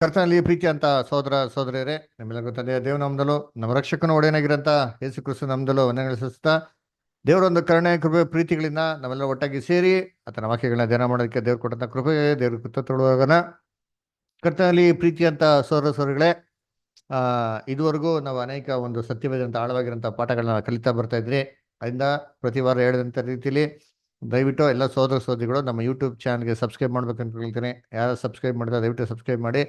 ಕರ್ತನಲ್ಲಿ ಪ್ರೀತಿ ಅಂತ ಸೋದರ ಸೋದರಿಯರೇ, ನಿಮ್ಮೆಲ್ಲರಿಗೂ ತಂದೆಯ ದೇವ ನಮ್ದಲು ನಮ್ಮ ರಕ್ಷಕನ ಒಡೆಯನಾಗಿರಂತ ಯೇಸು ಕ್ರಿಸ್ತು ನಮ್ದಲು ವಂದನೆಗಳು ಸಲ್ಲಿಸುತ್ತಾ ದೇವರೊಂದು ಕರುಣೆ ಕೃಪೆ ಪ್ರೀತಿಗಳಿಂದ ನಾವೆಲ್ಲ ಒಟ್ಟಾಗಿ ಸೇರಿ ಆತನ ವಾಕ್ಯಗಳನ್ನ ಧ್ಯಾನ ಮಾಡೋದಕ್ಕೆ ದೇವ್ರು ಕೊಟ್ಟಂತ ಕೃಪೆ ದೇವ್ರ ಕೃತಜ್ಞರಾಗೋಣ. ಕರ್ತನಲ್ಲಿ ಪ್ರೀತಿ ಅಂತ ಸೋದರ ಸೋದರಿಗಳೇ, ಇದುವರೆಗೂ ನಾವು ಅನೇಕ ಒಂದು ಸತ್ಯವೇದಂತ ಆಳವಾಗಿರಂತ ಪಾಠಗಳನ್ನ ಕಲಿತಾ ಬರ್ತಾ ಇದ್ರಿ. ಅದರಿಂದ ಪ್ರತಿ ವಾರ ಹೇಳಿದಂಥ ರೀತಿಯಲ್ಲಿ ದಯವಿಟ್ಟು ಎಲ್ಲ ಸೋದರ ಸೋದರಿಗಳು ನಮ್ಮ ಯೂಟ್ಯೂಬ್ ಚಾನಲ್ಗೆ ಸಬ್ಸ್ಕ್ರೈಬ್ ಮಾಡ್ಬೇಕಂತ ಹೇಳ್ತೀನಿ. ಯಾರು ಸಬ್ಸ್ಕ್ರೈಬ್ ಮಾಡಿದ್ರೆ ದಯವಿಟ್ಟು ಸಬ್ಸ್ಕ್ರೈಬ್ ಮಾಡಿ.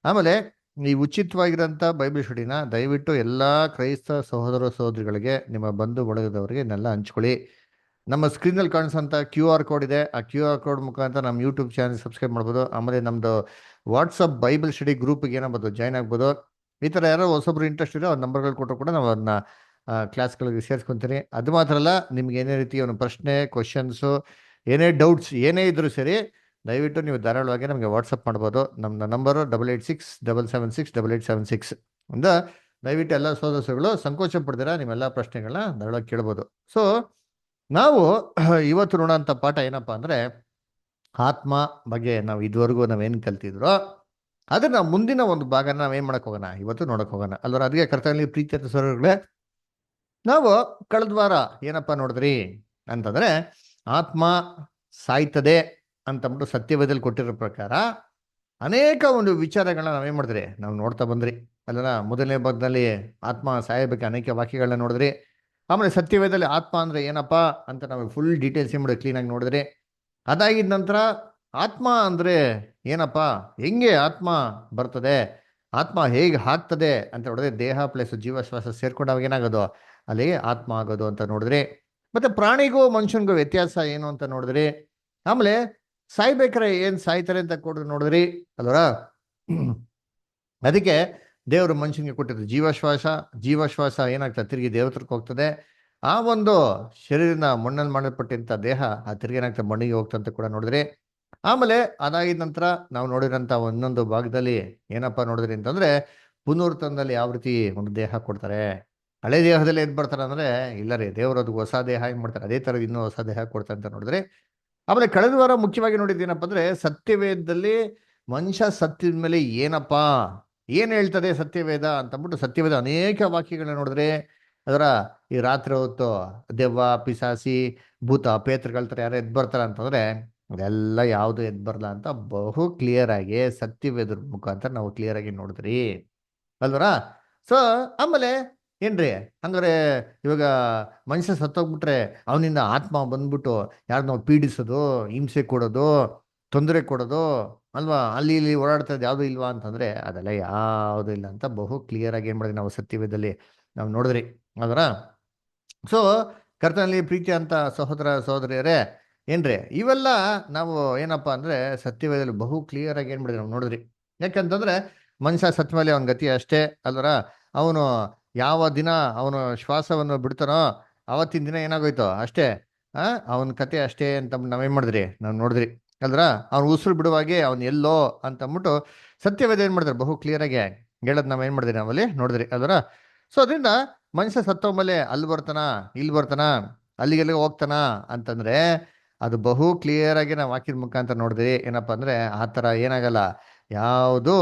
ಆಮೇಲೆ ಈ ಉಚಿತವಾಗಿರೋಂಥ ಬೈಬಲ್ ಸ್ಟಡಿನ ದಯವಿಟ್ಟು ಎಲ್ಲ ಕ್ರೈಸ್ತ ಸಹೋದರ ಸಹೋದರಿಗಳಿಗೆ, ನಿಮ್ಮ ಬಂಧು ಬಳಗದವರಿಗೆ ಇದನ್ನೆಲ್ಲ ಹಂಚ್ಕೊಳ್ಳಿ. ನಮ್ಮ ಸ್ಕ್ರೀನಲ್ಲಿ ಕಾಣಿಸೋಂಥ QR ಕೋಡ್ ಇದೆ, ಆ QR ಕೋಡ್ ಮುಖಾಂತರ ನಮ್ಮ ಯೂಟ್ಯೂಬ್ ಚಾನಲ್ ಸಬ್ಸ್ಕ್ರೈಬ್ ಮಾಡ್ಬೋದು. ಆಮೇಲೆ ನಮ್ಮದು ವಾಟ್ಸಪ್ ಬೈಬಲ್ ಸ್ಟಡಿ ಗ್ರೂಪ್ಗೆ ಏನಾಗ್ಬೋದು, ಜಾಯ್ನ್ ಆಗ್ಬೋದು. ಈ ಥರ ಯಾರೋ ಹೊಸೊಬ್ರು ಇಂಟ್ರೆಸ್ಟ್ ಇರೋ ಅವ್ರ ನಂಬರ್ಗಳು ಕೊಟ್ಟರು ಕೂಡ ನಾವು ಅದನ್ನ ಕ್ಲಾಸ್ಗಳಿಗೆ ಸೇರಿಸ್ಕೊತೀನಿ. ಅದು ಮಾತ್ರ ಅಲ್ಲ, ನಿಮ್ಗೆ ಏನೇ ರೀತಿ ಒಂದು ಪ್ರಶ್ನೆ, ಕ್ವಶನ್ಸು, ಏನೇ ಡೌಟ್ಸ್ ಏನೇ ಇದ್ರೂ ಸರಿ, ದಯವಿಟ್ಟು ನೀವು ಧಾರಾಳವಾಗಿ ನಮಗೆ ವಾಟ್ಸಪ್ ಮಾಡ್ಬೋದು. ನಮ್ಮ ನಂಬರು 8867768876 ಅಂದ ದಯವಿಟ್ಟು ಎಲ್ಲ ಸೋದರಗಳು ಸಂಕೋಚ ಪಡ್ದಿರ ನಿಮ್ಮೆಲ್ಲ ಪ್ರಶ್ನೆಗಳನ್ನ ಧಾರಾಳವಾಗಿ ಕೇಳ್ಬೋದು. ಸೊ ನಾವು ಇವತ್ತು ನೋಡೋಂಥ ಪಾಠ ಏನಪ್ಪಾ ಅಂದರೆ, ಆತ್ಮ ಬಗ್ಗೆ ನಾವು ಇದುವರೆಗೂ ನಾವೇನು ಕಲ್ತಿದ್ರೋ ಅದನ್ನ ಮುಂದಿನ ಒಂದು ಭಾಗ ನಾವೇನು ಮಾಡಕ್ಕೆ ಹೋಗೋಣ, ಇವತ್ತು ನೋಡಕ್ಕೆ ಹೋಗೋಣ ಅಲ್ವರ. ಅದಕ್ಕೆ ಕರ್ತನಲ್ಲಿ ಪ್ರೀತಿ ಅಂತ ಸೋದರಗಳೇ, ನಾವು ಕಳೆದ ವಾರ ಏನಪ್ಪ ನೋಡಿದ್ರಿ ಅಂತಂದ್ರೆ, ಆತ್ಮ ಸಾಯ್ತದೆ ಅಂತಂದ್ಬಿಟ್ಟು ಸತ್ಯವೇದಲ್ಲಿ ಕೊಟ್ಟಿರೋ ಪ್ರಕಾರ ಅನೇಕ ಒಂದು ವಿಚಾರಗಳನ್ನ ನಾವೇನ್ ಮಾಡಿದ್ರಿ, ನಾವು ನೋಡ್ತಾ ಬಂದ್ರಿ ಅಲ್ಲನ. ಮೊದಲನೇ ಭಾಗದಲ್ಲಿ ಆತ್ಮ ಸಾಯಬೇಕು ಅನೇಕ ವಾಕ್ಯಗಳನ್ನ ನೋಡಿದ್ರಿ. ಆಮೇಲೆ ಸತ್ಯವೇದಲ್ಲಿ ಆತ್ಮ ಅಂದ್ರೆ ಏನಪ್ಪಾ ಅಂತ ನಾವು ಫುಲ್ ಡೀಟೇಲ್ಸ್ ಏನ್ ಮಾಡಿ ಕ್ಲೀನಾಗಿ ನೋಡಿದ್ರಿ. ಅದಾಗಿದ ನಂತರ ಆತ್ಮ ಅಂದ್ರೆ ಏನಪ್ಪಾ, ಹೆಂಗೆ ಆತ್ಮ ಬರ್ತದೆ, ಆತ್ಮ ಹೇಗೆ ಹಾಕ್ತದೆ ಅಂತ ನೋಡಿದ್ರೆ, ದೇಹ ಪ್ಲಸ್ ಜೀವಶ್ವಾಸ ಸೇರ್ಕೊಂಡಾಗ ಏನಾಗೋದು, ಅಲ್ಲಿ ಆತ್ಮ ಆಗೋದು ಅಂತ ನೋಡಿದ್ರಿ. ಮತ್ತೆ ಪ್ರಾಣಿಗೂ ಮನುಷ್ಯನಿಗೂ ವ್ಯತ್ಯಾಸ ಏನು ಅಂತ ನೋಡಿದ್ರಿ. ಆಮೇಲೆ ಸಾಯ್ಬೇಕಾರೆ ಏನ್ ಸಾಯ್ತಾರೆ ಅಂತ ಕೊಡ್ರಿ ನೋಡಿದ್ರಿ ಅಲ್ವರ. ಅದಕ್ಕೆ ದೇವರು ಮನುಷ್ಯನಿಗೆ ಕೊಟ್ಟಿದ್ದು ಜೀವಶ್ವಾಸ ಏನಾಗ್ತದೆ, ತಿರುಗಿ ದೇವತ್ರಕ್ಕೆ ಹೋಗ್ತದೆ. ಆ ಒಂದು ಶರೀರನ ಮಣ್ಣಲ್ಲಿ ಮಾಡಲ್ಪಟ್ಟಂತ ದೇಹ ಆ ತಿರುಗಿ ಏನಾಗ್ತದೆ, ಮಣ್ಣಿಗೆ ಹೋಗ್ತಂತ ಕೂಡ ನೋಡಿದ್ರಿ. ಆಮೇಲೆ ಅದಾಗಿದ ನಂತರ ನಾವು ನೋಡಿರೋಂಥ ಒಂದೊಂದು ಭಾಗದಲ್ಲಿ ಏನಪ್ಪಾ ನೋಡಿದ್ರಿ ಅಂತಂದ್ರೆ, ಪುನರುತ್ಥಾನದಲ್ಲಿ ಯಾವ ರೀತಿ ಒಂದು ದೇಹ ಕೊಡ್ತಾರೆ. ಹಳೆ ದೇಹದಲ್ಲಿ ಎದ್ ಬರ್ತಾರೆ ಅಂದ್ರೆ, ಇಲ್ಲ ರೀ, ದೇವರು ಅದಕ್ಕೆ ಹೊಸ ದೇಹ ಹೆಂಗ್ ಮಾಡ್ತಾರೆ, ಅದೇ ತರ ಇನ್ನೂ ಹೊಸ ದೇಹ ಕೊಡ್ತಾರೆ ಅಂತ ನೋಡಿದ್ರಿ. ಆಮೇಲೆ ಕಳೆದ ವಾರ ಮುಖ್ಯವಾಗಿ ನೋಡಿದ್ದೇನಪ್ಪ ಅಂದ್ರೆ, ಸತ್ಯವೇದದಲ್ಲಿ ಮನುಷ್ಯ ಸತ್ತಿದ ಮೇಲೆ ಏನಪ್ಪಾ, ಏನ್ ಹೇಳ್ತದೆ ಸತ್ಯವೇದ ಅಂತಂದ್ಬಿಟ್ಟು ಸತ್ಯವೇದ ಅನೇಕ ವಾಕ್ಯಗಳನ್ನ ನೋಡಿದ್ರೆ, ಅದರ ಈ ರಾತ್ರಿ ಹೊತ್ತು ದೆವ್ವ, ಪಿಸಾಸಿ, ಭೂತ, ಪೇತ್ರಗಳ ತರ ಯಾರು ಎದ್ ಬರ್ತಾರ ಅಂತಂದ್ರೆ, ಅದೆಲ್ಲ ಯಾವುದು ಎದ್ ಬರಲ್ಲ ಅಂತ ಬಹು ಕ್ಲಿಯರ್ ಆಗಿ ಸತ್ಯವೇದ್ರ ಮುಖಾಂತರ ನಾವು ಕ್ಲಿಯರ್ ಆಗಿ ನೋಡಿದ್ರಿ ಅಲ್ವರ. ಸೊ ಆಮೇಲೆ ಏನ್ರಿ, ಹಂಗಾರೆ ಇವಾಗ ಮನುಷ್ಯ ಸತ್ತೋಗ್ಬಿಟ್ರೆ ಅವನಿಂದ ಆತ್ಮ ಬಂದ್ಬಿಟ್ಟು ಯಾರನ್ನೋ ಪೀಡಿಸೋದು, ಹಿಂಸೆ ಕೊಡೋದು, ತೊಂದರೆ ಕೊಡೋದು ಅಲ್ವಾ, ಅಲ್ಲಿ ಇಲ್ಲಿ ಓಡಾಡ್ತಾ ಯಾವುದು ಇಲ್ವಾ ಅಂತಂದ್ರೆ, ಅದೆಲ್ಲ ಯಾವುದು ಇಲ್ಲ ಅಂತ ಬಹು ಕ್ಲಿಯರ್ ಆಗಿ ಏನ್ ಮಾಡಿದ್ವಿ ನಾವು ಸತ್ಯವೇದಲ್ಲಿ ನಾವು ನೋಡಿದ್ರಿ ಅದರ. ಸೊ ಕರ್ತನಲ್ಲಿ ಪ್ರೀತಿ ಅಂತ ಸಹೋದರ ಸಹೋದರಿಯರೇ, ಏನ್ರಿ ಇವೆಲ್ಲ ನಾವು ಏನಪ್ಪಾ ಅಂದ್ರೆ ಸತ್ಯವೇದಲ್ಲಿ ಬಹು ಕ್ಲಿಯರ್ ಆಗಿ ಏನ್ ಮಾಡಿದ್ವಿ ನಾವು ನೋಡಿದ್ರಿ. ಯಾಕಂತಂದ್ರೆ ಮನುಷ್ಯ ಸತ್ತ ಮೇಲೆ ಅವನ ಗತಿ ಅಷ್ಟೇ ಅಲ್ವರ. ಅವನು ಯಾವ ದಿನ ಅವನು ಶ್ವಾಸವನ್ನು ಬಿಡ್ತಾನೋ ಅವತ್ತಿನ ದಿನ ಏನಾಗೋಯ್ತು ಅಷ್ಟೇ. ಅವನ ಕತೆ ಅಷ್ಟೇ ಅಂತ ನಾವೇನ್ ಮಾಡಿದ್ರಿ, ನಾವು ನೋಡಿದ್ರಿ ಅಲ್ದ್ರ. ಅವ್ನು ಉಸಿರು ಬಿಡುವಾಗೆ ಅವ್ನು ಎಲ್ಲೋ ಅಂತ ಅಂದ್ಬಿಟ್ಟು ಸತ್ಯವೇದ ಏನ್ ಮಾಡಿದ್ರೆ ಬಹು ಕ್ಲಿಯರ್ ಆಗಿ ಹೇಳೋದ್ ನಾವೇನ್ ಮಾಡಿದ್ರಿ, ನಾವಲ್ಲಿ ನೋಡಿದ್ರಿ ಅಲ್ವರ. ಸೊ ಅದರಿಂದ ಮನುಷ್ಯ ಸತ್ತೋಗ್ಮೇಲೆ ಅಲ್ಲಿ ಬರ್ತಾನ, ಇಲ್ಲಿ ಬರ್ತಾನ, ಅಲ್ಲಿಗೆಲ್ಲಿಗೆ ಹೋಗ್ತಾನ ಅಂತಂದ್ರೆ, ಅದು ಬಹು ಕ್ಲಿಯರ್ ಆಗಿ ನಾವು ವಾಕ್ಯದ ಮುಖಾಂತರ ನೋಡಿದ್ರಿ. ಏನಪ್ಪಾ ಅಂದ್ರೆ ಆ ಥರ ಏನಾಗಲ್ಲ, ಯಾವುದೂ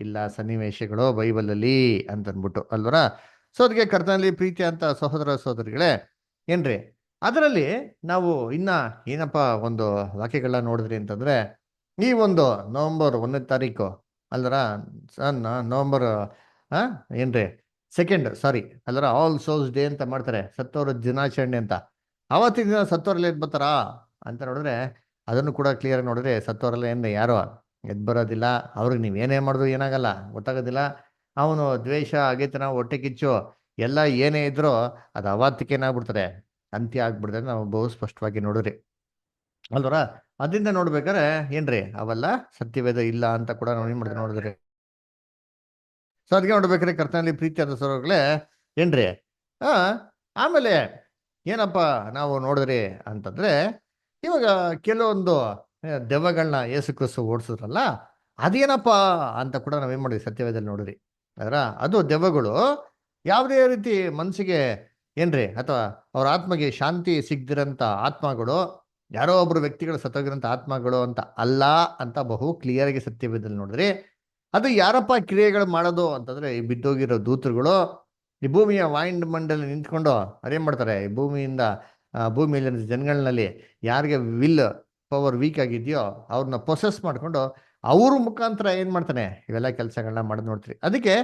ಇಲ್ಲ ಸನ್ನಿವೇಶಗಳು ಬೈಬಲಲ್ಲಿ ಅಂತಂದ್ಬಿಟ್ಟು ಅಲ್ವರ. ಸೊ ಅದಕ್ಕೆ ಕರ್ತನಲ್ಲಿ ಪ್ರೀತಿ ಅಂತ ಸಹೋದರ ಸಹೋದರಿಗಳೇ, ಏನ್ರಿ ಅದರಲ್ಲಿ ನಾವು ಇನ್ನ ಏನಪ್ಪಾ ಒಂದು ವಾಕ್ಯಗಳನ್ನ ನೋಡಿದ್ರಿ ಅಂತಂದ್ರೆ, ಈ ಒಂದು ನವೆಂಬರ್ 1 ತಾರೀಕು ಅಲ್ವರ, ನವೆಂಬರ್ ಆ ಏನ್ರಿ 2 ಸಾರಿ ಅಲ್ವರ, ಆಲ್ ಸೋಲ್ಸ್ ಡೇ ಅಂತ ಮಾಡ್ತಾರೆ, ಸತ್ತೋರ ದಿನಾಚರಣೆ ಅಂತ. ಅವತ್ತಿನ ದಿನ ಸತ್ತೋರೆಲ್ಲ ಎದ್ ಬರ್ತಾರಾ ಅಂತ ನೋಡಿದ್ರೆ, ಅದನ್ನು ಕೂಡ ಕ್ಲಿಯರ್ ನೋಡಿದ್ರೆ ಸತ್ತೋರೆಲ್ಲ ಏನು ಯಾರು ಎದ್ ಬರೋದಿಲ್ಲ. ಅವ್ರಿಗೆ ನೀವು ಏನೇ ಮಾಡಿದ್ರು ಏನಾಗಲ್ಲ, ಗೊತ್ತಾಗೋದಿಲ್ಲ. ಅವನು ದ್ವೇಷ, ಅಗೆತನ, ಹೊಟ್ಟೆ ಕಿಚ್ಚು ಎಲ್ಲ ಏನೇ ಇದ್ರೂ ಅದು ಅವತ್ತಿಗೆ ಏನಾಗ್ಬಿಡ್ತಾರೆ, ಅಂತ್ಯ ಆಗ್ಬಿಡ್ತಾರೆ. ನಾವು ಬಹು ಸ್ಪಷ್ಟವಾಗಿ ನೋಡಿರಿ ಅಲ್ವರ. ಅದರಿಂದ ನೋಡ್ಬೇಕಾದ್ರೆ ಏನ್ರಿ ಅವೆಲ್ಲ ಸತ್ಯವೇದ ಇಲ್ಲ ಅಂತ ಕೂಡ ನಾವು ಏನ್ ಮಾಡಿದ್ರಿ ನೋಡಿದ್ರಿ. ಸೊ ಅದಕ್ಕೆ ನೋಡ್ಬೇಕಾದ್ರೆ ಕರ್ತನಲ್ಲಿ ಪ್ರೀತಿ ಆದ ಸರೋಗಳೇ, ಏನ್ರಿ ಆ ಆಮೇಲೆ ಏನಪ್ಪ ನಾವು ನೋಡಿದ್ರಿ ಅಂತಂದ್ರೆ, ಇವಾಗ ಕೆಲವೊಂದು ದೆವ್ವಗಳನ್ನ ಯೇಸು ಕ್ರಿಸ್ತು ಓಡಿಸಿದ್ರಲ್ಲ, ಅದೇನಪ್ಪ ಅಂತ ಕೂಡ ನಾವೇನ್ ಮಾಡಿದ್ವಿ ಸತ್ಯವೇದಲ್ಲಿ ನೋಡಿದ್ರಿ ಅದರ. ಅದು ದೆವ್ವಗಳು ಯಾವುದೇ ರೀತಿ ಮನಸ್ಸಿಗೆ ಏನ್ರಿ ಅಥವಾ ಅವ್ರ ಆತ್ಮಗೆ ಶಾಂತಿ ಸಿಗ್ದಿರಂತ ಆತ್ಮಗಳು, ಯಾರೋ ಒಬ್ರು ವ್ಯಕ್ತಿಗಳು ಸತ್ತೋಗಿರಂತ ಆತ್ಮಗಳು ಅಂತ ಅಲ್ಲ ಅಂತ ಬಹು ಕ್ಲಿಯರ್ ಆಗಿ ಸತ್ಯವೇದಲ್ಲಿ ನೋಡಿದ್ರಿ. ಅದು ಯಾರಪ್ಪ ಕ್ರಿಯೆಗಳು ಮಾಡೋದು ಅಂತಂದ್ರೆ ಈ ಬಿದ್ದೋಗಿರೋ ದೂತರುಗಳು ಈ ಭೂಮಿಯ ವಾಯುಮಂಡಲ ನಿಂತ್ಕೊಂಡು ಅದೇನ್ ಮಾಡ್ತಾರೆ, ಈ ಭೂಮಿಯಿಂದ ಭೂಮಿಯಲ್ಲಿ ಜನಗಳಲ್ಲಿ ಯಾರಿಗೆ ವಿಲ್ ಪವರ್ ವೀಕ್ ಆಗಿದೆಯೋ ಅವ್ರನ್ನ ಪ್ರೊಸೆಸ್ ಮಾಡ್ಕೊಂಡು ಅವ್ರ ಮುಖಾಂತರ ಏನ್ ಮಾಡ್ತಾನೆ ಇವೆಲ್ಲ ಕೆಲಸಗಳನ್ನ ಮಾಡೋದು ನೋಡ್ತೀರಿ. ಅದಕ್ಕೆ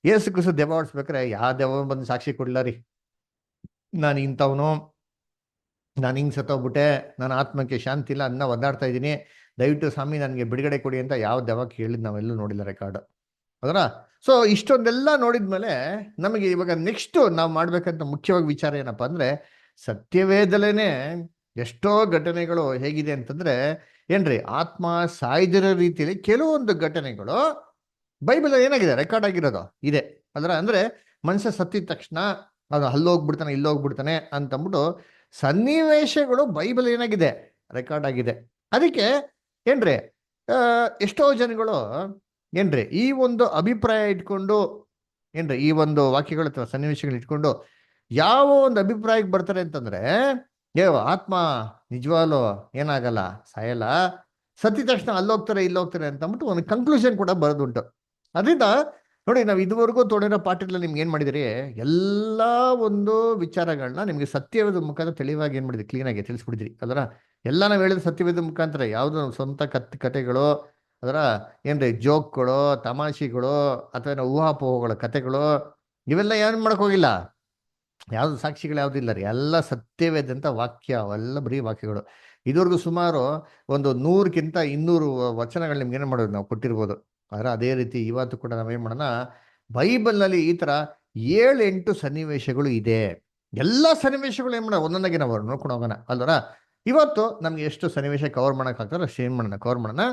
ಏಸು ಕ್ರಿಸ್ತು ದೆವ್ವ ಓಡಿಸ್ಬೇಕಾರೆ ಯಾವ ದೆವ್ವ ಬಂದು ಸಾಕ್ಷಿ ಕೊಡ್ಲ ರೀ, ನಾನು ಇಂಥವನು, ನಾನು ಹಿಂಗೆ ಸತ್ತೋಗ್ಬಿಟ್ಟೆ, ನನ್ನ ಆತ್ಮಕ್ಕೆ ಶಾಂತಿ ಇಲ್ಲ, ಅನ್ನ ಒದ್ದಾಡ್ತಾ ಇದ್ದೀನಿ, ದಯವಿಟ್ಟು ಸ್ವಾಮಿ ನನಗೆ ಬಿಡುಗಡೆ ಕೊಡಿ ಅಂತ ಯಾವ ದೆವ್ವ ಕೇಳಿದ್ ನಾವೆಲ್ಲೂ ನೋಡಿಲ್ಲ ರೆಕಾರ್ಡ್ ಅದರ. ಸೊ ಇಷ್ಟೊಂದೆಲ್ಲ ನೋಡಿದ್ಮೇಲೆ ನಮಗೆ ಇವಾಗ ನೆಕ್ಸ್ಟ್ ನಾವು ಮಾಡ್ಬೇಕಂತ ಮುಖ್ಯವಾಗಿ ವಿಚಾರ ಏನಪ್ಪಾ ಅಂದ್ರೆ, ಸತ್ಯವೇದಲೇನೆ ಎಷ್ಟೋ ಘಟನೆಗಳು ಹೇಗಿದೆ ಅಂತಂದ್ರೆ ಏನ್ರಿ, ಆತ್ಮ ಸಾಯ್ದಿರೋ ರೀತಿಯಲ್ಲಿ ಕೆಲವೊಂದು ಘಟನೆಗಳು ಬೈಬಲ್ ಏನಾಗಿದೆ ರೆಕಾರ್ಡ್ ಆಗಿರೋದು ಇದೆ ಅದರ. ಅಂದ್ರೆ ಮನುಷ್ಯ ಸತ್ತಿದ ತಕ್ಷಣ ಅದು ಅಲ್ಲೋಗ್ಬಿಡ್ತಾನೆ ಇಲ್ಲೋಗ್ಬಿಡ್ತಾನೆ ಅಂತಂದ್ಬಿಟ್ಟು ಸನ್ನಿವೇಶಗಳು ಬೈಬಲ್ ಏನಾಗಿದೆ ರೆಕಾರ್ಡ್ ಆಗಿದೆ. ಅದಕ್ಕೆ ಏನ್ರಿ ಎಷ್ಟೋ ಜನಗಳು ಏನ್ರಿ ಈ ಒಂದು ಅಭಿಪ್ರಾಯ ಇಟ್ಕೊಂಡು ಏನ್ರಿ ಈ ಒಂದು ವಾಕ್ಯಗಳು ಅಥವಾ ಸನ್ನಿವೇಶಗಳು ಇಟ್ಕೊಂಡು ಯಾವ ಒಂದು ಅಭಿಪ್ರಾಯಕ್ಕೆ ಬರ್ತಾರೆ ಅಂತಂದ್ರೆ, ಆತ್ಮ ನಿಜವಾಗ್ಲೂ ಏನಾಗಲ್ಲ, ಸಾಯಲ್ಲ, ಸತ್ತಿದ ತಕ್ಷಣ ಅಲ್ಲೋಗ್ತಾರೆ ಇಲ್ಲೋಗ್ತಾರೆ ಅಂತ ಅಂದ್ಬಿಟ್ಟು ಒಂದು ಕನ್ಕ್ಲೂಷನ್ ಕೂಡ ಬರೋದುಂಟು. ಅದರಿಂದ ನೋಡಿ, ನಾವು ಇದುವರೆಗೂ ತೊಗೊಂಡಿರೋ ಪಾಠಗಳಲ್ಲಿ ನಿಮ್ಗೆ ಏನ್ ಮಾಡಿದಿರಿ, ಎಲ್ಲ ಒಂದು ವಿಚಾರಗಳನ್ನ ನಿಮ್ಗೆ ಸತ್ಯವೇದ ಮುಖಾಂತರ ತೆಳಿವಾಗಿ ಏನ್ ಮಾಡಿದ್ರಿ, ಕ್ಲೀನ್ ಆಗಿ ತಿಳಿಸ್ಬಿಡಿದ್ರಿ ಅದರ. ಎಲ್ಲ ನಾವು ಹೇಳಿದ ಸತ್ಯವೇದ ಮುಖಾಂತರ, ಯಾವ್ದು ಸ್ವಂತ ಕಥೆಗಳು ಅದರ ಏನ್ರಿ ಜೋಕ್ಗಳು ತಮಾಷೆಗಳು ಅಥವಾ ಏನೋ ಊಹಾಪೋಹಗಳ ಕಥೆಗಳು ಇವೆಲ್ಲ ಏನ್ ಮಾಡಕ್ ಹೋಗಿಲ್ಲ, ಯಾವ್ದು ಸಾಕ್ಷಿಗಳು ಯಾವ್ದು ಇಲ್ಲ ರೀ, ಎಲ್ಲ ಸತ್ಯವೇದಂತ ವಾಕ್ಯ, ಅವೆಲ್ಲ ಬರೀ ವಾಕ್ಯಗಳು. ಇದುವರೆಗೂ ಸುಮಾರು ಒಂದು 100ಕ್ಕಿಂತ 200 ವಚನಗಳು ನಿಮ್ಗೆ ಏನ್ ಮಾಡೋದು ನಾವು ಕೊಟ್ಟಿರ್ಬೋದು. ಆದ್ರೆ ಅದೇ ರೀತಿ ಇವತ್ತು ಕೂಡ ನಾವೇನ್ ಮಾಡೋಣ, ಬೈಬಲ್ನಲ್ಲಿ ಈ ತರ 7-8 ಸನ್ನಿವೇಶಗಳು ಇದೆ. ಎಲ್ಲ ಸನ್ನಿವೇಶಗಳು ಏನ್ ಮಾಡೋಣ ಒಂದೊಂದಾಗಿ ನಾವು ನೋಡ್ಕೊಂಡು ಹೋಗೋಣ ಅಲ್ವರ. ಇವತ್ತು ನಮ್ಗೆ ಎಷ್ಟು ಸನ್ನಿವೇಶ ಕವರ್ ಮಾಡಕ್ ಆಗ್ತಾರೋ ಅಷ್ಟು ಏನ್ ಮಾಡೋಣ ಕವರ್ ಮಾಡೋಣ.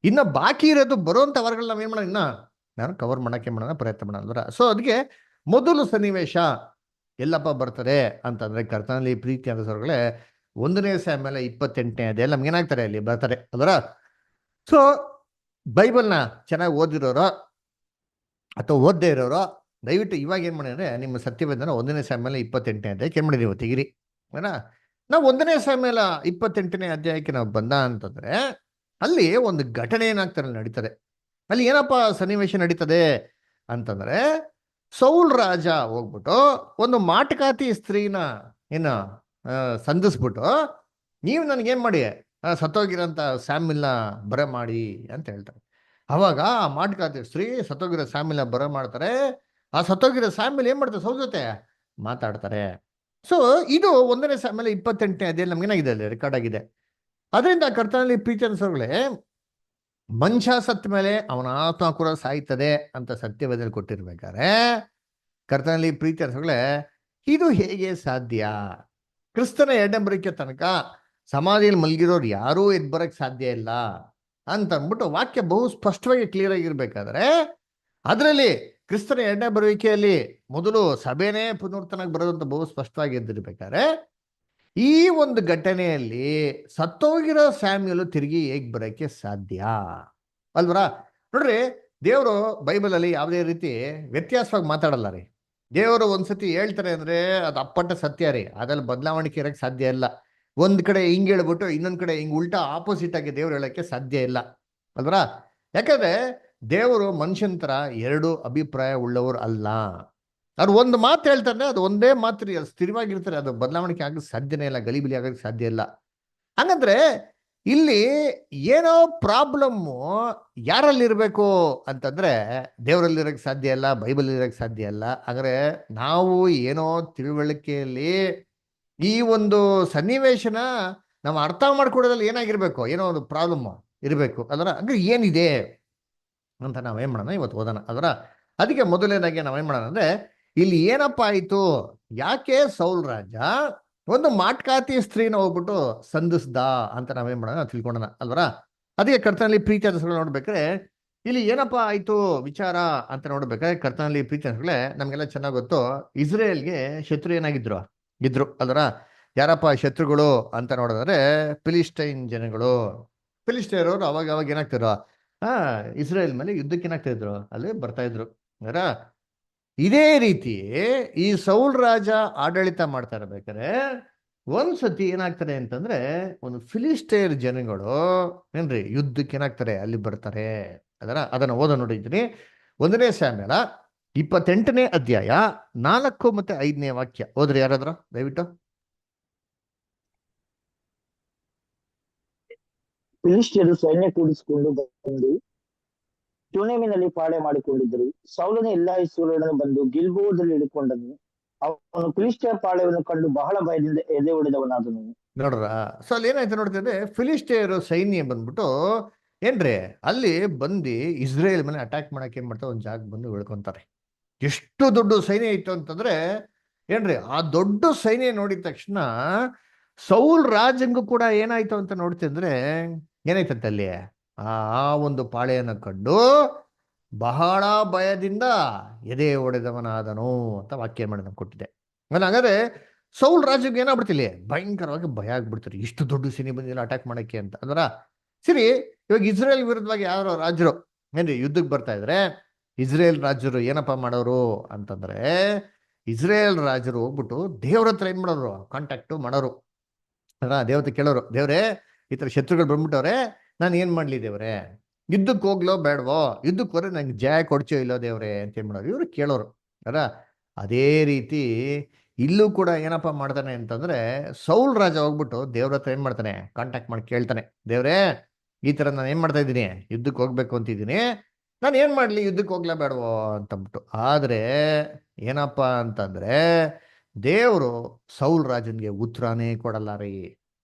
ಇನ್ನ ಬಾಕಿ ಇರೋದು ಬರುವಂತ ವರ್ಗಗಳು ನಾವೇನ್ ಮಾಡೋಣ, ಇನ್ನ ನಾನು ಕವರ್ ಮಾಡಕ್ಕೆ ಮಾಡೋಣ ಪ್ರಯತ್ನ ಮಾಡೋಣ ಅಲ್ವರ. ಸೊ ಅದಕ್ಕೆ ಮೊದಲು ಸನ್ನಿವೇಶ ಎಲ್ಲಪ್ಪ ಬರ್ತದೆ ಅಂತಂದ್ರೆ, ಕರ್ತನಲ್ಲಿ ಪ್ರೀತಿ ಅಂತ ಸರ್ಗಳೇ 1ನೇ ಸಾಮ್ಯಲ 28ನೇ ಅಧ್ಯಾಯ ನಮ್ಗೆ ಏನಾಗ್ತಾರೆ ಅಲ್ಲಿ ಬರ್ತಾರೆ ಅಲ್ವರ. ಸೊ ಬೈಬಲ್ನ ಚೆನ್ನಾಗಿ ಓದಿರೋರು ಅಥವಾ ಓದದೇ ಇರೋರು ದಯವಿಟ್ಟು ಇವಾಗ ಏನ್ ಮಾಡಿದ್ರೆ, ನಿಮ್ಮ ಸತ್ಯವೇದನ 1ನೇ ಸಾಮ್ಯಲ 28ನೇ ಅಧ್ಯಾಯಕ್ಕೆ ಏನ್ ಮಾಡಿದೀವಿ ತೆಗಿರಿ ಏನಾ. ನಾವು 1ನೇ ಸಾಮ್ಯಲ 28ನೇ ಅಧ್ಯಾಯಕ್ಕೆ ನಾವು ಬಂದ ಅಂತಂದ್ರೆ ಅಲ್ಲಿ ಒಂದು ಘಟನೆ ಏನಾಗ್ತಾರೆ ನಡೀತದೆ. ಅಲ್ಲಿ ಏನಪ್ಪ ಸನ್ನಿವೇಶ ನಡೀತದೆ ಅಂತಂದ್ರೆ, ಸೌಲ್ ರಾಜ ಹೋಗ್ಬಿಟ್ಟು ಒಂದು ಮಾಟಕಾತಿ ಸ್ತ್ರೀನ ಏನ ಸಂಧಿಸ್ಬಿಟ್ಟು, ನೀವು ನನ್ಗೇನ್ ಮಾಡಿ ಸತ್ತೋಗಿರೋಂಥ ಸ್ಯಾಮಿಲ್ನ ಬರ ಮಾಡಿ ಅಂತ ಹೇಳ್ತಾರೆ. ಅವಾಗ ಆ ಮಾಟಕಾತಿ ಸ್ತ್ರೀ ಸತ್ತೋಗಿರೋ ಸ್ಯಾಮಿಲ್ನ ಬರ ಮಾಡ್ತಾರೆ. ಆ ಸತ್ತೋಗಿರೋ ಸ್ಯಾಮಿಲ್ ಏನ್ ಮಾಡ್ತಾರೆ, ಸೌಲ್ ಜೊತೆ ಮಾತಾಡ್ತಾರೆ. ಸೊ ಇದು 1ನೇ ಸಾಮ್ಯಲ 28ನೇ ಅಧ್ಯಾಯ ನಮ್ಗೇನಾಗಿದೆ ಅಲ್ಲಿ ರೆಕಾರ್ಡ್ ಆಗಿದೆ. ಅದರಿಂದ ಕರ್ತನಲ್ಲಿ ಪ್ರೀತಿ ಅನ್ಸೋಗಳೇ, ಮನುಷ್ಯ ಸತ್ತ ಮೇಲೆ ಅವನ ಆತ್ಮ ಕೂಡ ಸಾಯ್ತದೆ ಅಂತ ಸತ್ಯವೇದದಲ್ಲಿ ಕೊಟ್ಟಿರ್ಬೇಕಾದ್ರೆ, ಕರ್ತನಲ್ಲಿ ಪ್ರೀತಿ ಅನ್ಸೋಗಳೇ ಇದು ಹೇಗೆ ಸಾಧ್ಯ? ಕ್ರಿಸ್ತನ 2ನೇ ಬರೋಕೆ ತನಕ ಸಮಾಧಿಯಲ್ಲಿ ಮಲಗಿರೋರು ಯಾರೂ ಎದ್ದು ಬರಕ್ ಸಾಧ್ಯ ಇಲ್ಲ ಅಂತ ಅಂದ್ಬಿಟ್ಟು ವಾಕ್ಯ ಬಹು ಸ್ಪಷ್ಟವಾಗಿ ಕ್ಲಿಯರ್ ಆಗಿರ್ಬೇಕಾದ್ರೆ, ಅದರಲ್ಲಿ ಕ್ರಿಸ್ತನ 2ನೇ ಬರುವಿಕೆಯಲ್ಲಿ ಮೊದಲು ಸಭೆನೇ ಪುನರ್ತನಕ್ಕೆ ಬರೋದಂತ ಬಹು ಸ್ಪಷ್ಟವಾಗಿ ಎದ್ದಿರ್ಬೇಕಾದ್ರೆ, ಈ ಒಂದು ಘಟನೆಯಲ್ಲಿ ಸತ್ತೋಗಿರೋ ಸ್ಯಾಮ್ಯಲು ತಿರುಗಿ ಹೇಗ್ ಬರೋಕ್ಕೆ ಸಾಧ್ಯ ಅಲ್ವರ? ನೋಡ್ರಿ, ದೇವರು ಬೈಬಲ್ ಅಲ್ಲಿ ಯಾವುದೇ ರೀತಿ ವ್ಯತ್ಯಾಸವಾಗಿ ಮಾತಾಡಲ್ಲ ರೀ. ದೇವರು ಒಂದ್ಸತಿ ಹೇಳ್ತಾರೆ ಅಂದ್ರೆ ಅದು ಅಪ್ಪಟ್ಟ ಸತ್ಯ ರೀ, ಅದ್ರಲ್ಲಿ ಬದಲಾವಣೆ ಇರಕ್ಕೆ ಸಾಧ್ಯ ಇಲ್ಲ. ಒಂದ್ ಕಡೆ ಹಿಂಗ್ ಹೇಳ್ಬಿಟ್ಟು ಇನ್ನೊಂದ್ ಕಡೆ ಹಿಂಗ್ ಉಲ್ಟಾ ಆಪೋಸಿಟ್ ಆಗಿ ದೇವ್ರು ಹೇಳಕ್ಕೆ ಸಾಧ್ಯ ಇಲ್ಲ ಅಲ್ವರ. ಯಾಕಂದ್ರೆ ದೇವರು ಮನುಷ್ಯನ ತರ 2 ಅಭಿಪ್ರಾಯ ಉಳ್ಳವರು ಅಲ್ಲ. ಅವ್ರು ಒಂದು ಮಾತು ಹೇಳ್ತಾರೆ, ಅದು ಒಂದೇ ಮಾತು ರೀ, ಅದು ಸ್ಥಿರವಾಗಿರ್ತಾರೆ, ಅದು ಬದಲಾವಣೆ ಆಗಕ್ಕೆ ಸಾಧ್ಯನೇ ಇಲ್ಲ, ಗಲಿಬಿಲಿ ಆಗಕ್ಕೆ ಸಾಧ್ಯ ಇಲ್ಲ. ಹಂಗಂದ್ರೆ ಇಲ್ಲಿ ಏನೋ ಪ್ರಾಬ್ಲಮ್ಮು ಯಾರಲ್ಲಿ ಇರಬೇಕು ಅಂತಂದ್ರೆ ದೇವರಲ್ಲಿ ಇರಕ್ಕೆ ಸಾಧ್ಯ ಇಲ್ಲ, ಬೈಬಲ್ ಇರಕ್ಕೆ ಸಾಧ್ಯ ಇಲ್ಲ. ಹಾಗಾದ್ರೆ ನಾವು ಏನೋ ತಿಳುವಳಿಕೆಯಲ್ಲಿ ಈ ಒಂದು ಸನ್ನಿವೇಶನ ನಾವು ಅರ್ಥ ಮಾಡ್ಕೊಡೋದ್ರಲ್ಲಿ ಏನಾಗಿರ್ಬೇಕು, ಏನೋ ಒಂದು ಪ್ರಾಬ್ಲಮ್ ಇರಬೇಕು ಅದರ. ಅಂದ್ರೆ ಏನಿದೆ ಅಂತ ನಾವೇನ್ ಮಾಡೋಣ ಇವತ್ತು ಓದೋಣ ಅದರ. ಅದಕ್ಕೆ ಮೊದಲನೇದಾಗಿ ನಾವೇನ್ ಮಾಡೋಣ ಅಂದ್ರೆ, ಇಲ್ಲಿ ಏನಪ್ಪ ಆಯ್ತು, ಯಾಕೆ ಸೌಲ್ ರಾಜ ಒಂದು ಮಾಟ್ಕಾತಿ ಸ್ತ್ರೀನ ಹೋಗ್ಬಿಟ್ಟು ಸಂಧಿಸ್ದ ಅಂತ ನಾವೇನ್ ಮಾಡೋಣ ತಿಳ್ಕೊಳ್ಳೋಣ ಅಲ್ವರ. ಅದಕ್ಕೆ ಕರ್ತನಲ್ಲಿ ಪ್ರೀತಿ ಅನ್ಸಗಳು ನೋಡ್ಬೇಕಾದ್ರೆ ಇಲ್ಲಿ ಏನಪ್ಪಾ ಆಯ್ತು ವಿಚಾರ ಅಂತ ನೋಡ್ಬೇಕಾದ್ರೆ, ಕರ್ತನಲ್ಲಿ ಪ್ರೀತಿ ಅನ್ಸಗಳೇ ನಮ್ಗೆಲ್ಲ ಚೆನ್ನಾಗ್ ಗೊತ್ತು, ಇಸ್ರೇಲ್ಗೆ ಶತ್ರು ಏನಾಗಿದ್ರು ಇದ್ರು ಅಲ್ವರ. ಯಾರಪ್ಪ ಶತ್ರುಗಳು ಅಂತ ನೋಡಿದ್ರೆ ಫಿಲಿಸ್ಟೈನ್ ಜನಗಳು. ಫಿಲಿಸ್ಟೈನವರು ಅವಾಗ ಅವಾಗ ಏನಾಗ್ತಿದ್ರು, ಇಸ್ರೇಲ್ ಮೇಲೆ ಯುದ್ಧಕ್ಕೆ ಏನಾಗ್ತಾ ಇದ್ರು, ಅಲ್ಲಿ ಬರ್ತಾ ಇದ್ರು ಅದರ. ಇದೇ ರೀತಿ ಈ ಸೌಲ್ ರಾಜ ಆಡಳಿತ ಮಾಡ್ತಾ ಇರ್ಬೇಕಾದ್ರೆ ಒಂದ್ಸತಿ ಏನಾಗ್ತಾರೆ ಅಂತಂದ್ರೆ ಒಂದು ಫಿಲಿಸ್ಟೇರ್ ಜನಗಳು ಏನ್ರಿ ಯುದ್ಧಕ್ಕೆ ಏನಾಗ್ತಾರೆ ಅಲ್ಲಿ ಬರ್ತಾರೆ. ಅದನ್ನ ಓದ ನೋಡಿದ್ದೀನಿ. 1ನೇ ಸ್ಯಾಮ್ಯಲ 28ನೇ ಅಧ್ಯಾಯ 4 ಮತ್ತೆ 5ನೇ ವಾಕ್ಯ ಓದ್ರಿ ಯಾರಾದ್ರ ದಯವಿಟ್ಟು. ಫಿಲಿಷ್ಟಿಯರು ಸೈನ್ಯ ಕೂಡಿಸಿಕೊಂಡು ಬಂದು ಶೂನೇಮಿನಲ್ಲಿ ಪಾಳೆ ಮಾಡಿಕೊಂಡಿದ್ದರು. ಸೌಲನು ಎಲ್ಲಾ ಇಸ್ರಾಯೇಲರನ್ನು ಬಂದು ಗಿಲ್ಬೋದಲ್ಲಿ ಇಳಿಕೊಂಡನು. ಅವನು ಫಿಲಿಷ್ಟಿಯ ಪಾಳೆಯನ್ನು ಕಂಡು ಬಹಳ ಭಯದಿಂದ ಎದೆ ಹೊಡೆದವನಾದನು. ನೋಡ್ರ, ಸೊ ಅಲ್ಲಿ ಏನಾಯ್ತು ನೋಡ್ತಿದ್ರೆ ಫಿಲಿಸ್ಟೇಯರು ಸೈನ್ಯ ಬಂದ್ಬಿಟ್ಟು ಏನ್ರಿ ಅಲ್ಲಿ ಬಂದು ಇಸ್ರೇಲ್ ಮೇಲೆ ಅಟ್ಯಾಕ್ ಮಾಡಕ್ಕೆ ಏನ್ ಮಾಡ್ತಾರೆ, ಒಂದ್ ಜಾಗ ಬಂದು ಉಳ್ಕೊಂತಾರೆ. ಎಷ್ಟು ದೊಡ್ಡ ಸೈನ್ಯ ಇತ್ತು ಅಂತಂದ್ರೆ ಏನ್ರಿ ಆ ದೊಡ್ಡ ಸೈನ್ಯ ನೋಡಿದ ತಕ್ಷಣ ಸೌಲ್ ರಾಜಂಗೂ ಕೂಡ ಏನಾಯ್ತು ಅಂತ ನೋಡ್ತಿದ್ರೆ ಏನಾಯ್ತಂತೆ ಅಲ್ಲಿ ಆ ಒಂದು ಪಾಳೆಯನ್ನು ಕಂಡು ಬಹಳ ಭಯದಿಂದ ಎದೆ ಒಡೆದವನಾದನು ಅಂತ ವಾಕ್ಯ ಮಾಡಿ ನಮ್ಗೆ ಕೊಟ್ಟಿದೆ. ಹಾಗಾದ್ರೆ ಸೌಲ್ ರಾಜಗೆ ಏನಾಗ್ಬಿಡ್ತಿಲ್ಲ, ಭಯಂಕರವಾಗಿ ಭಯ ಆಗ್ಬಿಡ್ತಾರೆ, ಇಷ್ಟು ದೊಡ್ಡ ಸೈನ್ಯ ಬಂದಿಲ್ಲ ಅಟ್ಯಾಕ್ ಮಾಡಕ್ಕೆ ಅಂತ ಅಂದ್ರ. ಸರಿ, ಇವಾಗ ಇಸ್ರೇಲ್ ವಿರುದ್ಧವಾಗಿ ಯಾರು ರಾಜರು ಏನ್ರಿ ಯುದ್ಧಕ್ಕೆ ಬರ್ತಾ ಇದ್ರೆ ಇಸ್ರೇಲ್ ರಾಜರು ಏನಪ್ಪ ಮಾಡೋರು ಅಂತಂದ್ರೆ, ಇಸ್ರೇಲ್ ರಾಜರು ಹೋಗ್ಬಿಟ್ಟು ದೇವ್ರ ಹತ್ರ ಏನ್ ಮಾಡೋರು, ಕಾಂಟ್ಯಾಕ್ಟ್ ಮಾಡೋರು. ದೇವತೆ ಕೇಳೋರು, ದೇವ್ರೇ ಈ ತರ ಶತ್ರುಗಳು ಬಂದ್ಬಿಟ್ಟವ್ರೆ, ನಾನು ಏನ್ ಮಾಡ್ಲಿ ದೇವ್ರೆ, ಯುದ್ಧಕ್ಕೆ ಹೋಗ್ಲೋ ಬೇಡವೋ, ಯುದ್ಧಕ್ಕೆ ಹೋದ್ರೆ ನಂಗೆ ಜಯ ಕೊಡ್ಚೋ ಇಲ್ಲೋ ದೇವ್ರೆ ಅಂತ ಏನ್ ಮಾಡೋರು, ಇವ್ರು ಕೇಳೋರು ಅಲ್ಲ. ಅದೇ ರೀತಿ ಇಲ್ಲೂ ಕೂಡ ಏನಪ್ಪ ಮಾಡ್ತಾನೆ ಅಂತಂದ್ರೆ ಸೌಲ್ ರಾಜ ಹೋಗ್ಬಿಟ್ಟು ದೇವ್ರ ಹತ್ರ ಏನ್ ಮಾಡ್ತಾನೆ, ಕಾಂಟ್ಯಾಕ್ಟ್ ಮಾಡಿ ಕೇಳ್ತಾನೆ, ದೇವ್ರೇ ಈ ತರ ನಾನು ಏನ್ ಮಾಡ್ತಾ ಇದ್ದೀನಿ, ಯುದ್ಧಕ್ಕೆ ಹೋಗ್ಬೇಕು ಅಂತಿದ್ದೀನಿ, ನಾನು ಏನ್ ಮಾಡ್ಲಿ, ಯುದ್ಧಕ್ಕೆ ಹೋಗ್ಲಾ ಬೇಡವೋ ಅಂತಂದ್ಬಿಟ್ಟು. ಆದ್ರೆ ಏನಪ್ಪ ಅಂತಂದ್ರೆ ದೇವರು ಸೌಲ್ ರಾಜನ್ಗೆ ಉತ್ತರನೇ ಕೊಡಲ್ಲ ರೀ.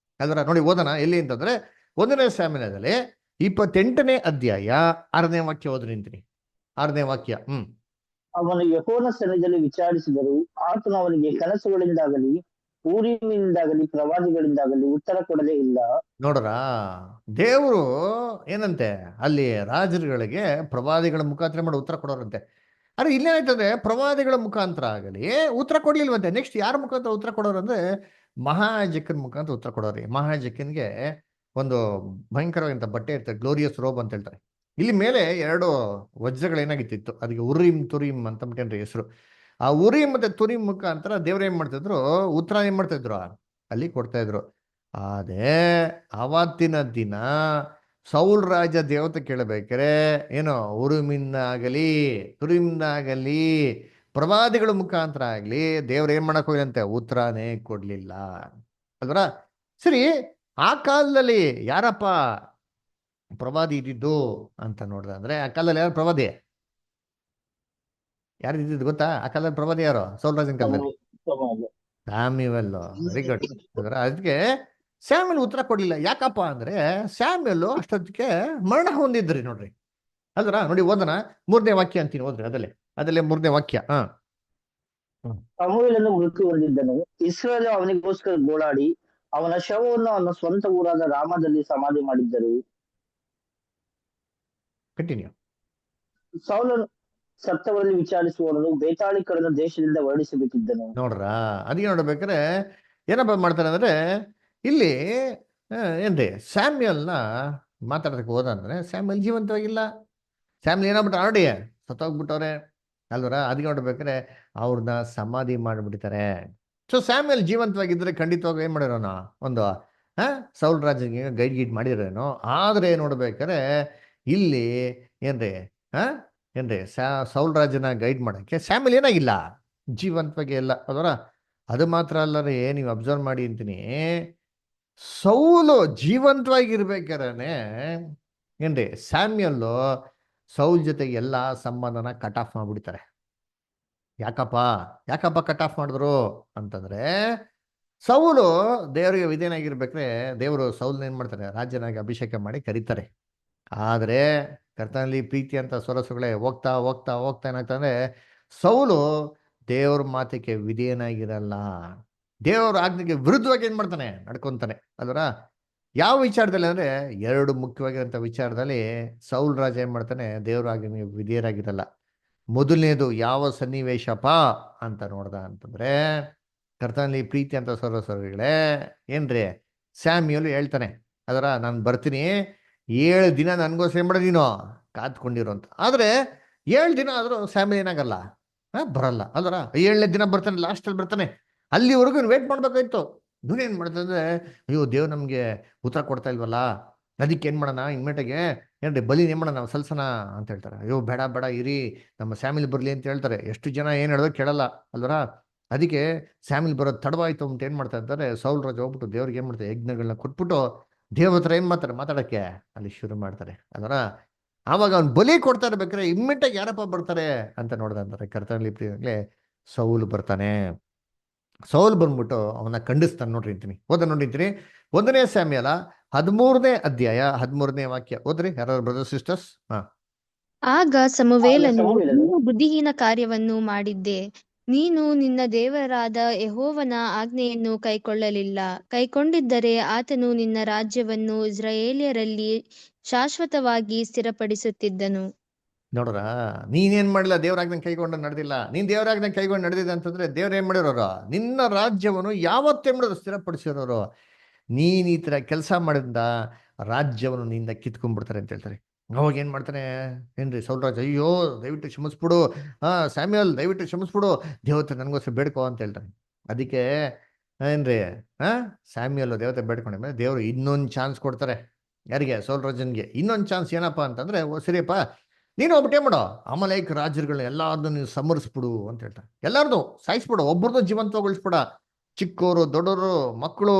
ನೋಡಿ ಓದೋಣ ಎಲ್ಲಿ ಅಂತಂದ್ರೆ 1ನೇ ಸ್ಯಾಮ್ಯಲದಲ್ಲಿ 28ನೇ ಅಧ್ಯಾಯ 6ನೇ ವಾಕ್ಯ ಓದ್ರಿ ನಿಂತೀನಿ. 6ನೇ ವಾಕ್ಯ. ಅವನು ಯೆಹೋವನ ಸನ್ನಿಧಿಯಲ್ಲಿ ವಿಚಾರಿಸಿದರು. ಆತನು ಅವನಿಗೆ ಕನಸುಗಳಿಂದಾಗಲಿ ಊರಿನಿಂದಾಗಲಿ ಪ್ರವಾದಿಗಳಿಂದಾಗಲಿ ಉತ್ತರ ಕೊಡಲೇ ಇಲ್ಲ. ನೋಡ್ರ, ದೇವರು ಏನಂತೆ ಅಲ್ಲಿ ರಾಜರುಗಳಿಗೆ ಪ್ರವಾದಿಗಳ ಮುಖಾಂತರ ಮಾಡಿ ಉತ್ತರ ಕೊಡೋರಂತೆ. ಅರೆ ಇಲ್ಲೇನಾಯ್ತಂದ್ರೆ ಪ್ರವಾದಿಗಳ ಮುಖಾಂತರ ಆಗಲಿ ಉತ್ತರ ಕೊಡ್ಲಿಲ್ವಂತೆ. ನೆಕ್ಸ್ಟ್ ಯಾರ ಮುಖಾಂತರ ಉತ್ತರ ಕೊಡೋರು ಅಂದ್ರೆ ಮಹಾಯಾಜಕನ ಮುಖಾಂತರ ಉತ್ತರ ಕೊಡೋರಿ. ಮಹಾಯಾಜಕನ್ಗೆ ಒಂದು ಭಯಂಕರವಾದಂತ ಬಟ್ಟೆ ಇರ್ತದೆ, ಗ್ಲೋರಿಯಸ್ ರೋಬ್ ಅಂತ ಹೇಳ್ತಾರೆ. ಇಲ್ಲಿ ಮೇಲೆ 2 ವಜ್ರಗಳೇನಾಗಿತ್ತಿತ್ತು, ಅದಕ್ಕೆ ಉರೀಮ್ ತುರೀಮ್ ಅಂತ ಬಿಟ್ಟೇನ್ರಿ ಹೆಸರು. ಆ ಉರೀಮ್ ಮತ್ತೆ ತುರೀಮ್ ಮುಖಾಂತರ ದೇವ್ರ ಏನ್ ಮಾಡ್ತಿದ್ರು, ಉತ್ತರ ಏನ್ ಮಾಡ್ತಾ ಇದ್ರು ಅಲ್ಲಿ ಕೊಡ್ತಾ ಇದ್ರು. ಅದೇ ಆವತ್ತಿನ ದಿನ ಸೌಲ್ ರಾಜ ದೇವತೆ ಕೇಳಬೇಕಾರೆ ಏನೋ ಉರುಮಿನ್ನಾಗಲಿ ತುರಿಮಿನ್ನಾಗಲಿ ಪ್ರವಾದಿಗಳ ಮುಖಾಂತರ ಆಗ್ಲಿ ದೇವ್ರ ಏನ್ ಮಾಡಕ್ ಹೋಗಿರಂತೆ, ಉತ್ತರನೇ ಕೊಡ್ಲಿಲ್ಲ ಅಲ್ವರ. ಸರಿ, ಆ ಕಾಲದಲ್ಲಿ ಯಾರಪ್ಪ ಪ್ರವಾದಿ ಇದ್ದಿದ್ದು ಅಂತ ನೋಡ್ದ ಅಂದ್ರೆ, ಆ ಕಾಲದಲ್ಲಿ ಯಾರು ಪ್ರವಾದಿ, ಯಾರು ಇದ್ದಿದ್ದು ಗೊತ್ತಾ? ಆ ಕಾಲದಲ್ಲಿ ಪ್ರವಾದಿ ಯಾರು ಸೌಲ್ ರಾಜನ ಕಾಲದಲ್ಲಿ? ಸ್ಯಾಮ್ಯುವೆಲ್. Very good. ಅದಕ್ಕೆ ಸ್ಯಾಮ್ಯುಲ್ ಉತ್ತರ ಕೊಡ್ಲಿಲ್ಲ. ಯಾಕಪ್ಪ ಅಂದ್ರೆ ಸ್ಯಾಮ್ಯುಲ್ ಅಷ್ಟೊತ್ತಿಗೆ ಮರಣ ಹೊಂದಿದ್ರಿ ನೋಡ್ರಿ ಅಲ್ರ. ನೋಡಿ ಓದನ 3ನೇ ವಾಕ್ಯ ಅಂತೀನಿ, ಓದ್ರಿ ಅದಲ್ಲೇ 3ನೇ ವಾಕ್ಯ. ಸಮುವೇಲನು ಮೃತ್ಯು ಹೊಂದಿದ್ದನು. ಇಸ್ರಾಯೇಲ್ ಅವನಿಗೋಸ್ಕರ ಗೋಳಾಡಿ ಅವನ ಶವವನ್ನು ಅವನ ಸ್ವಂತ ಊರಾದ ರಾಮದಲ್ಲಿ ಸಮಾಧಿ ಮಾಡಿದ್ದರು. ಕಂಟಿನ್ಯೂ. ಸೌಲನು ಸತ್ತವರಲ್ಲಿ ವಿಚಾರಿಸುವವನು ಬೇತಾಳಿಕರನ್ನು ದೇಶದಿಂದ ಹೊರಡಿಸಬೇಕಿದ್ದನು. ನೋಡ್ರ, ಅದಕ್ಕೆ ನೋಡ್ಬೇಕಾದ್ರೆ ಏನಪ್ಪ ಮಾಡ್ತಾರೆ ಅಂದ್ರೆ ಇಲ್ಲಿ ಏನ್ರಿ ಸ್ಯಾಮ್ಯಲ್ನ ಮಾತಾಡೋದಕ್ಕೆ ಹೋದ ಅಂದ್ರೆ ಸ್ಯಾಮ್ಯಲ್ ಜೀವಂತವಾಗಿಲ್ಲ. ಸ್ಯಾಮ್ಯಲ್ ಏನಾಗ್ಬಿಟ್ಟು ಆಲ್ರೆಡಿ ಸತ್ತೋಗ್ಬಿಟ್ಟವ್ರೆ ಅಲ್ವರ. ಅದಕ್ಕೆ ನೋಡ್ಬೇಕಾದ್ರೆ ಅವ್ರನ್ನ ಸಮಾಧಿ ಮಾಡಿಬಿಡ್ತಾರೆ. ಸೊ ಸ್ಯಾಮ್ಯಲ್ ಜೀವಂತವಾಗಿದ್ರೆ ಖಂಡಿತವಾಗಿ ಏನ್ ಮಾಡಿರೋನ, ಒಂದು ಸೌಲ್ ರಾಜನಿಗೆ ಗೈಡ್ ಮಾಡಿರೋನು. ಆದ್ರೆ ನೋಡ್ಬೇಕಾದ್ರೆ ಇಲ್ಲಿ ಏನ್ರಿ ಏನ್ರಿ ಸೌಲ್ ರಾಜನ ಗೈಡ್ ಮಾಡಕ್ಕೆ ಸ್ಯಾಮ್ಯಲ್ ಏನಾಗಿಲ್ಲ, ಜೀವಂತವಾಗಿ ಇಲ್ಲ ಅದರ. ಅದು ಮಾತ್ರ ಅಲ್ಲ ರೀ, ನೀವು ಅಬ್ಸರ್ವ್ ಮಾಡಿ ಅಂತೀನಿ, ಸೌಲು ಜೀವಂತವಾಗಿರ್ಬೇಕಾದ್ರೆ ಏನ್ರಿ ಸ್ಯಾಮ್ಯಲ್ಲು ಸೌಲ್ ಜೊತೆಗೆ ಎಲ್ಲ ಸಂಬಂಧನ ಕಟ್ ಆಫ್ ಮಾಡ್ಬಿಡ್ತಾರೆ. ಯಾಕಪ್ಪ ಕಟ್ ಆಫ್ ಮಾಡಿದ್ರು ಅಂತಂದ್ರೆ, ಸೌಲು ದೇವರಿಗೆ ವಿಧೇಯನಾಗಿರ್ಬೇಕ್ರೆ ದೇವರು ಸೌಲ್ನ ಏನ್ ಮಾಡ್ತಾರೆ, ರಾಜ್ಯನಾಗಿ ಅಭಿಷೇಕ ಮಾಡಿ ಕರೀತಾರೆ. ಆದ್ರೆ ಕರ್ತನಲ್ಲಿ ಪ್ರೀತಿ ಅಂತ ಸೊರಸುಗಳೇ ಹೋಗ್ತಾ ಹೋಗ್ತಾ ಹೋಗ್ತಾ ಏನಾಗ್ತಂದ್ರೆ ಸೌಲು ದೇವ್ರ ಮಾತಿಗೆ ವಿಧೇಯನಾಗಿರಲ್ಲ, ದೇವ್ರ ಆಜ್ಞೆಗೆ ವಿರುದ್ಧವಾಗಿ ಏನ್ ಮಾಡ್ತಾನೆ, ನಡ್ಕೊಂತಾನೆ ಅಲ್ವರ. ಯಾವ ವಿಚಾರದಲ್ಲಿ ಅಂದ್ರೆ 2 ಮುಖ್ಯವಾಗಿರೋಂಥ ವಿಚಾರದಲ್ಲಿ ಸೌಲ್ ರಾಜ ಏನ್ ಮಾಡ್ತಾನೆ, ದೇವ್ರ ಆಜ್ಞೆಗೆ ವಿಧೇಯರಾಗಿರಲ್ಲ. ಮೊದಲನೇದು ಯಾವ ಸನ್ನಿವೇಶಪ ಅಂತ ನೋಡ್ದ ಅಂತಂದ್ರೆ, ಕರ್ತನಲ್ಲಿ ಪ್ರೀತಿ ಅಂತ ಸೊರಸುಗಳೇ ಏನ್ರಿ ಸ್ಯಾಮ್ಯುಯಲ್ ಹೇಳ್ತಾನೆ ನಾನು ಬರ್ತೀನಿ, 7 ದಿನ ನನ್ಗೋಸ್ಕರ ಏನ್ ಮಾಡೋದು ನೀನು ಕಾತ್ಕೊಂಡಿರೋ ಅಂತ. ಆದ್ರೆ 7 ದಿನ ಆದ್ರೂ ಸ್ಯಾಮ್ಯುಯಲ್ ಏನಾಗಲ್ಲ, ಬರಲ್ಲ ಅಲ್ವರ. 7ನೇ ದಿನ ಬರ್ತಾನೆ, ಲಾಸ್ಟಲ್ಲಿ ಬರ್ತಾನೆ. ಅಲ್ಲಿವರೆಗೂ ವೇಟ್ ಮಾಡ್ಬೇಕಾಯ್ತು. ಇವನೇನ್ ಮಾಡ್ತಂದ್ರೆ, ಅಯ್ಯೋ ದೇವ್ರು ನಮ್ಗೆ ಉತ್ತರ ಕೊಡ್ತಾ ಇಲ್ವಲ್ಲ, ಅದಕ್ಕೆ ಏನ್ ಮಾಡೋಣ ಇನ್ಮೇಟಗೆ, ಏನ್ರಿ ಬಲಿ ಏನ್ ಮಾಡೋಣ ನಾವು ಸಲ್ಸನ ಅಂತ ಹೇಳ್ತಾರೆ. ಅಯ್ಯೋ ಬೇಡ ಬೇಡ ಇರಿ, ನಮ್ಮ ಸ್ಯಾಮಿಲ್ ಬರ್ಲಿ ಅಂತ ಹೇಳ್ತಾರೆ. ಎಷ್ಟು ಜನ ಏನ್ ಹೇಳಿದ್ರು ಕೇಳಲ್ಲ ಅಲ್ವರ. ಅದಕ್ಕೆ ಸ್ಯಾಮಿಲ್ ಬರೋದು ತಡವಾಯ್ತು ಅಂತ ಏನ್ ಮಾಡ್ತಾ ಇರ್ತಾರೆ, ಸೌಲ್ ರಾಜ ಹೋಗ್ಬಿಟ್ಟು ದೇವ್ರಿಗೆ ಏನ್ ಮಾಡ್ತಾರೆ, ಯಜ್ಞಗಳನ್ನ ಕೊಟ್ಬಿಟ್ಟು ದೇವ್ರ ಹತ್ರ ಏನ್ ಮಾಡ್ತಾರೆ ಮಾತಾಡಕ್ಕೆ ಅಲ್ಲಿ ಶುರು ಮಾಡ್ತಾರೆ ಅಲ್ವರ. ಆವಾಗ ಅವ್ನು ಬಲಿ ಕೊಡ್ತಾ ಇರ್ಬೇಕಾರೆ ಇಮ್ಮಿಡಿಯಾಗಿ ಯಾರಪ್ಪ ಬರ್ತಾರೆ ಅಂತ ನೋಡ್ದಂತಾರೆ, ಕರ್ತನಲ್ಲಿ ಪ್ರಿಯವಾಗ್ಲೇ ಸೌಲ್ ಬರ್ತಾನೆ. ಸೌಲ್ ಬಂದ್ಬಿಟ್ಟು ಅವನ್ನ ಖಂಡಿಸ್ತಾನೆ. ನೋಡ್ರಿ ಅಂತೀನಿ, ನೋಡಿರ್ತೀನಿ 1 ಸ್ಯಾಮ್ಯುಯಲ 13 ಅಧ್ಯಾಯ 13 ವಾಕ್ಯ ಓದ್ರಿ ಯಾರು ಬ್ರದರ್ ಸಿಸ್ಟರ್ಸ್. ಹಾ. ಆಗ ಆಗ ಸಮುವೇಲನು, ಸಮುವೇಲನು ನೀನು ಬುದ್ಧಿಹೀನ ಕಾರ್ಯವನ್ನು ಮಾಡಿದ್ದೆ. ನೀನು ನಿನ್ನ ದೇವರಾದ ಯೆಹೋವನ ಆಜ್ಞೆಯನ್ನು ಕೈಕೊಂಡಿದ್ದರೆ ಆತನು ನಿನ್ನ ರಾಜ್ಯವನ್ನು ಇಸ್ರಾಯೇಲ್ಯರಲ್ಲಿ ಶಾಶ್ವತವಾಗಿ ಸ್ಥಿರಪಡಿಸುತ್ತಿದ್ದನು. ನೋಡ್ರ, ನೀನೇನ್ ಮಾಡಿಲ್ಲ, ದೇವ್ರಾಗ್ದಂಗೆ ಕೈಗೊಂಡು ನಡೆದಿಲ್ಲ. ನೀನ್ ದೇವ್ರಾಗ್ದಂಗೆ ಕೈಗೊಂಡು ನಡೆದಿದೆ ಅಂತಂದ್ರೆ ದೇವ್ರ ಏನ್ ಮಾಡಿರೋರು, ನಿನ್ನ ರಾಜ್ಯವನ್ನು ಯಾವತ್ತೇ ಮಾಡಿದ್ರು ಸ್ಥಿರಪಡಿಸಿರೋರು. ನೀನ್ ಈ ತರ ಕೆಲಸ ಮಾಡಿದ ರಾಜ್ಯವನ್ನು ನಿಂದ ಕಿತ್ಕೊಂಡ್ಬಿಡ್ತಾರೆ ಅಂತ ಹೇಳ್ತಾರೆ. ಅವಾಗ ಏನ್ ಮಾಡ್ತಾನೆ ಏನ್ರಿ ಸೌಲ್ರಾಜ್, ಅಯ್ಯೋ ದಯವಿಟ್ಟು ಕ್ಷಮಿಸ್ಬಿಡು, ಸ್ಯಾಮ್ಯುಯಲ್ ದಯವಿಟ್ಟು ಕ್ಷಮಿಸ್ಬಿಡು, ದೇವತೆ ನನಗೋಸ್ಕರ ಬೇಡ್ಕೋ ಅಂತ ಹೇಳ್ತಾನೆ. ಅದಕ್ಕೆ ಏನ್ರಿ ಸ್ಯಾಮ್ಯುಯಲ್ ದೇವತೆ ಬೇಡ್ಕೊಂಡ್ಮೇಲೆ ದೇವ್ರು ಇನ್ನೊಂದು ಚಾನ್ಸ್ ಕೊಡ್ತಾರೆ. ಯಾರಿಗೆ? ಸೌಲ್ರಾಜನ್ಗೆ ಇನ್ನೊಂದು ಚಾನ್ಸ್. ಏನಪ್ಪ ಅಂತಂದ್ರೆ, ಓ ಸರಿಯಪ್ಪ, ನೀನು ಒಬ್ಬಟ್ಟೇ ಮಾಡೋ, ಅಮಲೈಕ್ ರಾಜರುಗಳನ್ನ ಎಲ್ಲಾರ್ದು ನೀನು ಸಮರಿಸ್ಬಿಡು ಅಂತ ಹೇಳ್ತಾರೆ. ಎಲ್ಲಾರ್ದು ಸಾಯಿಸ್ಬಿಡು, ಒಬ್ಬರದು ಜೀವಂತಗೊಳಿಸ್ಬಿಡ. ಚಿಕ್ಕವರು, ದೊಡ್ಡವರು, ಮಕ್ಕಳು,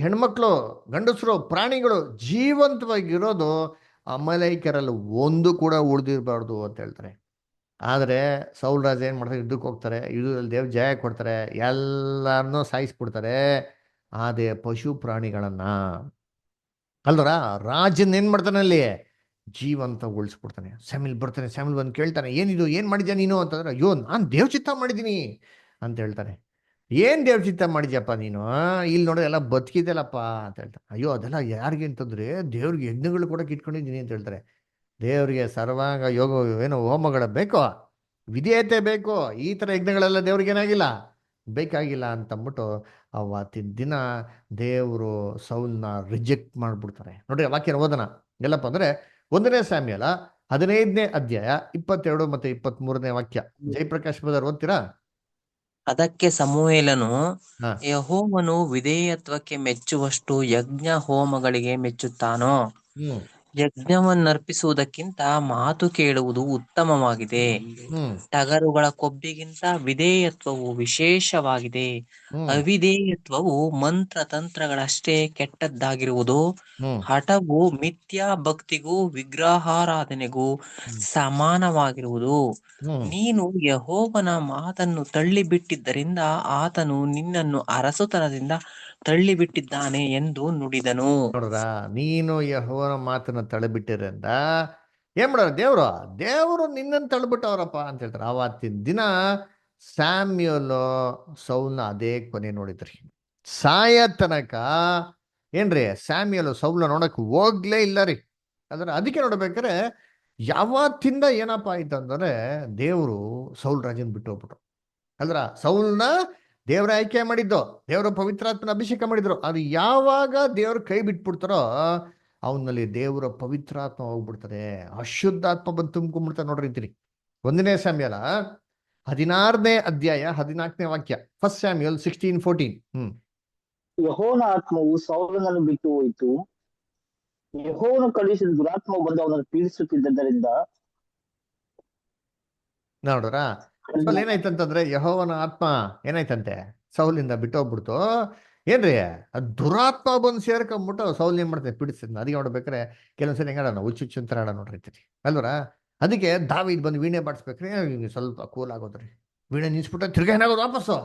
ಹೆಣ್ಮಕ್ಳು, ಗಂಡಸರು, ಪ್ರಾಣಿಗಳು ಜೀವಂತವಾಗಿರೋದು ಅಮಲೈಕರಲ್ಲಿ ಒಂದು ಕೂಡ ಉಳಿದಿರಬಾರ್ದು ಅಂತ ಹೇಳ್ತಾರೆ. ಆದರೆ ಸೌಲ್ ರಾಜ ಏನ್ ಮಾಡ್ತಾರೆ, ಯುದ್ಧಕ್ಕೆ ಹೋಗ್ತಾರೆ, ಯುದ್ಧದಲ್ಲಿ ದೇವ್ ಜಯ ಕೊಡ್ತಾರೆ, ಎಲ್ಲರನ್ನೂ ಸಾಯಿಸ್ಬಿಡ್ತಾರೆ. ಅದೇ ಪಶು ಪ್ರಾಣಿಗಳನ್ನ ಅಲ್ವರ ರಾಜನ್ ಏನ್ ಮಾಡ್ತಾನೆ ಅಲ್ಲಿ ಜೀವಂತ ಉಳಿಸ್ಬಿಡ್ತಾನೆ. ಸ್ಯಾಮಿಲ್ ಬರ್ತಾನೆ, ಸ್ಯಾಮಿಲ್ ಬಂದು ಕೇಳ್ತಾನೆ, ಏನಿದು ಏನ್ ಮಾಡಿದ್ಯಾ ನೀನು ಅಂತಂದ್ರೆ, ಅಯ್ಯೋ ನಾನು ದೇವಚಿತ್ತ ಮಾಡಿದ್ದೀನಿ ಅಂತ ಹೇಳ್ತಾನೆ. ಏನ್ ದೇವಚಿತ್ತ ಮಾಡಿದ್ಯಪ್ಪ ನೀನು, ಇಲ್ಲಿ ನೋಡೋ ಎಲ್ಲ ಬದುಕಿದೆಲ್ಲಪ್ಪ ಅಂತ ಹೇಳ್ತಾನೆ. ಅಯ್ಯೋ ಅದೆಲ್ಲ ಯಾರಿಗೆ ಅಂತಂದ್ರೆ ದೇವ್ರಿಗೆ ಯಜ್ಞಗಳು ಕೂಡ ಇಟ್ಕೊಂಡಿದ್ದೀನಿ ಅಂತ ಹೇಳ್ತಾರೆ. ದೇವ್ರಿಗೆ ಸರ್ವಾಂಗ ಯೋಗ ಏನು ಹೋಮಗಳ ಬೇಕೋ, ವಿಧೇಯತೆ ಬೇಕು. ಈ ತರ ಯಜ್ಞಗಳೆಲ್ಲ ದೇವ್ರಿಗೆ ಏನಾಗಿಲ್ಲ, ಬೇಕಾಗಿಲ್ಲ ಅಂತಂದ್ಬಿಟ್ಟು ಅವತ್ತಿನ ದಿನ ದೇವರು ಸೌಲ್ನ ರಿಜೆಕ್ಟ್ ಮಾಡ್ಬಿಡ್ತಾರೆ. ನೋಡ್ರಿ ವಾಕ್ಯನ ಓದನ ಎಲ್ಲಪ್ಪ ಅಂದ್ರೆ 1 ಸ್ಯಾಮ್ಯುಯಲ 15 ಅಧ್ಯಾಯ 22 ಮತ್ತೆ 23 ವಾಕ್ಯ. ಜಯಪ್ರಕಾಶ್ ಬದರ್ ಓದ್ತೀರಾ? ಅದಕ್ಕೆ ಸಮುವೇಲನು, ಹಾ. ಯೆಹೋವನು ವಿಧೇಯತ್ವಕ್ಕೆ ಮೆಚ್ಚುವಷ್ಟು ಯಜ್ಞ ಹೋಮಗಳಿಗೆ ಮೆಚ್ಚುತ್ತಾನೋ? ಹ್ಮ್ ಯಜ್ಞವನ್ನರ್ಪಿಸುವುದಕ್ಕಿಂತ ಮಾತು ಕೇಳುವುದು ಉತ್ತಮವಾಗಿದೆ. ಹ್ಮ್ ಟಗರುಗಳ ಕೊಬ್ಬಿಗಿಂತ ವಿಧೇಯತ್ವವು ವಿಶೇಷವಾಗಿದೆ. ಹ್ಮ್ ಅವಿಧೇಯತ್ವವು ಮಂತ್ರತಂತ್ರಗಳಷ್ಟೇ ಕೆಟ್ಟದ್ದಾಗಿರುವುದು. ಹ್ಮ್ ಹಠವು ಮಿಥ್ಯಾ ಭಕ್ತಿಗೂ ವಿಗ್ರಹಾರಾಧನೆಗೂ ಹ್ಮ್ ಸಮಾನವಾಗಿರುವುದು. ಹ್ಮ್ ನೀನು ಯೆಹೋವನ ಮಾತನ್ನು ತಳ್ಳಿಬಿಟ್ಟಿದ್ದರಿಂದ ಆತನು ನಿನ್ನನ್ನು ಅರಸುತನದಿಂದ ತಳ್ಳಿಬಿಟ್ಟಿದ್ದಾನೆ ಎಂದು ನುಡಿದನು. ನೋಡ್ರ, ನೀನು ಯೆಹೋವನ ಮಾತನ್ನ ತಳ್ಳಿಬಿಟ್ಟಿರಿಂದ ಏನ್ ಮಾಡೋರು ದೇವ್ರು, ದೇವರು ನಿನ್ನನ್ನು ತಳ್ಳಿಬಿಟ್ಟವ್ರಪ್ಪ ಅಂತ ಹೇಳ್ತಾರೆ. ಆವತ್ತಿನ ದಿನ ಸ್ಯಾಮ್ಯುಯಲ್ ಸೌಲ್ನ ಅದೇ ಕೊನೆ ನೋಡಿದ್ರಿ. ಸಾಯ ತನಕ ಏನ್ರಿ ಸ್ಯಾಮ್ಯುಯಲ್ ಸೌಲ್ನ ನೋಡಕ್ ಹೋಗ್ಲೇ ಇಲ್ಲ ರೀ. ಅಂದ್ರೆ ಅದಕ್ಕೆ ನೋಡ್ಬೇಕಾದ್ರೆ ಯಾವತ್ತಿಂದ ಏನಪ್ಪ ಆಯ್ತು ಅಂದ್ರೆ ದೇವರು ಸೌಲ್ ರಾಜನ್ ಬಿಟ್ಟು ಹೋಗ್ಬಿಟ್ರು. ಅಲ್ರ ಸೌಲ್ನ ದೇವರ ಆಯ್ಕೆ ಮಾಡಿದ್ದು, ದೇವರ ಪವಿತ್ರಾತ್ಮನ ಅಭಿಷೇಕ ಮಾಡಿದ್ರು. ಅದು ಯಾವಾಗ ದೇವ್ರ ಕೈ ಬಿಟ್ಬಿಡ್ತಾರೋ ಅವನಲ್ಲಿ ದೇವರ ಪವಿತ್ರಾತ್ಮ ಹೋಗ್ಬಿಡ್ತಾರೆ, ಅಶುದ್ಧಾತ್ಮ ಬಂದು ತುಂಬ್ಕೊಂಡ್ಬಿಡ್ತಾರೆ. ನೋಡ್ರಿ ಅಂತೀನಿ 1 ಸ್ಯಾಮ್ಯುಯಲ 16 ಅಧ್ಯಾಯ 14 ವಾಕ್ಯ. 1 ಸ್ಯಾಮ್ಯುಯಲ್ 16:14. ಯೆಹೋವನ ಆತ್ಮವು ಸೌಲನನ್ನು ಬಿಟ್ಟು ಹೋಯಿತು. ಯೆಹೋವನು ಕಳುಹಿಸಿದ ದುರಾತ್ಮವು ಬಂದು ಅವನನ್ನು ಪೀಡಿಸುತ್ತಿದ್ದರಿಂದ ನೋಡ್ರ ಸೌಲ್ ಏನಾಯ್ತಂತಂದ್ರೆ, ಯೆಹೋವನ ಆತ್ಮ ಏನಾಯ್ತಂತೆ ಸೌಲಿಂದ ಬಿಟ್ಟು ಹೋಗ್ಬಿಡ್ತು. ಏನ್ರಿ ಅದು ದುರಾತ್ಮ ಬಂದು ಸೇರ್ಕೊಂಡ್ಬಿಟ್ಟು ಸೌಲ್ ಏನ್ ಮಾಡ್ತಾರೆ ಪೀಡಿಸ್ತಿದ್ನ. ಅದಕ್ಕೆ ನೋಡ್ಬೇಕಾರೆ ಕೆಲವೊಂದ್ಸರಿ ಹೆಂಗಾಡ ಹುಚ್ಚುಚ್ಚಂತರ ಆಡ ನೋಡ್ರಿ ಅಲ್ವರ. ಅದಕ್ಕೆ ದಾವೀದ್ ಬಂದು ವೀಣೆ ಬಾಡಿಸ್ಬೇಕ್ರಿ, ಸ್ವಲ್ಪ ಕೂಲ್ ಆಗೋದ್ರಿ. ವೀಣೆ ನಿಲ್ಸ್ಬಿಟ್ರೆ ತಿರ್ಗಾ ಏನಾಗೋದು ವಾಪಸ್ಸು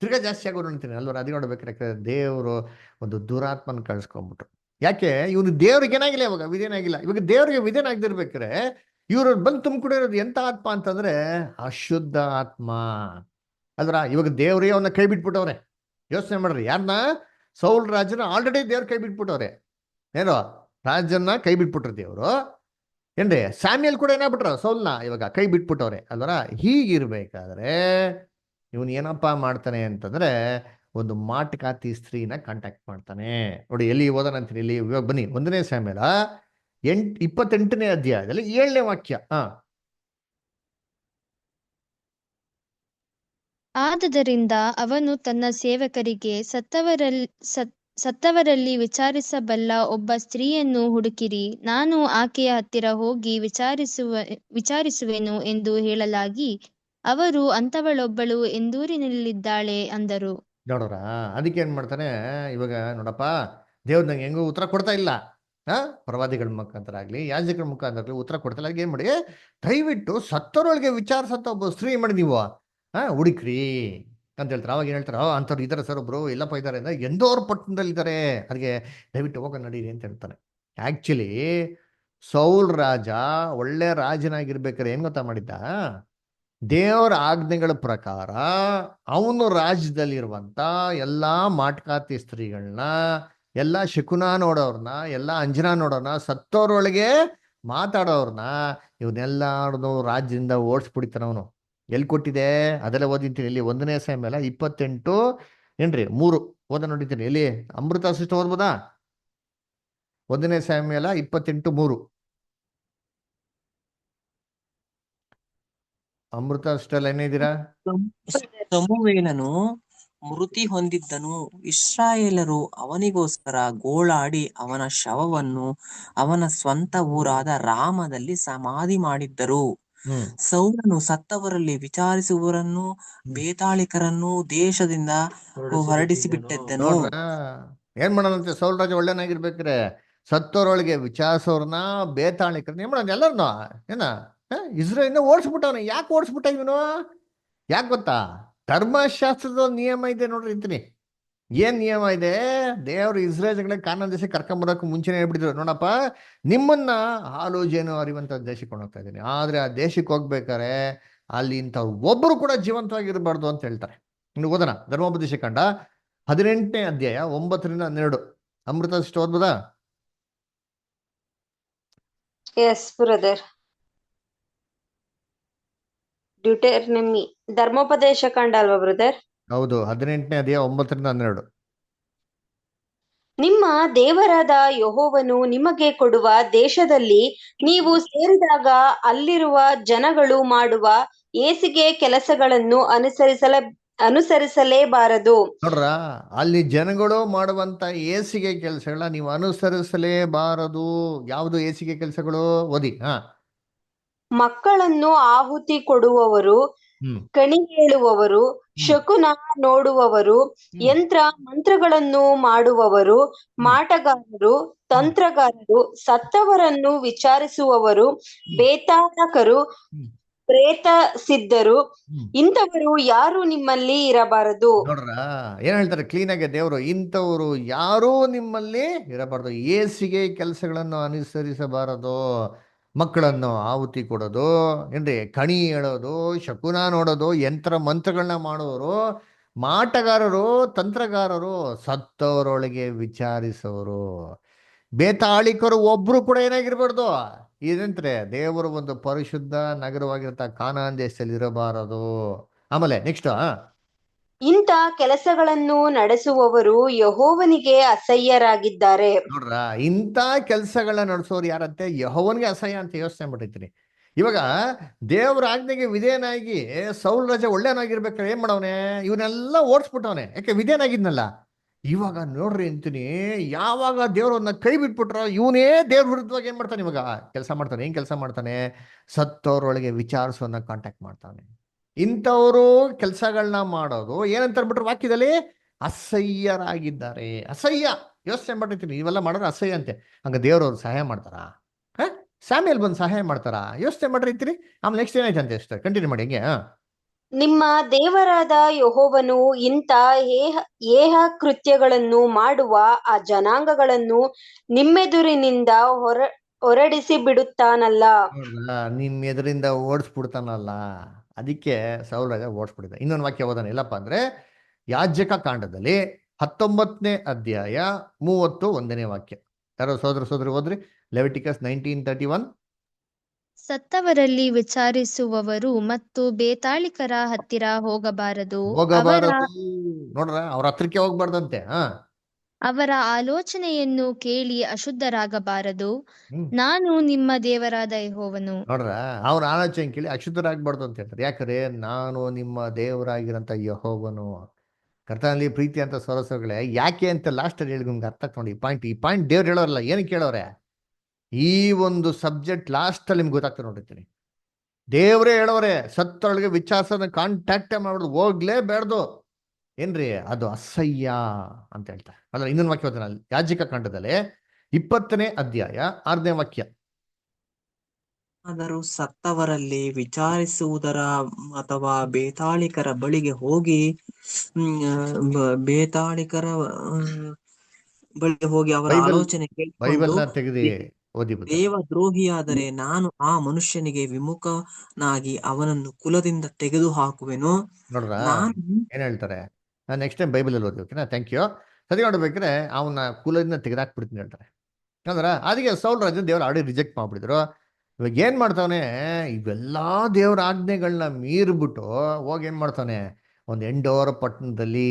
ತಿರ್ಗಾ ಜಾಸ್ತಿ ಆಗೋದು ಅಂತೀನಿ ಅಲ್ವರ. ಅದಕ್ಕೆ ನೋಡ್ಬೇಕಾರೆ ದೇವರು ಒಂದು ದುರಾತ್ಮನ ಕಳ್ಸ್ಕೊಂಡ್ಬಿಟ್ರು. ಯಾಕೆ ಇವನು ದೇವ್ರಿಗೆ ಏನಾಗಿಲ್ಲ, ಇವಾಗ ವಿಧೇನಾಗಿಲ್ಲ. ಇವಾಗ ದೇವ್ರಿಗೆ ವಿಧೇನಾಗದಿರ್ಬೇಕಾರೆ ಇವ್ರು ಬಂದು ತುಂಬಿಕೊಂಡಿರೋದು ಎಂತ ಆತ್ಮ ಅಂತಂದ್ರೆ ಅಶುದ್ಧ ಆತ್ಮ ಅಲ್ರ. ಇವಾಗ ದೇವ್ರಿಗೆ ಅವನ್ನ ಕೈ ಬಿಟ್ಬಿಟ್ಟವ್ರೆ. ಯೋಚನೆ ಮಾಡ್ರಿ, ಯಾರನ್ನ? ಸೌಲ್ ರಾಜನ ಆಲ್ರೆಡಿ ದೇವ್ರ ಕೈ ಬಿಟ್ಬಿಟ್ಟವ್ರೆ. ಏನೋ ರಾಜನ್ನ ಕೈ ಬಿಟ್ಬಿಟ್ರು ದೇವ್ರು. ಏನ್ರಿ ಸ್ಯಾಮ್ಯುಯಲ್ ಕೂಡ ಏನಾಗ್ಬಿಟ್ರ ಸೌಲ್ನ ಇವಾಗ ಕೈ ಬಿಟ್ಬಿಟ್ಟವ್ರೆ ಅಲ್ವರ. ಹೀಗಿರ್ಬೇಕಾದ್ರೆ ಇವನು ಏನಪ್ಪಾ ಮಾಡ್ತಾನೆ ಅಂತಂದ್ರೆ ಒಂದು ಮಾಟಕಾತಿ ಸ್ತ್ರೀನ ಕಾಂಟ್ಯಾಕ್ಟ್ ಮಾಡ್ತಾನೆ. ನೋಡಿ ಎಲ್ಲಿ ಓದೋಣಂತೀನಿ, ಇಲ್ಲಿ ಇವಾಗ ಬನ್ನಿ 1 ಸ್ಯಾಮ್ಯುಯಲ 28 ಅಧ್ಯಾಯದಲ್ಲಿ 7 ವಾಕ್ಯ. ಆದದರಿಂದ ಅವನು ತನ್ನ ಸೇವಕರಿಗೆ, ಸತ್ತವರಲ್ಲಿ ವಿಚಾರಿಸಬಲ್ಲ ಒಬ್ಬ ಸ್ತ್ರೀಯನ್ನು ಹುಡುಕಿರಿ, ನಾನು ಆಕೆಯ ಹತ್ತಿರ ಹೋಗಿ ವಿಚಾರಿಸುವೆನು ಎಂದು ಹೇಳಲಾಗಿ, ಅವರು ಅಂಥವಳೊಬ್ಬಳು ಎಂದೂರಿನಲ್ಲಿದ್ದಾಳೆ ಅಂದರು. ನೋಡೋರ, ಅದಕ್ಕೆ ಏನ್ ಮಾಡ್ತಾನೆ ಇವಾಗ ನೋಡಪ್ಪ, ದೇವ್ರು ನಂಗೆ ಹೆಂಗೂ ಉತ್ತರ ಕೊಡ್ತಾ ಇಲ್ಲ. ಪ್ರವಾದಿಗಳ ಮುಖಾಂತರ ಆಗ್ಲಿ, ಯಾಜಕರ ಮುಖಾಂತರ ಆಗ್ಲಿ ಉತ್ತರ ಕೊಡ್ತಾ ಇಲ್ಲ. ಏನ್ ಮಾಡಿ, ದಯವಿಟ್ಟು ಸತ್ತೋರೊಳಗೆ ವಿಚಾರಿಸಂತ ಒಬ್ಬ ಸ್ತ್ರೀ ಮಾಡಿ ನೀವು ಹುಡುಕ್ರಿ ಅಂತ ಹೇಳ್ತಾರೆ. ಅವಾಗ ಏನ್ ಹೇಳ್ತಾರೆ, ಅಂಥವ್ರು ಇದಾರೆ ಸರ್, ಒಬ್ರು ಎಲ್ಲಪ್ಪ ಇದ್ದಾರೆ ಅಂದ್ರೆ ಎಂದೋರ್ ಪಟ್ಟಣದಲ್ಲಿ ಇದ್ದಾರೆ, ಅದಕ್ಕೆ ದಯವಿಟ್ಟು ಹೋಗೋಣ ನಡೀರಿ ಅಂತ ಹೇಳ್ತಾನೆ. ಆಕ್ಚುಲಿ ಸೌಲ್ ರಾಜ ಒಳ್ಳೆ ರಾಜನಾಗಿರ್ಬೇಕಾದ್ರೆ ಏನ್ ಗೊತ್ತಾ ಮಾಡಿದ್ದ, ದೇವರ ಆಜ್ಞೆಗಳ ಪ್ರಕಾರ ಅವನು ರಾಜ್ಯದಲ್ಲಿರುವಂತ ಎಲ್ಲಾ ಮಾಟ್ಕಾತಿ ಸ್ತ್ರೀಗಳನ್ನ, ಎಲ್ಲಾ ಶಕುನ ನೋಡೋರ್ನ, ಎಲ್ಲಾ ಅಂಜನಾ ನೋಡೋರ್ನ, ಸತ್ತೋರೊಳಗೆ ಮಾತಾಡೋರ್ನ, ಇವನ್ನೆಲ್ಲಾರನು ರಾಜ್ಯದಿಂದ ಓಡಿಸ್ಬಿಡ್ತಾನ ಅವನು. ಎಲ್ಲಿ ಕೊಟ್ಟಿದೆ ಅದೆಲ್ಲ ಓದಿದ್ದೀನಿ. ಇಲ್ಲಿ 1ನೇ ಸಾಮ್ಯಲ 28 ಏನ್ರಿ 3 ಓದ ನೋಡಿದ್ದೀನಿ. ಎಲ್ಲಿ ಅಮೃತ ಸಿಸ್ಟರ್ ಓದ್ಬೋದಾ? 1ನೇ ಸಾಮ್ಯಲ 28:3 ಅಮೃತ ಸಿಸ್ಟರ್ ಏನಿದ್ದೀರಾ? ಸಮುವೇಲನು ಮೃತಿ ಹೊಂದಿದ್ದನು. ಇಸ್ರಾಯೇಲರು ಅವನಿಗೋಸ್ಕರ ಗೋಳಾಡಿ ಅವನ ಶವವನ್ನು ಅವನ ಸ್ವಂತ ಊರಾದ ರಾಮದಲ್ಲಿ ಸಮಾಧಿ ಮಾಡಿದ್ದರು. ಸೌಲನು ಸತ್ತವರಲ್ಲಿ ವಿಚಾರಿಸುವವರನ್ನು, ಬೇತಾಳಿಕರನ್ನು ದೇಶದಿಂದ ಹೊರಡಿಸಿಬಿಟ್ಟಿದ್ದನು. ಏನ್ ಮಾಡೋಣಂತೆ, ಸೌಲ್ ರಾಜ ಒಳ್ಳೆನಾಗಿರ್ಬೇಕ್ರೆ ಸತ್ತೋರೊಳಗೆ ವಿಚಾರಿಸೋರ್ನ, ಬೇತಾಳಿಕರನ್ನ ಏನ್ ಮಾಡೋಣ ಎಲ್ಲರನ್ನ ಇಸ್ರೇಲಿಂದ ಓಡಿಸ್ಬಿಟ್ಟವನ. ಯಾಕೆ ಓಡಿಸ್ಬಿಟ್ಟ ಇವನು? ಯಾಕೆ ಗೊತ್ತಾ? ಧರ್ಮಶಾಸ್ತ್ರದ ನಿಯಮ ಇದೆ ನೋಡ್ರಿ ಅಂತೀನಿ. ಏನ್ ನಿಯಮ ಇದೆ? ದೇವರು ಇಸ್ರೇಲ್ಗಳಿಗೆ ಕಾನಾನ್ ದೇಶಕ್ಕೆ ಕರ್ಕೊಂಬರೋಕೆ ಮುಂಚೆನೆ ಹೇಳ್ಬಿಟ್ಟಿದ್ರು, ನೋಡಪ್ಪ ನಿಮ್ಮನ್ನ ಹಾಲು ಜೇನು ಅರಿವಂತ ದೇಶಕ್ಕೆ ಕೊಂಡೋಗ್ತಾ ಇದ್ದೀನಿ, ಆದ್ರೆ ಆ ದೇಶಕ್ಕೆ ಹೋಗ್ಬೇಕಾರೆ ಅಲ್ಲಿ ಇಂಥ ಒಬ್ಬರು ಕೂಡ ಜೀವಂತವಾಗಿರಬಾರ್ದು ಅಂತ ಹೇಳ್ತಾರೆ. ಇನ್ನು ಓದೋಣ, ಧರ್ಮೋಪದೇಶ ಕಾಂಡ 18ನೇ ಅಧ್ಯಾಯ 9-12. ಅಮೃತ ಸಿಸ್ಟರ್ ಓದ್ಬೋದಾ? Yes brother. ಡ್ಯೂಟೆರನಮಿ ಧರ್ಮೋಪದೇಶ ಕಾಂಡ ಅಲ್ವಾ ಬ್ರದರ್? ಹೌದು, 18ನೇ ಅಧ್ಯಾಯ 9-12. ನಿಮ್ಮ ದೇವರಾದ ಯೆಹೋವನು ನಿಮಗೆ ಕೊಡುವ ದೇಶದಲ್ಲಿ ನೀವು ಸೇರಿದಾಗ ಅಲ್ಲಿರುವ ಜನಗಳು ಮಾಡುವ ಹೇಸಿಗೆ ಕೆಲಸಗಳನ್ನು ಅನುಸರಿಸಲೇಬಾರದು. ನೋಡ್ರ, ಅಲ್ಲಿ ಜನಗಳು ಮಾಡುವಂತ ಹೇಸಿಗೆ ಕೆಲಸಗಳ ನೀವು ಅನುಸರಿಸಲೇಬಾರದು. ಯಾವುದು ಹೇಸಿಗೆ ಕೆಲಸಗಳು? ಓದಿ. ಮಕ್ಕಳನ್ನು ಆಹುತಿ ಕೊಡುವವರು, ಕಣಿ ಹೇಳುವವರು, ಶಕುನ ನೋಡುವವರು, ಯಂತ್ರ ಮಂತ್ರಗಳನ್ನು ಮಾಡುವವರು, ಮಾಟಗಾರರು, ತಂತ್ರಗಾರರು, ಸತ್ತವರನ್ನು ವಿಚಾರಿಸುವವರು, ಬೇತಾಳಕರು, ಪ್ರೇತ ಸಿದ್ಧರು, ಇಂಥವರು ಯಾರು ನಿಮ್ಮಲ್ಲಿ ಇರಬಾರದು. ನೋಡ್ರ, ಏನ್ ಹೇಳ್ತಾರೆ ಕ್ಲೀನ್ ಆಗಿ ದೇವರು, ಇಂಥವ್ರು ಯಾರೂ ನಿಮ್ಮಲ್ಲಿ ಇರಬಾರದು. ಹೇಸಿಗೆ ಕೆಲಸಗಳನ್ನು ಅನುಸರಿಸಬಾರದು. ಮಕ್ಕಳನ್ನು ಆಹುತಿ ಕೊಡೋದು, ಏನ್ರಿ ಕಣಿ ಹೇಳೋದು, ಶಕುನ ನೋಡೋದು, ಯಂತ್ರ ಮಂತ್ರಗಳನ್ನ ಮಾಡೋರು, ಮಾಟಗಾರರು, ತಂತ್ರಗಾರರು, ಸತ್ತವರೊಳಗೆ ವಿಚಾರಿಸೋರು, ಬೇತಾಳಿಕರು ಒಬ್ರು ಕೂಡ ಏನಾಗಿರ್ಬಾರ್ದು. ಇದಂತ್ರೆ ದೇವರು ಒಂದು ಪರಿಶುದ್ಧ ನಗರವಾಗಿರತ್ತ ಕಾನಾನ್ ದೇಶದಲ್ಲಿ ಇರಬಾರದು. ಆಮೇಲೆ ನೆಕ್ಸ್ಟ್, ಇಂಥ ಕೆಲಸಗಳನ್ನು ನಡೆಸುವವರು ಯೆಹೋವನಿಗೆ ಅಸಹ್ಯರಾಗಿದ್ದಾರೆ. ನೋಡ್ರ, ಇಂಥ ಕೆಲಸಗಳನ್ನ ನಡೆಸೋರು ಯಾರಂತೆ? ಯೆಹೋವನಿಗೆ ಅಸಹ್ಯ ಅಂತ ಯೋಚನೆ ಮಾಡಿರ್ತೀನಿ. ಇವಾಗ ದೇವ್ರ ಆಜ್ಞೆಗೆ ವಿಧೇಯನಾಗಿ ಸೌಲ್ ರಾಜ ಒಳ್ಳೆಯನಾಗಿರ್ಬೇಕಾದ್ರೆ ಏನ್ ಮಾಡವನೆ? ಇವನ್ನೆಲ್ಲ ಓಡಿಸ್ಬಿಟ್ಟವನೆ. ಯಾಕೆ? ವಿಧೇಯನಾಗಿದ್ನಲ್ಲ. ಇವಾಗ ನೋಡ್ರಿ ಅಂತೀನಿ, ಯಾವಾಗ ದೇವ್ರನ್ನ ಕೈ ಬಿಟ್ಬಿಟ್ರ ಇವನೇ ದೇವ್ರ ವಿರುದ್ಧವಾಗಿ ಏನ್ ಮಾಡ್ತಾನೆ? ಇವಾಗ ಕೆಲಸ ಮಾಡ್ತಾನೆ. ಏನ್ ಕೆಲಸ ಮಾಡ್ತಾನೆ? ಸತ್ತವ್ರೊಳಗೆ ವಿಚಾರಿಸೋನ್ನ ಕಾಂಟ್ಯಾಕ್ಟ್ ಮಾಡ್ತಾನೆ. ಇಂಥವರು ಕೆಲಸಗಳನ್ನ ಮಾಡೋದು ಏನಂತ ಅಂದ್ಬಿಟ್ರೆ ವಾಕ್ಯದಲ್ಲಿ ಅಸಹ್ಯರಾಗಿದ್ದಾರೆ. ಅಸಹ್ಯ. ಯೋಚನೆ ಮಾಡಿರ್ತೀನಿ, ಇವೆಲ್ಲ ಮಾಡೋರು ಅಸಹ್ಯ ಅಂತೆ. ಹಂಗ ದೇವ್ರವ್ರು ಸಹಾಯ ಮಾಡ್ತಾರಾ? ಸ್ಯಾಮ್ಯಲ್ ಬಂದು ಸಹಾಯ ಮಾಡ್ತಾರಾ? ಯೋಚನೆ ಮಾಡಿರ್ತೀರಿ. ಆಮೇಲೆ ನೆಕ್ಸ್ಟ್ ಏನಾಯ್ತಂತೆ ಅಷ್ಟೇ, ಕಂಟಿನ್ಯೂ ಮಾಡಿ ಹಿಂಗೆ. ನಿಮ್ಮ ದೇವರಾದ ಯೆಹೋವನು ಇಂಥ ಏಹ ಕೃತ್ಯಗಳನ್ನು ಮಾಡುವ ಆ ಜನಾಂಗಗಳನ್ನು ನಿಮ್ಮೆದುರಿನಿಂದ ಹೊರಡಿಸಿ ಬಿಡುತ್ತಾನಲ್ಲ. ನಿಮ್ ಎದುರಿಂದ ಓಡಿಸ್ಬಿಡ್ತಾನಲ್ಲ. ಅದಕ್ಕೆ ಸೌಲ್ ರಾಜ ಓಡಿಸ್ಬಿಡಿದ. ಇನ್ನೊಂದು ವಾಕ್ಯ ಓದಾನ, ಎಲ್ಲಪ್ಪ ಅಂದ್ರೆ ಯಾಜಕ ಕಾಂಡದಲ್ಲಿ 19ನೇ ಅಧ್ಯಾಯ 31ನೇ ವಾಕ್ಯ. ಯಾರೋ ಸೋದರಿ ಓದ್ರಿ. ಲೆವಿಟಿಕಸ್ 19:31. ಸತ್ತವರಲ್ಲಿ ವಿಚಾರಿಸುವವರು ಮತ್ತು ಬೇತಾಳಿಕರ ಹತ್ತಿರ ಹೋಗಬಾರದು. ನೋಡ್ರ, ಅವ್ರ ಹತ್ರಕ್ಕೆ ಹೋಗ್ಬಾರ್ದಂತೆ. ಅವರ ಆಲೋಚನೆಯನ್ನು ಕೇಳಿ ಅಶುದ್ಧರಾಗಬಾರದು. ಹ್ಮ್ ನಾನು ನಿಮ್ಮ ದೇವರಾದ ಯೆಹೋವನು. ನೋಡ್ರ, ಅವ್ರ ಆಲೋಚನೆ ಕೇಳಿ ಅಶುದ್ಧರಾಗಬಾರ್ದು ಅಂತ ಹೇಳ್ತಾರೆ. ಯಾಕಂದ್ರೆ ನಾನು ನಿಮ್ಮ ದೇವರಾಗಿರಂತ ಯೆಹೋವನು. ಕರ್ತನಲ್ಲಿ ಪ್ರೀತಿ ಅಂತ ಸೊರಸಗಳೇ, ಯಾಕೆ ಅಂತ ಲಾಸ್ಟ್ ಅಲ್ಲಿ ಹೇಳಿ ನಿಮ್ಗೆ ಅರ್ಥ ನೋಡಿ. ಈ ಪಾಯಿಂಟ್ ದೇವ್ರು ಹೇಳೋರಲ್ಲ, ಏನಕ್ಕೆ ಕೇಳೋರೆ? ಈ ಒಂದು ಸಬ್ಜೆಕ್ಟ್ ಲಾಸ್ಟ್ ಅಲ್ಲಿ ನಿಮ್ಗೆ ಗೊತ್ತಾಗ್ತದೆ ನೋಡಿರ್ತೀನಿ. ದೇವರೇ ಹೇಳೋರೆ, ಸತ್ತೊಳಗೆ ವಿಚಾರನ ಕಾಂಟ್ಯಾಕ್ಟೇ ಮಾಡೋದು ಹೋಗ್ಲೇಬೇಡ್ದು. ಏನ್ರಿ ಅದು ಅಸಹ್ಯ ಅಂತ ಹೇಳ್ತಾರೆ. ಅಲ್ಲ, ಇನ್ನೊಂದು ವಾಕ್ಯ ಓದೋಣ. ಯಾಜಿಕ ಕಾಂಡದಲ್ಲಿ 20ನೇ ಅಧ್ಯಾಯ 6ನೇ ವಾಕ್ಯ. ಆದರೂ ಸತ್ತವರಲ್ಲಿ ವಿಚಾರಿಸುವುದರ ಅಥವಾ ಬೇತಾಳಿಕರ ಬಳಿಗೆ ಹೋಗಿ ಬೇತಾಳಿಕರ ಬಳಿಗೆ ಹೋಗಿ ಅವರ ಬೈಬಲ್ ಆಲೋಚನೆ ಕೇಳಿಕೊಂಡು ಬೈಬಲ್ನ ತೆಗೆದಿ ಓದಿ ಬುದ್ಧ. ದೇವದ್ರೋಹಿಯಾದರೆ ನಾನು ಆ ಮನುಷ್ಯನಿಗೆ ವಿಮುಖನಾಗಿ ಅವನನ್ನು ಕುಲದಿಂದ ತೆಗೆದು ಹಾಕುವೆನು. ನೋಡ್ರ ನಾನು ಏನ್ ಹೇಳ್ತಾರೆ? ನಾನು ನೆಕ್ಸ್ಟ್ ಟೈಮ್ ಬೈಬಲಲ್ಲಿ ಓದಿ, ಓಕೆನಾ? Thank you. ಸರಿ, ನೋಡ್ಬೇಕಾದ್ರೆ ಅವನ ಕುಲದಿಂದ ತೆಗೆದಾಕ್ಬಿಡ್ತೀನಿ ಹೇಳ್ತಾರೆ. ಅಂದ್ರ ಅದಕ್ಕೆ ಸೌಲ್ ರಾಜ ದೇವ್ರು ಆಡಿ ರಿಜೆಕ್ಟ್ ಮಾಡ್ಬಿಟ್ಟಿದ್ರು. ಇವಾಗ ಏನ್ ಮಾಡ್ತಾವನೆ? ಇವೆಲ್ಲಾ ದೇವ್ರ ಆಜ್ಞೆಗಳನ್ನ ಮೀರ್ಬಿಟ್ಟು ಹೋಗಿ ಏನ್ ಮಾಡ್ತಾನೆ? ಒಂದು ಎಂಡೋರ ಪಟ್ಟಣದಲ್ಲಿ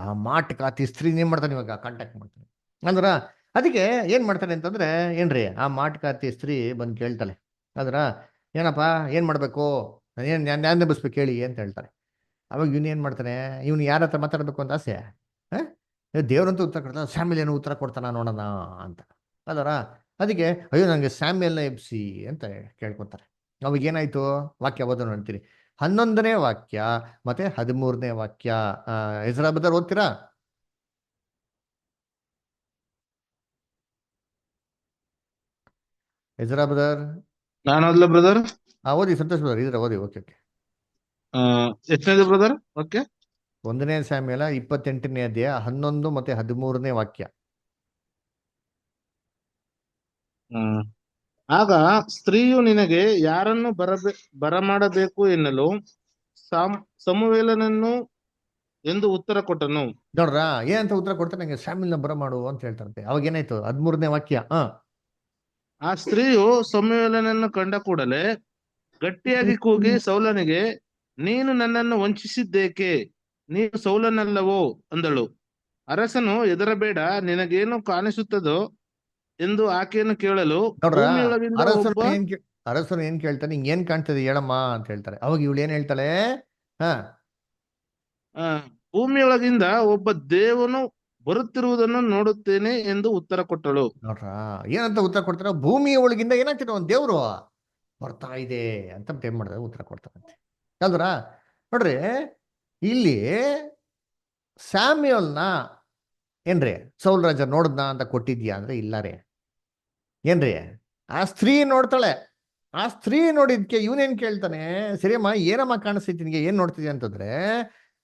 ಆ ಮಾಟಕಾತಿ ಸ್ತ್ರೀ ಏನ್ ಮಾಡ್ತಾನೆ? ಇವಾಗ ಕಾಂಟ್ಯಾಕ್ಟ್ ಮಾಡ್ತಾನೆ. ಅಂದ್ರ ಅದಕ್ಕೆ ಏನ್ ಮಾಡ್ತಾನೆ ಅಂತಂದ್ರೆ, ಏನ್ರಿ ಆ ಮಾಟಕಾತಿ ಸ್ತ್ರೀ ಬಂದು ಕೇಳ್ತಾಳೆ. ಅಂದ್ರ ಏನಪ್ಪ ಏನ್ ಮಾಡ್ಬೇಕು, ಏನ್ ನ್ಯಾಯ ನೆಬ್ಬಿಸ್ಬೇಕು ಹೇಳಿ ಅಂತ ಹೇಳ್ತಾರೆ. ಅವಾಗ ಇವನು ಏನ್ ಮಾಡ್ತಾನೆ? ಇವನು ಯಾರ ಹತ್ರ ಮಾತಾಡ್ಬೇಕು ಅಂತ ಆಸೆ. ದೇವ್ರಂತೂ ಉತ್ತರ ಕೊಡ್ತಾನೆ, ಸ್ಯಾಮ್ಯಲ್ ಏನೋ ಉತ್ತರ ಕೊಡ್ತಾನ ನೋಡೋಣ ಅಂತ ಅಲ್ಲರ. ಅದಕ್ಕೆ ಅಯ್ಯೋ ನಂಗೆ ಸ್ಯಾಮ್ಯಲ್ನ ಎಬ್ಸಿ ಅಂತ ಕೇಳ್ಕೊತಾರೆ. ಅವಾಗ ಏನಾಯ್ತು? ವಾಕ್ಯ ಓದೋಣ ನೋಡ್ತೀರಿ. 11ನೇ ವಾಕ್ಯ ಮತ್ತೆ 13ನೇ ವಾಕ್ಯ. ಎಜ್ರಾ ಬ್ರದರ್ ಓದ್ತೀರಾ? ಎಜ್ರಾ ಬ್ರದರ್ ನಾನು ಓದ್ಲಾ ಬ್ರದರ್? ಓದಿ. ಸಂತೋಷ್ ಬ್ರದರ್ ಇದ್ರೆ ಓದಿ. Okay okay. ಎಷ್ಟನೇದು ಬ್ರದರ್? ಓಕೆ, 1ನೇ ಸ್ಯಾಮ್ಯಲ 28ನೇ ಅಧ್ಯಾಯ 11 ಮತ್ತೆ 13ನೇ ವಾಕ್ಯ. ಆಗ ಸ್ತ್ರೀಯು ನಿನಗೆ ಯಾರನ್ನು ಬರಮಾಡಬೇಕು ಎನ್ನಲು ಸಮುವೇಲನನ್ನು ಎಂದು ಉತ್ತರ ಕೊಟ್ಟನು. ನೋಡ್ರ ಏನಂತ ಉತ್ತರ ಕೊಡ್ತಾರೆ? ನಂಗೆ ಸ್ಯಾಮ್ಯಲ್ನ ಬರಮಾಡು ಅಂತ ಹೇಳ್ತಾರಂತೆ. ಅವಾಗ ಏನಾಯ್ತು? 13ನೇ ವಾಕ್ಯ. ಆ ಸ್ತ್ರೀಯು ಸಮುವೇಲನನ್ನು ಕಂಡ ಕೂಡಲೇ ಗಟ್ಟಿಯಾಗಿ ಕೂಗಿ ಸೌಲನಿಗೆ, ನೀನು ನನ್ನನ್ನು ವಂಚಿಸಿದ್ದೇಕೆ? ನೀನು ಸೌಲನಲ್ಲವೋ ಅಂದಳು. ಅರಸನು, ಹೆದರಬೇಡ, ನಿನಗೇನು ಕಾಣಿಸುತ್ತದೋ ಎಂದು ಆಕೆಯನ್ನು ಕೇಳಲು, ನೋಡ್ರ ಭೂಮಿಯೊಳಗಿಂದ ಒಬ್ಬ ಅರಸನು ಏನ್ ಕೇಳ್ತಾನೆ? ಹಿಂಗ್ ಏನ್ ಕಾಣ್ತದೆ ಹೇಳಮ್ಮ ಅಂತ ಹೇಳ್ತಾರೆ. ಅವಾಗ ಇವಳು ಏನ್ ಹೇಳ್ತಾಳೆ? ಭೂಮಿಯೊಳಗಿಂದ ಒಬ್ಬ ದೇವನು ಬರುತ್ತಿರುವುದನ್ನು ನೋಡುತ್ತೇನೆ ಎಂದು ಉತ್ತರ ಕೊಟ್ಟಳು. ನೋಡ್ರ ಏನಂತ ಉತ್ತರ ಕೊಡ್ತಾರ? ಭೂಮಿಯ ಒಳಗಿಂದ ಏನಾಗ್ತಿದೆ? ಒಂದ್ ದೇವ್ರು ಬರ್ತಾ ಇದೆ ಅಂತ ಏನ್ ಮಾಡಿದ್ರೆ ಉತ್ತರ ಕೊಡ್ತಾರಂತೆ. ಅಲ್ದ್ರ ನೋಡ್ರಿ, ಇಲ್ಲಿ ಸ್ಯಾಮ್ಯಲ್ನ ಏನ್ರಿ ಸೌಲ್ ರಾಜ ನೋಡ್ದ ಅಂತ ಕೊಟ್ಟಿದ್ಯಾ ಅಂದ್ರೆ ಇಲ್ಲ ರೀ. ಏನ್ರಿ ಆ ಸ್ತ್ರೀ ನೋಡ್ತಾಳೆ. ಆ ಸ್ತ್ರೀ ನೋಡಿದ್ಕೆ ಇವನೇನ್ ಕೇಳ್ತಾನೆ? ಸರಿಯಮ್ಮ ಏನಮ್ಮ ಕಾಣಿಸ್ತೈತಿ ನಿನ್ಗೆ, ಏನ್ ನೋಡ್ತಿದ್ಯಾ ಅಂತಂದ್ರೆ,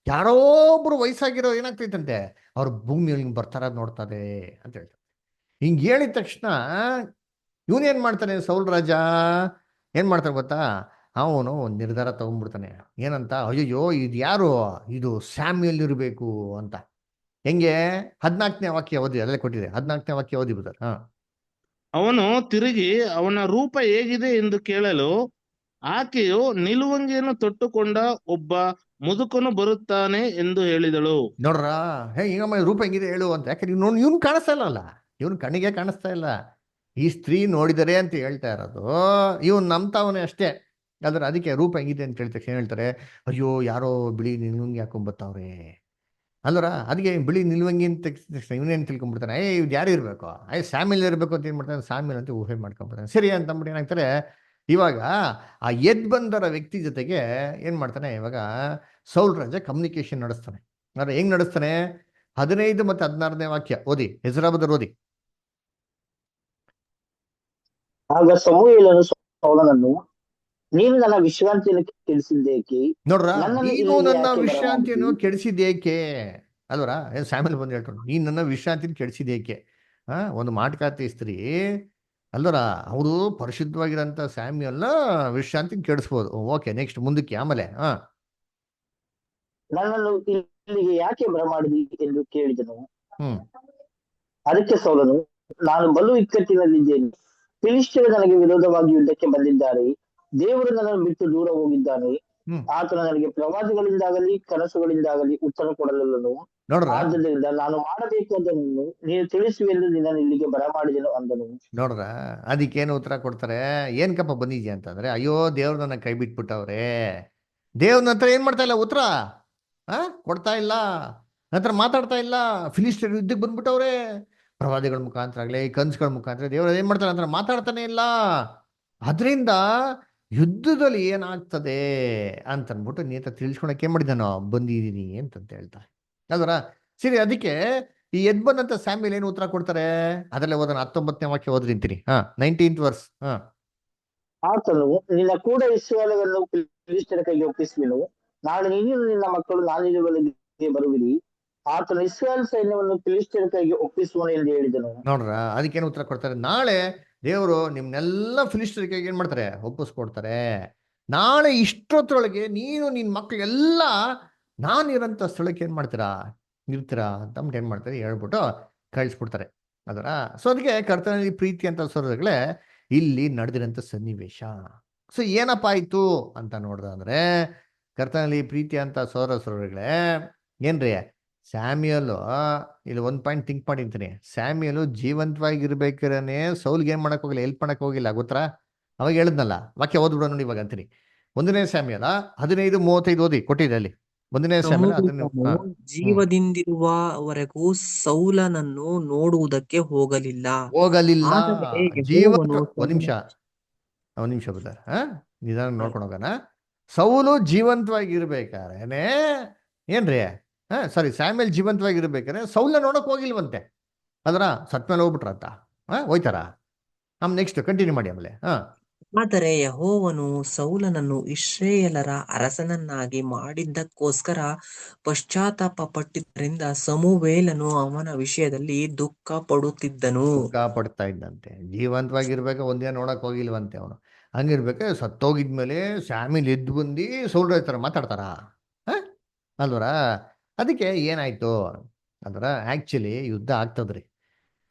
ಯಾರೋ ಒಬ್ರು ವಯಸ್ಸಾಗಿರೋ ಏನಾಗ್ತೈತಂತೆ, ಅವ್ರ ಭೂಮಿಯೊಳಗೆ ಬರ್ತಾರ ನೋಡ್ತಾರೆ ಅಂತ ಹೇಳ್ತಾರೆ. ಹಿಂಗ್ ಹೇಳಿದ ತಕ್ಷಣ ಇವನೇನ್ ಮಾಡ್ತಾನೆ? ಸೌಲ್ ರಾಜ ಏನ್ ಮಾಡ್ತಾನೆ ಗೊತ್ತಾ? ಅವನು ಒಂದು ನಿರ್ಧಾರ ತಗೊಂಡ್ಬಿಡ್ತಾನೆ. ಏನಂತ? ಅಯ್ಯೋ ಇದು ಯಾರು? ಇದು ಸ್ಯಾಮ್ಯಲ್ ಇರಬೇಕು ಅಂತ. ಹೆಂಗೆ? 14ನೇ ವಾಕ್ಯ ಓದಿ, ಅಲ್ಲೇ ಕೊಟ್ಟಿದೆ. 14ನೇ ವಾಕ್ಯ ಓದಿ ಬುದರ್. ಅವನು ತಿರುಗಿ ಅವನ ರೂಪ ಹೇಗಿದೆ ಎಂದು ಕೇಳಲು, ಆಕೆಯು ನಿಲುವಂಗಿಯನ್ನು ತೊಟ್ಟುಕೊಂಡ ಒಬ್ಬ ಮುದುಕನು ಬರುತ್ತಾನೆ ಎಂದು ಹೇಳಿದಳು. ನೋಡ್ರ ಹಿಂಗಮ್ಮ ರೂಪ ಹೆಂಗಿದೆ ಹೇಳು ಅಂತ. ಯಾಕಂದ್ರೆ ಇವ್ನು ಕಾಣಿಸ್ತಾ ಇಲ್ಲಲ್ಲ, ಇವನ್ ಕಣ್ಣಿಗೆ ಕಾಣಿಸ್ತಾ ಇಲ್ಲ. ಈ ಸ್ತ್ರೀ ನೋಡಿದರೆ ಅಂತ ಹೇಳ್ತಾ ಇರೋದು, ಇವನ್ ನಂಬ್ತಾವನೆ ಅಷ್ಟೇ. ಆದ್ರೆ ಅದಕ್ಕೆ ರೂಪ ಹೆಂಗಿದೆ ಅಂತ ಕೇಳಿದ ತಕ್ಷಣ ಹೇಳ್ತಾರೆ, ಅಯ್ಯೋ ಯಾರೋ ಬಿಳಿ ನಿಲುವಂಗಿ ಹಾಕೊಂಡ್ಬರ್ತಾವ್ರೆ ಅಲ್ವರ. ಅದಕ್ಕೆ ಬಿಳಿ ನಿಲುವಂಗಿ ಅಂತ ಇವನೇನು ತಿಳ್ಕೊಂಡ್ಬಿಡ್ತಾನೆ, ಇವ್ದು ಯಾರು ಇರಬೇಕು, ಸ್ಯಾಮಿಲ್ ಇರಬೇಕು ಅಂತ ಏನ್ ಮಾಡ್ತಾನೆ? ಸ್ಯಾಮಿಲ್ ಅಂತ ಊಹೆ ಮಾಡ್ಕೊಂಡ್ಬಿಡ್ತಾನೆ. ಸರಿ ಅಂತಂದ್ಬಿಟ್ಟು ಏನಾಗ್ತಾರೆ, ಇವಾಗ ಆ ಬಂದರ ವ್ಯಕ್ತಿ ಜೊತೆಗೆ ಏನ್ ಮಾಡ್ತಾನೆ? ಇವಾಗ ಸೌಲ್ ರಾಜ ಕಮ್ಯುನಿಕೇಶನ್ ನಡೆಸ್ತಾನೆ. ಅಂದ್ರೆ ಹೆಂಗ್ ನಡೆಸ್ತಾನೆ? 15 ಮತ್ತೆ 16ನೇ ವಾಕ್ಯ ಓದಿ. ಎಜ್ರಾ ಬ್ರದರ್ ಓದಿ. ಆಗ ಸಮುವೇಲನು ಸೌಲನನ್ನು, ನೀನು ನನ್ನ ವಿಶ್ರಾಂತಿಯನ್ನು ಕೆಡಿಸಿದ್ದೇಕೆ? ನೋಡ್ರ, ನನ್ನನ್ನು ನೀನು ಇಲ್ಲಿಗೆ ನನ್ನ ಯಾಕೆ ವಿಶ್ರಾಂತಿಯನ್ನು ಬರಮಾಡಿದಿ? ಕೆಡಿಸಿದೇಕೆ ಅಲ್ವರ. ಸ್ಯಾಮಿಲ್ ಬಂದು ಹೇಳ್ತಾರೆ, ನೀನ್ ನನ್ನ ವಿಶ್ರಾಂತಿನ ಕೆಡಿಸಿದೇಕೆ? ಒಂದು ಮಾಟಕಾತಿ ಸ್ತ್ರೀ ಅಲ್ವರ, ಅವರು ಪರಿಶುದ್ಧವಾಗಿರಂತ ಸ್ಯಾಮ್ಯಲ್ನ ವಿಶ್ರಾಂತಿನ ಕೆಡಿಸ್ಬೋದು. ಓಕೆ, ನೆಕ್ಸ್ಟ್ ಮುಂದಕ್ಕೆ. ಆಮೇಲೆ ನನ್ನನ್ನು ಇಲ್ಲಿಗೆ ಯಾಕೆ ಬರಮಾಡಿದಿ ಎಂದು ಕೇಳಿದನು. ಹ್ಮ್ ಅದಕ್ಕೆ ಸೌಲನು, ನಾನು ಬಲು ಇಕ್ಕಟ್ಟಿನಲ್ಲಿದ್ದೇನೆ. ಫಿಲಿಷ್ಟಿಯರು ನನಗೆ ವಿರೋಧವಾಗಿ ಯುದ್ಧಕ್ಕೆ ಬಂದಿದ್ದಾರೆ. ದೇವರು ನನ್ನನ್ನು ಬಿಟ್ಟು ದೂರ ಹೋಗಿದ್ದಾನೆ. ಹ್ಮ್ ಆತನು ನನಗೆ ಪ್ರವಾದಿಗಳಿಂದಾಗಲಿ ಕನಸುಗಳಿಂದಾಗಲಿ ಉತ್ತರ ಕೊಡಲಿಲ್ಲನು. ನೋಡ್ರ ಆದ್ದರಿಂದ ನಾನು ಮಾಡಬೇಕಾದನ್ನು ನೀನು ತಿಳಿಸುವೆಂದು ನಿನ್ನನ್ನು ಇಲ್ಲಿಗೆ ಬರಮಾಡಿದೆನು ಅಂದನು. ನೋಡ್ರ ಅದಕ್ಕೇನು ಉತ್ತರ ಕೊಡ್ತಾರೆ? ಏನ್ಕಪ್ಪ ಬಂದಿದ್ಯಾ ಅಂತಂದ್ರೆ, ಅಯ್ಯೋ ದೇವ್ರ ನನ್ನ ಕೈ ಬಿಟ್ಬಿಟ್ಟವ್ರೆ. ದೇವ್ರ ಹತ್ರ ಏನ್ ಮಾಡ್ತಾ ಇಲ್ಲ ಉತ್ತರ ಆ ಕೊಡ್ತಾ ಇಲ್ಲ, ನಂತರ ಮಾತಾಡ್ತಾ ಇಲ್ಲ. ಫಿಲಿಸ್ತೀನ್ ಯುದ್ಧಕ್ಕೆ ಬಂದ್ಬಿಟ್ಟವ್ರೆ. ಪ್ರವಾದಿಗಳ ಮುಖಾಂತರ ಆಗ್ಲಿ ಕನ್ಸುಗಳ ಮುಖಾಂತರ ದೇವ್ರ ಏನ್ ಮಾಡ್ತಾರೆ ನಂತರ ಮಾತಾಡ್ತಾನೆ ಇಲ್ಲ. ಅದರಿಂದ ಯುದ್ಧದಲ್ಲಿ ಏನಾಗ್ತದೆ ಅಂತನ್ಬಿಟ್ಟು ನೀತ ತಿಳ್ಸ್ಕೊಳಕ್ ಏನ್ ಮಾಡಿದಾನೋ ಬಂದಿದ್ದೀನಿ ಅಂತಂತ ಹೇಳ್ತಾರೆ ಅದರ. ಸರಿ, ಅದಕ್ಕೆ ಈ ಎದ್ ಬಂದಂತ ಸ್ಯಾಮ್ಯಲ್ ಏನು ಉತ್ತರ ಕೊಡ್ತಾರೆ? ಅದರಲ್ಲೇ ಓದೋಣ, 19ನೇ ವಾಕ್ಯ ಓದ್ರಿಂತೀನಿ. 19th verse. ಆತನು ನಿನ್ನ ಕೂಡ ಇಸ್ರಾಯೇಲರನ್ನು ಫಿಲಿಷ್ಟಿಯರ ಕೈಗೆ ಒಪ್ಪಿಸುವೆನು. ನಾಳೆ ನೀನು ನಿನ್ನ ಮಕ್ಕಳು ನಾನಿರುವಲ್ಲಿಗೆ ಬರುವಿರಿ. ಆತನು ಇಸ್ರಾಯೇಲ್ ಸೈನ್ಯವನ್ನು ಫಿಲಿಷ್ಟಿಯರ ಕೈಗೆ ಒಪ್ಪಿಸುವನು ಎಂದು ಹೇಳಿದನು. ನೋಡ್ರ ಅದಕ್ಕೇನು ಉತ್ತರ ಕೊಡ್ತಾರೆ? ನಾಳೆ ದೇವರು ನಿಮ್ನೆಲ್ಲ ಫಿಲಿಸ್ಟರ್ ಕೈಗೆ ಏನ್ ಮಾಡ್ತಾರೆ? ಒಪ್ಪಿಸ್ಕೊಡ್ತಾರೆ. ನಾಳೆ ಇಷ್ಟೊತ್ತರೊಳಗೆ ನೀನು ನಿನ್ ಮಕ್ಕಳೆಲ್ಲ ನಾನಿರೋಂಥ ಸ್ಥಳಕ್ಕೆ ಏನ್ ಮಾಡ್ತೀರಾ ಇರ್ತೀರಾ ಅಂತ ಏನ್ ಮಾಡ್ತಾರೆ ಹೇಳ್ಬಿಟ್ಟು ಕಳಿಸ್ಬಿಡ್ತಾರೆ ಅದರ. ಸೊ ಅದಕ್ಕೆ ಕರ್ತನಲ್ಲಿ ಪ್ರೀತಿ ಅಂತ ಸೋದರಗಳೇ ಇಲ್ಲಿ ನಡೆದಿರೋಂಥ ಸನ್ನಿವೇಶ. ಸೊ ಏನಪ್ಪ ಆಯ್ತು ಅಂತ ನೋಡ್ದಂದ್ರೆ, ಕರ್ತನಲ್ಲಿ ಪ್ರೀತಿ ಅಂತ ಸೋದರಗಳೇ ಏನ್ರಿ, ಸ್ಯಾಮ್ಯಲು ಇಲ್ಲಿ ಒಂದು ಪಾಯಿಂಟ್ ಥಿಂಕ್ ಮಾಡಿರ್ತೀನಿ. ಸ್ಯಾಮ್ಯಲು ಜೀವಂತವಾಗಿರ್ಬೇಕಾದ್ರೆ ಸೌಲ್ಗೆ ಏನ್ ಮಾಡಕ್ ಹೋಗಿಲ್ಲ, ಹೆಲ್ಪ್ ಮಾಡಕ್ ಹೋಗಿಲ್ಲ, ಗೊತ್ತಾ? ಅವಾಗ ಹೇಳಿದ್ನಲ್ಲ, ವಾಕ್ಯ ಓದ್ಬಿಡೋಣ ನೋಡಿ ಇವಾಗ ಅಂತೀನಿ. 1ನೇ ಸ್ಯಾಮ್ಯಲ 15:35 ಓದಿ ಕೊಟ್ಟಿದೆ ಅಲ್ಲಿ. 1ನೇ ಸ್ಯಾಮ್ಯಲ ಸಮುವೇಲನು ಜೀವದಿಂದಿರುವವರೆಗೂ ಸೌಲನನ್ನು ನೋಡುವುದಕ್ಕೆ ಹೋಗಲಿಲ್ಲ. ಹೋಗಲಿಲ್ಲ. ಆದರೆ ಜೀವಂತ ಯೆಹೋವನು ಒಂದ್ ನಿಮಿಷ ಬದರ್ ನಿಧಾನ ನೋಡ್ಕೊಂಡು ಹೋಗೋಣ. ಸೌಲು ಜೀವಂತವಾಗಿರ್ಬೇಕಾರೇನೆ ಏನ್ರಿ, ಸ್ಯಾಮ್ಯಲ್ ಜೀವಂತವಾಗಿರ್ಬೇಕಾರೆ ಸೌಲ್ನ ನೋಡಕ್ ಹೋಗಿಲ್ವಂತೆ. ಅದರ ಸತ್ಮೇಲೆ ಹೋಗ್ಬಿಟ್ರಂತ ಹೋಯ್ತಾರ. ನೆಕ್ಸ್ಟ್ ಕಂಟಿನ್ಯೂ ಮಾಡಿ ಆಮೇಲೆ. ಆದರೆ ಯೆಹೋವನು ಸೌಲನನ್ನು ಇಸ್ರಾಯೇಲರ ಅರಸನನ್ನಾಗಿ ಮಾಡಿದ್ದಕ್ಕೋಸ್ಕರ ಪಶ್ಚಾತ್ತಾಪ ಪಟ್ಟಿದ್ದರಿಂದ ಸಮುವೇಲನು ಅವನ ವಿಷಯದಲ್ಲಿ ದುಃಖ ಪಡುತ್ತಿದ್ದನು. ದುಃಖ ಪಡ್ತಾ ಇದ್ದಂತೆ. ಜೀವಂತವಾಗಿರ್ಬೇಕು ಒಂದಿನ ನೋಡಕ್ ಹೋಗಿಲ್ವಂತೆ ಅವನು. ಹಂಗಿರ್ಬೇಕು ಸತ್ತೋಗಿದ್ಮೇಲೆ ಸ್ಯಾಮ್ಯಲ್ ಎದ್ದು ಬಂದು ಸೌಲ್ ಹತ್ರ ಮಾತಾಡ್ತಾರ ಅಲ್ವರ. ಅದಕ್ಕೆ ಏನಾಯ್ತು ಅಂದ್ರ, ಆಕ್ಚುಲಿ ಯುದ್ಧ ಆಗ್ತದ್ರಿ.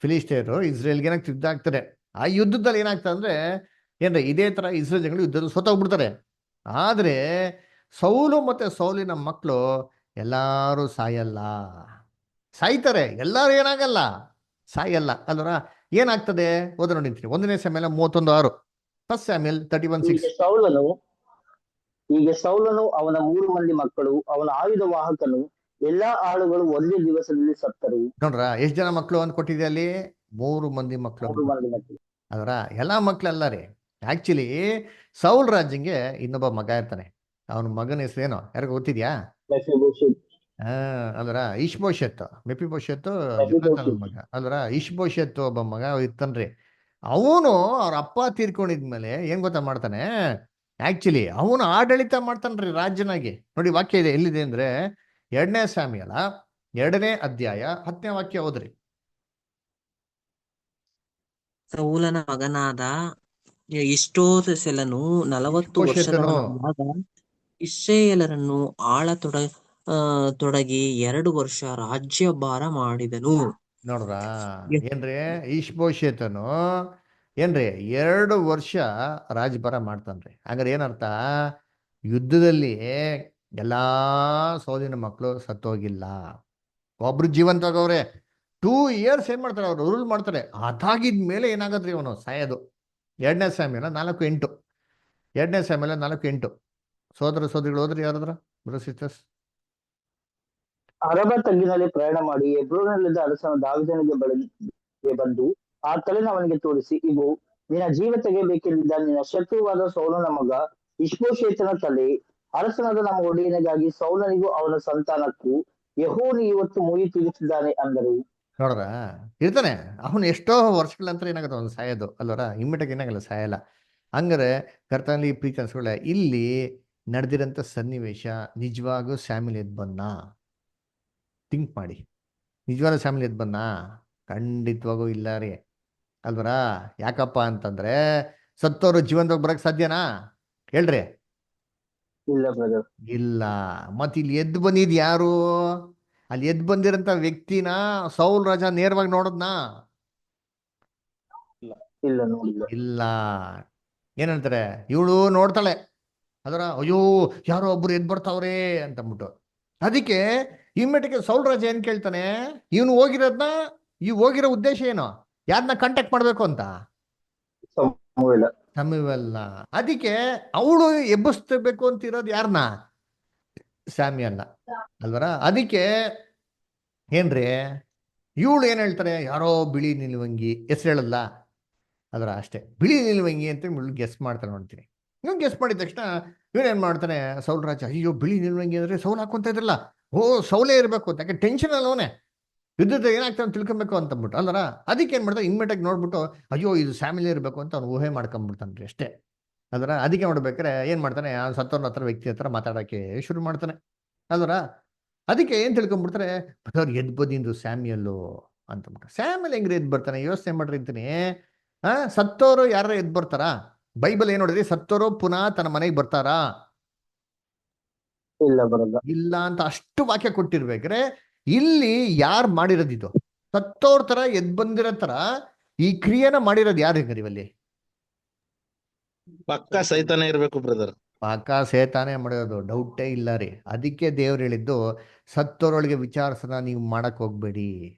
ಫಿಲಿಸ್ಟೀಯರು ಇಸ್ರೇಲ್ಗೆ ಏನಾಗ್ತದೆ ಯುದ್ಧ ಆಗ್ತಾರೆ. ಆ ಯುದ್ಧದಲ್ಲಿ ಏನಾಗ್ತದೆ ಅಂದ್ರೆ ಏನ್ರಿ, ಇದೇ ತರ ಇಸ್ರೇಲ್ ಜನಗಳು ಯುದ್ಧದಲ್ಲಿ ಸೋತೋಗ್ಬಿಡ್ತಾರೆ. ಆದ್ರೆ ಸೌಲು ಮತ್ತೆ ಸೌಲಿನ ಮಕ್ಕಳು ಎಲ್ಲಾರು ಸಾಯಲ್ಲ, ಸಾಯ್ತಾರೆ. ಎಲ್ಲಾರು ಏನಾಗಲ್ಲ, ಸಾಯಲ್ಲ ಅಲ್ವರ. ಏನಾಗ್ತದೆ ಓದೋಣ ನಿಂತೀನಿ. 1ನೇ ಸ್ಯಾಮ್ಯಲ 31:6. 1 ಸ್ಯಾಮ್ಯಲ್ 31:6. ಹೀಗೆ ಸೌಲನು ಅವನ 3 ಮಂದಿ ಮಕ್ಕಳು ಅವನ ಆಯುಧ ವಾಹಕನು ಎಲ್ಲಾ ಆಳುಗಳು ಒಂದೇ ದಿವಸದಲ್ಲಿ ಸತ್ತರು. ನೋಡ್ರ ಎಷ್ಟ್ ಜನ ಮಕ್ಕಳು ಅಂತ ಕೊಟ್ಟಿದೆ ಅಲ್ಲಿ? 3 ಮಂದಿ ಮಕ್ಕಳು. 3 ಮಂದಿ ಮಕ್ಕಳು ಅದರ ಎಲ್ಲಾ ಮಕ್ಳೆಲ್ಲ ರೀ. ಆಕ್ಚುಲಿ ಸೌಲ್ ರಾಜಂಗೆ ಇನ್ನೊಬ್ಬ ಮಗ ಇರ್ತಾನೆ. ಅವನ ಮಗನ ಹೆಸರೇನೋ ಯಾರಿಗ ಗೊತ್ತಿದ್ಯಾ? ಅದರ ಇಷ್ಬೋಶೆತ್, ಮೆಫಿಬೋಶೆತ್ ಮಗ. ಅದರ ಇಷ್ಬೋಶೆತ್ ಒಬ್ಬ ಮಗ ಇರ್ತಾನ್ರಿ. ಅವನು ಅವ್ರ ಅಪ್ಪ ತೀರ್ಕೊಂಡಿದ್ಮೇಲೆ ಏನ್ ಗೊತ್ತಾ ಮಾಡ್ತಾನೆ, ಆಕ್ಚುಲಿ ಅವನು ಆಡಳಿತ ಮಾಡ್ತಾನ್ರಿ ರಾಜ್ಯನಾಗಿ. ನೋಡಿ ವಾಕ್ಯ ಇದೆ ಎಲ್ಲಿದೆ ಅಂದ್ರೆ 2ನೇ ಸ್ಯಾಮ್ಯಲ 2ನೇ ಅಧ್ಯಾಯ 10ನೇ ವಾಕ್ಯ ಓದ್ರಿ. ಸೌಲನ ಮಗನಾದ ಇಷ್ಬೋಶೆತನು 40 ವರ್ಷದವನಾದಾಗ ಇಸ್ರಾಯೇಲರನ್ನು ತೊಡಗಿ 2 ವರ್ಷ ರಾಜ್ಯಭಾರ ಮಾಡಿದನು. ನೋಡ್ರ ಏನ್ರಿ, ಇಷ್ಬೋಶೆತನು ಏನ್ರಿ 2 ವರ್ಷ ರಾಜ್ಯಭಾರ ಮಾಡ್ತಾನ್ರಿ. ಹಾಗಾದ್ರೆ ಏನರ್ಥ? ಯುದ್ಧದಲ್ಲಿ ಎಲ್ಲಾ ಸೌಲಿನ ಮಕ್ಕಳು ಸತ್ತೋಗಿಲ್ಲ, ಒಬ್ರು ಜೀವಂತವಾಗವ್ರೆ. 2 years ಏನ್ ಮಾಡ್ತಾರೆ, ಅವ್ರು ರೂಲ್ ಮಾಡ್ತಾರೆ. ಅದಾಗಿದ್ಮೇಲೆ ಏನಾಗತ್ರಿ ಅವನು ಸಾಯೋದು. 2ನೇ ಸ್ಯಾಮ್ಯಲ 4:8. 2ನೇ ಸ್ಯಾಮ್ಯಲ 4:8. ಸೋದರಿಗಳು ಹೋದ್ರಿ ಯಾರಾದ್ರ ಬ್ರೋ ಸಿಸ್ಟರ್ಸ್? ಅರಬ ತಗ್ಗಿನಲ್ಲಿ ಪ್ರಯಾಣ ಮಾಡಿ ಹೆಬ್ರೋನಲ್ಲಿದ್ದ ಅರಸನ ದಾವೀದನಿಗೆ ಬಂದು ಆ ತಲೆನ ಅವನಿಗೆ ತೋರಿಸಿ, ಇವು ನಿನ್ನ ಜೀವ ತೆಗೆಯಬೇಕೆಂದಿದ್ದ ನಿನ್ನ ಶತ್ರುವಾದ ಸೌಲನ ಮಗ ಇಷ್ಬೋಶೆತನ ತಲೆ. ಅರಸನಾದ ನಮ್ಮ ಒಡೆಯನಿಗಾಗಿ ಸೌಲನಿಗೂ ಅವನ ಸಂತಾನಕ್ಕೂ ಯೆಹೋವನು ಇವತ್ತು ಮುಯಿ ತೀರಿಸಿದ್ದಾನೆ ಅಂದರು. ನೋಡ್ರ ಇರ್ತಾನೆ ಅವನು ಎಷ್ಟೋ ವರ್ಷಗಳ ನಂತರ ಏನಾಗುತ್ತೆ ಅವನು ಸಾಯೋದು ಅಲ್ವರ. ಇಮ್ಮಿಡಿಯೇಟ್ ಏನಾಗಲ್ಲ, ಸಾಯಲ್ಲ. ಹಂಗಾರೆ ಕರ್ತನಲ್ಲಿ ಪ್ರೀತಿ ಅನ್ಸ್ಕೊಳ್ಳೆ, ಇಲ್ಲಿ ನಡೆದಿರೋಂಥ ಸನ್ನಿವೇಶ ನಿಜವಾಗೂ ಸ್ಯಾಮ್ಯಲ್ ಎದ್ದು ಬಂದ? ಥಿಂಕ್ ಮಾಡಿ. ನಿಜವಾದ ಸ್ಯಾಮ್ಯಲ್ ಎದ್ದು ಬಂದ? ಖಂಡಿತವಾಗೂ ಇಲ್ಲ ರೀ ಅಲ್ವರ. ಯಾಕಪ್ಪ ಅಂತಂದ್ರೆ ಸತ್ತೋರು ಜೀವಂತವಾಗಿ ಬರಕ್ ಸಾಧ್ಯನಾ ಹೇಳ್ರಿ? ಇಲ್ಲ ಬ್ರದರ್, ಇಲ್ಲ. ಮತ್ ಇಲ್ಲಿ ಎದ್ದು ಬಂದಿದ್ ಯಾರು? ಅಲ್ಲಿ ಎದ್ದು ಬಂದಿರಂತ ವ್ಯಕ್ತಿನ ಸೌಲ್ ರಾಜ ನೇರವಾಗಿ ನೋಡದ್ನಾ? ಇಲ್ಲ ನೋಡಿಲ್ಲ. ಇಲ್ಲ. ಏನಂತಾರೆ, ಇವಳು ನೋಡ್ತಾಳೆ ಅದರ ಅಯ್ಯೋ ಯಾರೋ ಒಬ್ರು ಎದ್ ಬರ್ತಾವ್ರೆ ಅಂತಂದ್ಬಿಟ್ಟು. ಅದಕ್ಕೆ ಇಮ್ಮಿಡಿಯೇಟ್ ಸೌಲ್ ರಾಜ ಏನ್ ಕೇಳ್ತಾನೆ, ಇವನು ಹೋಗಿರೋ ಉದ್ದೇಶ ಏನು, ಯಾರನ್ನ ಕಾಂಟ್ಯಾಕ್ಟ್ ಮಾಡ್ಬೇಕು ಅಂತ, ಸಮುವೇಲ. ಸಮುವೇಲ್ನ. ಅದಕ್ಕೆ ಅವಳು ಎಬ್ಬಿಸ್ಬೇಕು ಅಂತ ಇರೋದು ಯಾರನ್ನ, ಸ್ಯಾಮ್ಯಲ್ನ ಅಲ್ವರ. ಅದಕ್ಕೆ ಏನ್ರಿ ಇವಳು ಏನ್ ಹೇಳ್ತಾರೆ, ಯಾರೋ ಬಿಳಿ ನಿಲುವಂಗಿ, ಹೆಸರು ಹೇಳಲ್ಲ ಅದರ ಅಷ್ಟೇ, ಬಿಳಿ ನಿಲುವಂಗಿ ಅಂತ ಗೆಸ್ ಮಾಡ್ತಾರೆ ನೋಡ್ತೀನಿ. ಇವ್ನು ಗೆಸ್ ಮಾಡಿದ ತಕ್ಷಣ ಇವನೇನ್ ಮಾಡ್ತಾನೆ, ಸೌಲ್ ರಾಜ, ಅಯ್ಯೋ ಬಿಳಿ ನಿಲುವಂಗಿ ಅಂದ್ರೆ ಸೌಲ್ ಹಾಕೊಂತ ಇದ್ರಲ್ಲ, ಓ ಸೌಲೇ ಇರ್ಬೇಕು ಅಂತ, ಯಾಕೆ ಟೆನ್ಷನ್ ಅಲ್ಲವನೇ ಯುದ್ಧದ ಏನಾಗ್ತಾನೆ ತಿಳ್ಕೊಬೇಕು ಅಂತಂದ್ಬಿಟ್ಟು ಅಲ್ವರ. ಅದಕ್ಕೆ ಏನ್ ಮಾಡ್ತಾರೆ, ಇಮ್ಮಿಡಿಯೇಟ್ ನೋಡ್ಬಿಟ್ಟು ಅಯ್ಯೋ ಇದು ಫ್ಯಾಮಿಲಿ ಇರಬೇಕು ಅಂತ ಅವ್ನು ಊಹೆ ಮಾಡ್ಕೊಂಡ್ಬಿಡ್ತಾನ್ರಿ ಅಷ್ಟೇ ಅದರ. ಅದಕ್ಕೆ ನೋಡ್ಬೇಕಾರೆ ಏನ್ ಮಾಡ್ತಾನೆ, ಆ ಸತ್ತವ್ರ ಹತ್ರ ವ್ಯಕ್ತಿ ಹತ್ರ ಮಾತಾಡಕ್ಕೆ ಶುರು ಮಾಡ್ತಾನೆ ಅಲ್ವರ. ಅದಕ್ಕೆ ಏನ್ ತಿಳ್ಕೊಂಡ್ಬಿಡ್ತಾರೆ, ಅವ್ರು ಎದ್ ಬಂದಿಂದು ಸ್ಯಾಮ್ಯಲ್ಲು ಅಂತಂದ್ಬಿಟ್ಟು. ಸ್ಯಾಮ್ಯಲ್ ಹೆಂಗ್ರಿ ಎದ್ ಬರ್ತಾನೆ, ಯೋಚನೆ ಮಾಡ್ರಿ ಅಂತೀನಿ. ಸತ್ತೋರು ಯಾರ ಎದ್ ಬರ್ತಾರಾ? ಬೈಬಲ್ ಏನ್ ನೋಡಿದ್ರಿ, ಸತ್ತೋರು ಪುನಃ ತನ್ನ ಮನೆಗೆ ಬರ್ತಾರಾ? ಇಲ್ಲ ಬರಲ್ಲ. ಇಲ್ಲ ಅಂತ ಅಷ್ಟು ವಾಕ್ಯ ಕೊಟ್ಟಿರ್ಬೇಕ್ರೆ, ಇಲ್ಲಿ ಯಾರು ಮಾಡಿರೋದಿದು, ಸತ್ತೋರ್ ತರ ಎದ್ ಬಂದಿರೋ ತರ ಈ ಕ್ರಿಯೆನ ಮಾಡಿರೋದು ಯಾರು ಹೆಂಗ್ರಿ ಇವಲ್ಲಿ? ಪಕ್ಕ ಸೈತಾನೆ ಇರ್ಬೇಕು ಬ್ರದರ್. ಪಾಕ ಸೇತಾನೆ ಮಾಡಿರೋದು, ಡೌಟೇ ಇಲ್ಲ ರೀ. ಅದಕ್ಕೆ ದೇವ್ರು ಹೇಳಿದ್ದು, ಸತ್ತೋರೊಳಗೆ ವಿಚಾರಿಸನ ನೀವು ಮಾಡಕ್ ಹೋಗ್ಬೇಡಿ,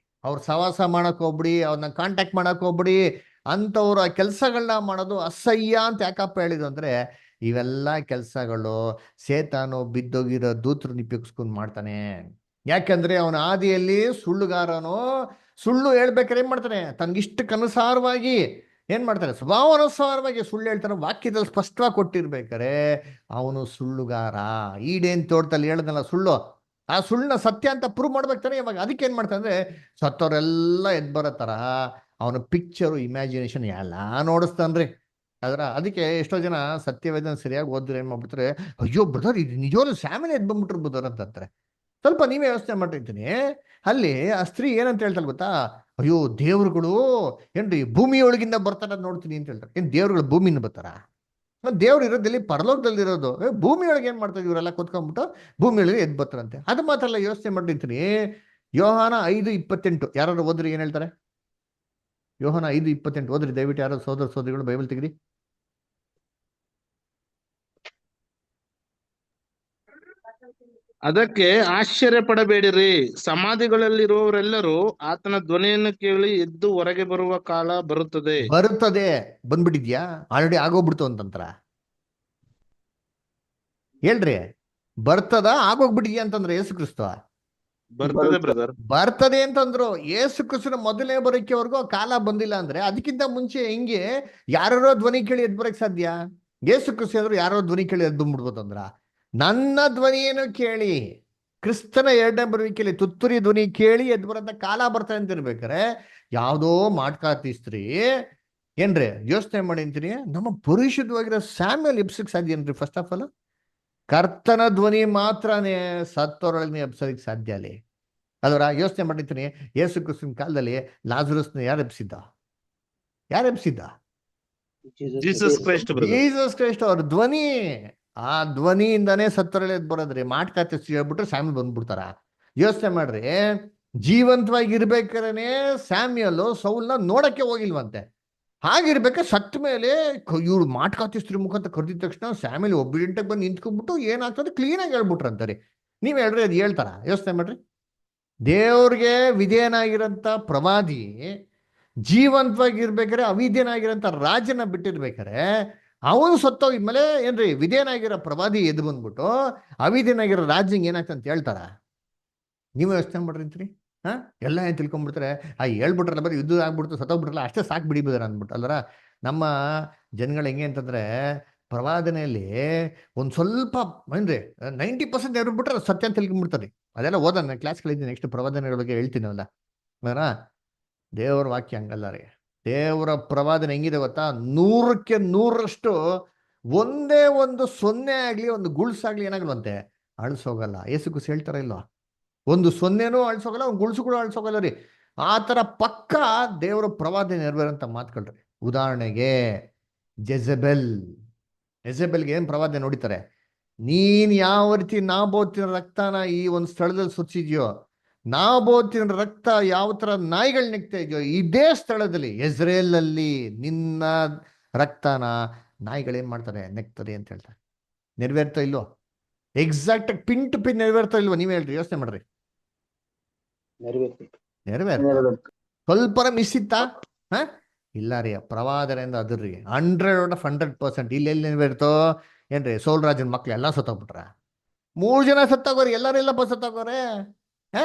ಅವ್ರ ಸವಾಸ ಮಾಡಕ್ ಹೋಗ್ಬಿಡಿ, ಅವ್ರನ್ನ ಕಾಂಟ್ಯಾಕ್ಟ್ ಮಾಡಕ್ ಹೋಗ್ಬಿಡಿ, ಅಂತವ್ರ ಕೆಲಸಗಳನ್ನ ಮಾಡೋದು ಅಸಹ್ಯ ಅಂತ ಯಾಕಪ್ಪ ಹೇಳಿದ್ರು ಅಂದ್ರೆ, ಇವೆಲ್ಲ ಕೆಲಸಗಳು ಸೇತಾನು ಬಿದ್ದೋಗಿರೋ ದೂತರು ನಿಪ್ಪಿಸ್ಕೊಂಡು ಮಾಡ್ತಾನೆ. ಯಾಕಂದ್ರೆ ಅವನ ಆದಿಯಲ್ಲಿ ಸುಳ್ಳುಗಾರನು ಸುಳ್ಳು ಹೇಳ್ಬೇಕಾದ್ರೆ ಏನ್ ಮಾಡ್ತಾನೆ, ತನ್ಗಿಷ್ಟಕ್ಕನುಸಾರವಾಗಿ ಏನ್ ಮಾಡ್ತಾರೆ, ಸ್ವಭಾವಾನುಸಾರವಾಗಿ ಸುಳ್ಳು ಹೇಳ್ತಾನೆ. ವಾಕ್ಯದಲ್ಲಿ ಸ್ಪಷ್ಟವಾಗಿ ಕೊಟ್ಟಿರ್ಬೇಕಾರೆ ಅವನು ಸುಳ್ಳುಗಾರ. ಈಡೇನ್ ತೋಟದಲ್ಲಿ ಹೇಳ್ದಲ್ಲ ಸುಳ್ಳು, ಆ ಸುಳ್ಳನ್ನ ಸತ್ಯ ಅಂತ ಪ್ರೂವ್ ಮಾಡ್ಬೇಕು ತಾನೆ ಇವಾಗ. ಅದಕ್ಕೆ ಏನ್ ಮಾಡ್ತಾನೆ ಅಂದ್ರೆ, ಸತ್ತವರೆಲ್ಲ ಎದ್ ಬರೋ ತರ ಅವನ ಪಿಕ್ಚರು ಇಮ್ಯಾಜಿನೇಷನ್ ಎಲ್ಲ ನೋಡಿಸ್ತಾನ್ರಿ ಅದರ. ಅದಕ್ಕೆ ಎಷ್ಟೋ ಜನ ಸತ್ಯವೇದನ ಸರಿಯಾಗಿ ಓದಿದ್ರೆ ಏನ್ ಮಾಡ್ಬಿಡ್ತಾರೆ, ಅಯ್ಯೋ ಬ್ರದರ್ ಇದು ನಿಜವಾಗ್ಲೂ ಸ್ಯಾಮಿನ ಎದ್ ಬಂದ್ಬಿಟ್ರು ಬ್ರದರ್ ಅಂತಾರೆ. ಸ್ವಲ್ಪ ನೀವೇ ಯೋಚನೆ ಮಾಡಿರ್ತೀನಿ. ಅಲ್ಲಿ ಆ ಸ್ತ್ರೀ ಏನಂತ ಹೇಳ್ತಾಳೆ ಗೊತ್ತಾ, ಅಯ್ಯೋ ದೇವ್ರುಗಳು ಏನ್ರಿ ಭೂಮಿಯೊಳಗಿಂದ ಬರ್ತಾರ ನೋಡ್ತೀನಿ ಅಂತ ಹೇಳ್ತಾರೆ. ಏನ್ ದೇವ್ರುಗಳು ಭೂಮಿಯಿಂದ ಬರ್ತಾರ? ದೇವ್ರು ಇರೋದಲ್ಲಿ ಪರಲೋಕದಲ್ಲಿ ಇರೋದು, ಭೂಮಿಯೊಳಗೆ ಏನ್ ಮಾಡ್ತಾರೆ ಇವರೆಲ್ಲ ಕೂತ್ಕೊಂಡ್ಬಿಟ್ಟು ಭೂಮಿಯೊಳಗೆ ಎದ್ ಬರ್ತಾರಂತೆ. ಅದು ಮಾತ್ರ ಅಲ್ಲ, ಯೋಚನೆ ಮಾಡಿರ್ತೀನಿ. ಯೋಹಾನ 5:28 ಯಾರು ಓದ್ರಿ, ಏನ್ ಹೇಳ್ತಾರೆ? ಯೋಹಾನ 5:28 ಓದ್ರಿ ದಯವಿಟ್ಟು, ಯಾರು ಸೋದರ ಸೋದರಿಗಳು ಬೈಬಲ್ ತೆಗಿರಿ. ಅದಕ್ಕೆ ಆಶ್ಚರ್ಯ ಪಡಬೇಡಿರಿ, ಸಮಾಧಿಗಳಲ್ಲಿರುವವರೆಲ್ಲರೂ ಆತನ ಧ್ವನಿಯನ್ನು ಕೇಳಿ ಎದ್ದು ಹೊರಗೆ ಬರುವ ಕಾಲ ಬರುತ್ತದೆ. ಬಂದ್ಬಿಟ್ಟಿದ್ಯಾ, ಆಲ್ರೆಡಿ ಆಗೋಗ್ಬಿಡ್ತು ಅಂತಂತರ ಹೇಳ್ರಿ. ಬರ್ತದ ಆಗೋಗ್ಬಿಟ್ಟಿದ್ಯಾ ಅಂತಂದ್ರೆ ಯೇಸು ಕ್ರಿಸ್ತ ಬರ್ತದೆ ಬ್ರದರ್. ಬರ್ತದೆ ಅಂತಂದ್ರು. ಯೇಸು ಕ್ರಿಸ್ತನ ಮೊದಲನೇ ಬರೋಕೆವರೆಗೂ ಕಾಲ ಬಂದಿಲ್ಲ ಅಂದ್ರೆ ಅದಕ್ಕಿಂತ ಮುಂಚೆ ಹೆಂಗೆ ಯಾರೋ ಧ್ವನಿ ಕೇಳಿ ಎದ್ ಬರಕ್ ಸಾಧ್ಯ? ಯೇಸು ಕ್ರಿಸ್ತ ಅಂದ್ರು ಯಾರೋ ಧ್ವನಿ ಕೇಳಿ ಎದ್ದು ಬಿಡ್ಬೋದು ಅಂದ್ರ, ನನ್ನ ಧ್ವನಿಯನ್ನು ಕೇಳಿ, ಕ್ರಿಸ್ತನ ಎರಡನೇ ಬರುವಿಕೆಯಲ್ಲಿ ತುತ್ತೂರಿ ಧ್ವನಿ ಕೇಳಿ ಎದ್ದು ಬರೋಂಥ ಕಾಲ ಬರ್ತಾರೆ ಅಂತ ಇರ್ಬೇಕಾರೆ, ಯಾವುದೋ ಮಾಡ್ಕಾತಿ ಸ್ತ್ರೀ ಏನ್ರಿ ಯೋಚನೆ ಮಾಡಿ ಅಂತೀನಿ. ನಮ್ಮ ಪರಿಶುದ್ಧವಾಗಿರೋ ಸ್ಯಾಮ್ಯಲ್ ಎಬ್ಸಕ್ ಸಾಧ್ಯ ಏನ್ರಿ? ಫಸ್ಟ್ ಆಫ್ ಆಲ್ ಕರ್ತನ ಧ್ವನಿ ಮಾತ್ರನೇ ಸತ್ತೋರೊಳಗೆ ಎಬ್ಸೋದಕ್ಕೆ ಸಾಧ್ಯ ಅಲ್ಲಿ ಅದರ. ಯೋಚನೆ ಮಾಡಿರ್ತೀನಿ, ಯೇಸು ಕ್ರಿಸ್ತನ ಕಾಲದಲ್ಲಿ ಲಾಜರಸ್ನ ಯಾರು ಎಬ್ಸಿದ್ದ? Jesus Christ brother. Jesus Christ ಅವ್ರ ಧ್ವನಿ. ಆ ಧ್ವನಿಯಿಂದಾನೇ ಸತ್ತೊರಳೆ ಬರೋದ್ರಿ. ಮಾಡ್ಕಾತಿ ಹೇಳ್ಬಿಟ್ರೆ ಸ್ಯಾಮ್ಯಲ್ ಬಂದ್ಬಿಡ್ತಾರ. ಯೋಚನೆ ಮಾಡ್ರಿ, ಜೀವಂತವಾಗಿ ಇರ್ಬೇಕಾದ್ರೆ ಸ್ಯಾಮ್ಯಲ್ ಸೌಲ್ನ ನೋಡಕ್ಕೆ ಹೋಗಿಲ್ವಂತೆ. ಹಾಗಿರ್ಬೇಕಾದ್ರೆ ಸತ್ತ ಮೇಲೆ ಇವ್ರು ಮಾಟ್ಕಾತಿ ಸ್ತ್ರೀ ಮುಖ ಅಂತ ಕರೆದಿದ ತಕ್ಷಣ ಸ್ಯಾಮ್ಯಲ್ ಒಬ್ಬಿಡೆಂಟಾಗಿ ಬಂದು ನಿಂತ್ಕೊಂಡ್ಬಿಟ್ಟು ಏನಾಗ್ತದೆ ಕ್ಲೀನಾಗಿ ಹೇಳ್ಬಿಟ್ರಂತಾರೆ. ನೀವ್ ಹೇಳ್ರಿ, ಅದು ಹೇಳ್ತಾರ? ಯೋಚನೆ ಮಾಡ್ರಿ. ದೇವ್ರಿಗೆ ವಿಧೇಯನಾಗಿರೋಂಥ ಪ್ರವಾದಿ ಜೀವಂತವಾಗಿ ಇರ್ಬೇಕಾರೆ ಅವಿಧೇಯನಾಗಿರೋಂಥ ರಾಜನ ಬಿಟ್ಟಿರ್ಬೇಕಾರೆ ಅವನು ಸತ್ತೋಗಿದ್ಮೇಲೆ ಏನ್ರಿ ವಿಧೇಯನಾಗಿರೋ ಪ್ರವಾದಿ ಎದ್ದು ಬಂದ್ಬಿಟ್ಟು ಅವಿಧೇಯನಾಗಿರೋ ರಾಜ್ಯಂಗೆ ಏನಾಗ್ತದೆ ಅಂತ ಹೇಳ್ತಾರ? ನೀವು ಯೋಚನೆ ಮಾಡ್ರಿ. ಎಲ್ಲ ಏನ್ ತಿಳ್ಕೊಂಡ್ಬಿಡ್ತಾರೆ, ಹೇಳ್ಬಿಟ್ರಲ್ಲ ಬರೀ ಯುದ್ಧ ಆಗ್ಬಿಡ್ತು ಸತ್ತೋಗ್ಬಿಟ್ರಲ್ಲ ಅಷ್ಟೇ ಸಾಕು ಬಿಡಿಬೋದಾರ ಅಂದ್ಬಿಟ್ಟು ಅಲ್ವರ. ನಮ್ಮ ಜನಗಳು ಹೆಂಗೆ ಅಂತಂದ್ರೆ, ಪ್ರವಾದನೆಯಲ್ಲಿ ಒಂದ್ ಸ್ವಲ್ಪ ಏನ್ರಿ 90% ಹೇಳ್ಬಿಟ್ರೆ ಸತ್ಯ ಅಂತ ತಿಳ್ಕೊಂಡ್ಬಿಡ್ತಾರೆ. ಅದೆಲ್ಲ ಓದೋಣ ಕ್ಲಾಸ್ಗಳಿದ್ದೀನಿ, ನೆಕ್ಸ್ಟ್ ಪ್ರವಾದನೆಗಳ ಬಗ್ಗೆ ಹೇಳ್ತೀನಲ್ಲ ಅದರ. ದೇವರ ವಾಕ್ಯ ಹಂಗಲ್ಲ ರೀ. ದೇವರ ಪ್ರವಾದನೆ ಹೆಂಗಿದೆ ಗೊತ್ತಾ, 100ಕ್ಕೆ 100ರಷ್ಟು ಒಂದೇ ಒಂದು ಸೊನ್ನೆ ಆಗ್ಲಿ ಒಂದು ಗುಳ್ಸಾಗ್ಲಿ ಏನಾಗಲ್ವಂತೆ ಅಳಿಸೋಗಲ್ಲ. ಯೇಸು ಕ್ರಿಸ್ತ ಹೇಳ್ತಾರ ಇಲ್ವಾ, ಒಂದು ಸೊನ್ನೆನೂ ಅಳಿಸೋಗಲ್ಲ, ಒಂದು ಗುಳ್ಸು ಕೂಡ ಅಳಿಸೋಗಲ್ಲ ರೀ. ಆ ತರ ಪಕ್ಕ ದೇವರ ಪ್ರವಾದನೆ ನೆರವೇರಂತ ಮಾತುಗಳ್ರಿ. ಉದಾಹರಣೆಗೆ ಜೆಜೆಬೆಲ್ಗೆ ಏನ್ ಪ್ರವಾದನೆ ನೋಡಿತಾರೆ, ನೀನ್ ಯಾವ ರೀತಿ ನಾಬೋತಿನ ರಕ್ತನ ಈ ಒಂದು ಸ್ಥಳದಲ್ಲಿ ಸುರಿಸಿದ್ಯೋ, ನಾಬೋತಿನ ರಕ್ತ ಯಾವ ತರ ನಾಯಿಗಳು ನೆಕ್ತಾ ಇದೆಯೋ, ಇದೇ ಸ್ಥಳದಲ್ಲಿ ಇಸ್ರೇಲ್ ಅಲ್ಲಿ ನಿನ್ನ ರಕ್ತನ ನಾಯಿಗಳೇನ್ ಮಾಡ್ತಾರೆ ನೆಕ್ತದೆ ಅಂತ ಹೇಳ್ತಾರೆ. ನೆರವೇರ್ತಾ ಇಲ್ವೋ? ಎಕ್ಸಾಕ್ಟ್ ಪಿನ್ ಟು ಪಿನ್ ನೆರವೇರ್ತಾ ಇಲ್ವೋ? ನೀವ್ ಹೇಳ್ರಿ, ಯೋಚನೆ ಮಾಡ್ರಿ. ನೆರವೇರ್ತಾ ಸ್ವಲ್ಪರ ಮಿಸ್ ಇತ್ತಾ? ಹ ಇಲ್ಲ ರೀ, ಪ್ರವಾದನೆಯಿಂದ ಅದ್ರಿ 100% ಇಲ್ಲಿ ಎಲ್ಲಿ ನೆರವೇರ್ತೋ ಏನ್ರಿ? ಸೋಲ್ರಾಜನ್ ಮಕ್ಳು ಎಲ್ಲ ಸತ್ತೋಗ್ಬಿಟ್ರ. 3 ಜನ ಸತ್ತಾಗೋರಿ, ಎಲ್ಲರೆಲ್ಲಪ್ಪ ಸತ್ತಾಗೋರೆ. ಹ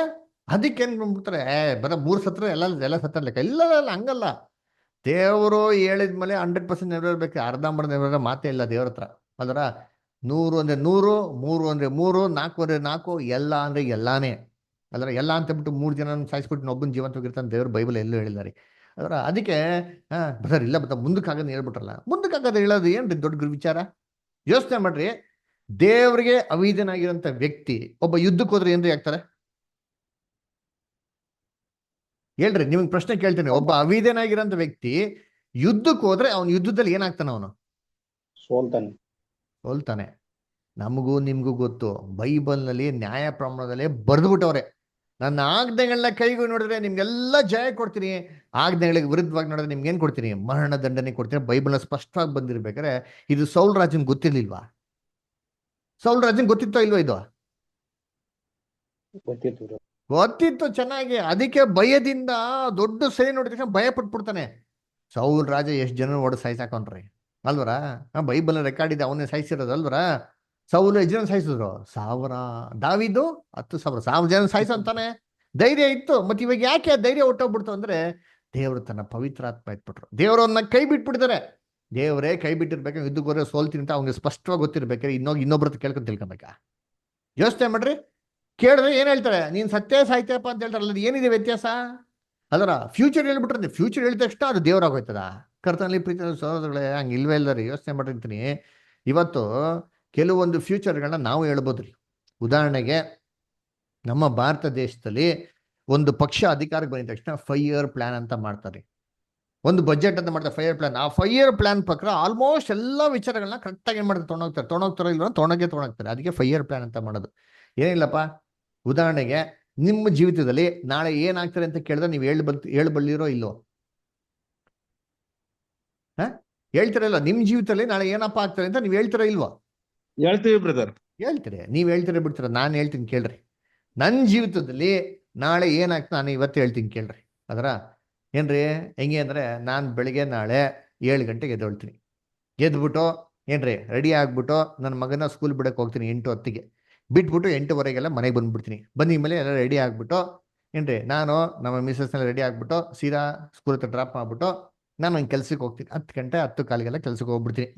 ಅದಕ್ಕೆ ಏನ್ ಬಂದ್ಬಿಡ್ತಾರೆ, ಬರ 3 ಸತ್ರ ಎಲ್ಲ ಸತ್ತರ್ಲಿಕ್ಕ. ಇಲ್ಲ ಹಂಗಲ್ಲ. ದೇವರು ಹೇಳಿದ್ಮೇಲೆ 100% ನೆರವೇರ್ಬೇಕು. ಅರ್ಧಂಬರ್ಧ ನೆರವೇರ ಮಾತೇ ಇಲ್ಲ ದೇವ್ರ ಹತ್ರ. ಅದರ 100 ಅಂದ್ರೆ 100, 3 ಅಂದ್ರೆ 3, 4 ಅಂದ್ರೆ 4, ಎಲ್ಲ ಅಂದ್ರೆ ಎಲ್ಲಾನೇ. ಅದರ ಎಲ್ಲ ಅಂತ ಬಿಟ್ಟು 3 ಜನ ಸಾಯಿಸ್ಬಿಟ್ಟು ಒಬ್ಬನ ಜೀವಂತವಾಗಿರ್ತಾನೆ ದೇವ್ರು ಬೈಬಲ್ ಎಲ್ಲೂ ಹೇಳಿದ್ದಾರೆ. ಅದರ ಅದಕ್ಕೆ ಬ್ರದರ್ ಇಲ್ಲ ಮುಂದಕ್ಕೆ ಆಗೋದು ಹೇಳ್ಬಿಟ್ರಲ್ಲ. ಮುಂದಕ್ಕೆ ಆಗೋದು ಹೇಳೋದು ಏನ್ರಿ ದೊಡ್ಡ ವಿಚಾರ? ಯೋಚನೆ ಮಾಡ್ರಿ. ದೇವ್ರಿಗೆ ಅವಿಧನಾಗಿರೋಂಥ ವ್ಯಕ್ತಿ ಒಬ್ಬ ಯುದ್ಧಕ್ಕೆ ಹೋದ್ರೆ ಏನ್ರಿ ಆಗ್ತಾರೆ? ಹೇಳ್ರಿ, ನಿಮ್ಗೆ ಪ್ರಶ್ನೆ ಕೇಳ್ತೀನಿ. ಒಬ್ಬ ಅವಿಧನಾಗಿರೋಂಥ ವ್ಯಕ್ತಿ ಯುದ್ಧಕ್ಕೆ ಹೋದ್ರೆ ಅವನ ಯುದ್ಧದಲ್ಲಿ ಏನಾಗ್ತಾನೆ? ಅವನು ಸೋಲ್ತಾನೆ. ನಮಗೂ ನಿಮ್ಗೂ ಗೊತ್ತು, ಬೈಬಲ್ನಲ್ಲಿ ನ್ಯಾಯ ಪ್ರಮಾಣದಲ್ಲಿ ಬರೆದ್ಬಿಟ್ಟವ್ರೆ, ನನ್ನ ಆಜ್ಞೆಗಳನ್ನ ಕೈಗೂ ನೋಡಿದ್ರೆ ನಿಮ್ಗೆಲ್ಲ ಜಯ ಕೊಡ್ತೀನಿ, ಆಜ್ಞೆಗಳಿಗೆ ವಿರುದ್ಧವಾಗಿ ನೋಡಿದ್ರೆ ನಿಮ್ಗೆ ಏನ್ ಕೊಡ್ತೀನಿ? ಮರಣ ದಂಡನೆ ಕೊಡ್ತೀನಿ. ಬೈಬಲ್ನ ಸ್ಪಷ್ಟವಾಗಿ ಬಂದಿರ್ಬೇಕಾದ್ರೆ ಇದು ಸೌಲ್ ರಾಜನ್ ಗೊತ್ತಿರ್ಲಿಲ್ವಾ? ಸೌಲ್ ರಾಜನ್ ಗೊತ್ತಿತ್ತೋ ಇಲ್ವೋ? ಇದು ಗೊತ್ತಿತ್ತು ಚೆನ್ನಾಗಿ. ಅದಕ್ಕೆ ಭಯದಿಂದ ದೊಡ್ಡ ಸೈ ನೋಡಿದ ಭಯ ಪಟ್ಬಿಡ್ತಾನೆ. ಸೌಲ್ ರಾಜ ಎಷ್ಟು ಜನ ಓಡ ಸಾಯ್ಸಾಕೊಂಡ್ರಿ ಅಲ್ವರ? ಬೈಬಲ್ ರೆಕಾರ್ಡ್ ಇದೆ, ಅವನೇ ಸಾಯಿಸಿರೋದು ಅಲ್ವರ? ಸೌಲು ಎಷ್ಟು ಜನ ಸಾಯಿಸಿದ್ರು? 1000. ದಾವಿದು 10,000. 1000 ಜನ ಸಾಯಿಸಂತಾನೆ ಧೈರ್ಯ ಇತ್ತು. ಮತ್ತೆ ಇವಾಗ ಯಾಕೆ ಧೈರ್ಯ ಹೊಟ್ಟೋಗ್ಬಿಡ್ತು ಅಂದ್ರೆ, ದೇವರು ತನ್ನ ಪವಿತ್ರಾತ್ಮ ಇಟ್ಬಿಟ್ರು. ದೇವರನ್ನ ಕೈ ಬಿಟ್ಬಿಟ್ಟಿದ್ದಾರೆ. ದೇವರೇ ಕೈ ಬಿಟ್ಟಿರ್ಬೇಕು, ಯುದ್ಧಗೋರೆ ಸೋಲ್ತೀನಿ ಅಂತ ಅವ್ನಿಗೆ ಸ್ಪಷ್ಟವಾಗಿ ಗೊತ್ತಿರ್ಬೇಕಾದ್ರೆ ಇನ್ನೊಬ್ರದ್ದು ಕೇಳ್ಕೊಂಡು ತಿಳ್ಕೊಬೇಕಾ? ಯೋಚನೆ ಮಾಡ್ರಿ. ಕೇಳಿದ್ರೆ ಏನ್ ಹೇಳ್ತಾರೆ? ನೀನ್ ಸತ್ಯ ಸಾಯ್ತೇಪ್ಪ ಅಂತ ಹೇಳ್ತಾರಲ್ಲ, ಅದು ಏನಿದೆ ವ್ಯತ್ಯಾಸ? ಅದರ ಫ್ಯೂಚರ್ ಹೇಳ್ಬಿಟ್ರೆ, ಫ್ಯೂಚರ್ ಹೇಳಿದ ತಕ್ಷಣ ಅದು ದೇವರಾಗೋಯ್ತದ? ಕರ್ತನಲ್ಲಿ ಪ್ರೀತಿ ಸಹೋದರಗಳೇ, ಹಂಗೆ ಇಲ್ವೇ ಇಲ್ಲ ರೀ. ಯೋಚನೆ ಮಾಡಿರ್ತೀನಿ. ಇವತ್ತು ಕೆಲವೊಂದು ಫ್ಯೂಚರ್ಗಳನ್ನ ನಾವು ಹೇಳ್ಬೋದ್ರಿ. ಉದಾಹರಣೆಗೆ, ನಮ್ಮ ಭಾರತ ದೇಶದಲ್ಲಿ ಒಂದು ಪಕ್ಷ ಅಧಿಕಾರಕ್ಕೆ ಬಂದ ತಕ್ಷಣ 5 year ಪ್ಲಾನ್ ಅಂತ ಮಾಡ್ತಾರೆ. ಒಂದು ಬಜೆಟ್ ಅಂತ ಮಾಡ್ತಾರೆ, 5 year ಪ್ಲಾನ್. ಆ 5 year ಪ್ಲಾನ್ ಪ್ರಕಾರ ಆಲ್ಮೋಸ್ಟ್ ಎಲ್ಲ ವಿಚಾರಗಳನ್ನ ಕರೆಕ್ಟಾಗಿ ಏನ್ ಮಾಡ್ತಾರೆ? ತೊಗೊಂಡೋಗ್ತಾರೆ ಇಲ್ಲ ತೊಗೊಂಡೋಗ್ತಾರೆ. ಅದಕ್ಕೆ 5 year ಪ್ಲಾನ್ ಅಂತ ಮಾಡೋದು. ಏನಿಲ್ಲಪ್ಪ, ಉದಾಹರಣೆಗೆ ನಿಮ್ಮ ಜೀವಿತದಲ್ಲಿ ನಾಳೆ ಏನಾಗ್ತಾರೆ ಅಂತ ಕೇಳಿದ್ರೆ ನೀವು ಹೇಳ್ಬಲ್ಲಿರೋ ಇಲ್ಲೋ? ಹೇಳ್ತೀರಲ್ಲ, ನಿಮ್ ಜೀವಿತದಲ್ಲಿ ನಾಳೆ ಏನಪ್ಪಾ ಆಗ್ತಾರೆ ಅಂತ ನೀವು ಹೇಳ್ತೀರಾ ಇಲ್ವೋ? ಹೇಳ್ತೀವಿ ಬ್ರದರ್. ಹೇಳ್ತೀರಿ. ನೀವ್ ಹೇಳ್ತೀರ ಬಿಡ್ತೀರ? ನಾನು ಹೇಳ್ತೀನಿ ಕೇಳ್ರಿ. ನನ್ನ ಜೀವಿತದಲ್ಲಿ ನಾಳೆ ಏನಾಗ್ತದೆ ನಾನು ಇವತ್ತು ಹೇಳ್ತೀನಿ ಕೇಳ್ರಿ. ಅದರ ಏನ್ರಿ ಹೆಂಗೆ ಅಂದ್ರೆ, ನಾನು ಬೆಳಿಗ್ಗೆ ನಾಳೆ 7 ಗಂಟೆಗೆ ಎದ್ದೇಳ್ತೀನಿ. ಎದ್ಬಿಟ್ಟು ಏನ್ರಿ ರೆಡಿ ಆಗ್ಬಿಟ್ಟು ನನ್ನ ಮಗನ ಸ್ಕೂಲ್ ಬಿಡಕ್ಕೆ ಹೋಗ್ತೀನಿ 8:10ಗೆ. ಬಿಟ್ಬಿಟ್ಟು 8:15 ಮನೆಗೆ ಬಂದ್ಬಿಡ್ತೀನಿ. ಬಂದಿದ್ಮೇಲೆ ಎಲ್ಲ ರೆಡಿ ಆಗ್ಬಿಟ್ಟು ಏನ್ರಿ ನಾನು ನಮ್ಮ ಮಿಸಸ್ನೆಲ್ಲ ರೆಡಿ ಆಗ್ಬಿಟ್ಟು ಸೀದಾ ಸ್ಕೂಲ್ ಹತ್ರ ಡ್ರಾಪ್ ಮಾಡ್ಬಿಟ್ಟು ನಾನು ನನ್ನ ಕೆಲ್ಸಕ್ಕೆ ಹೋಗ್ತೀನಿ. 10 ಗಂಟೆ 10:15 ಕೆಲ್ಸಕ್ಕೆ ಹೋಗ್ಬಿಡ್ತೀನಿ.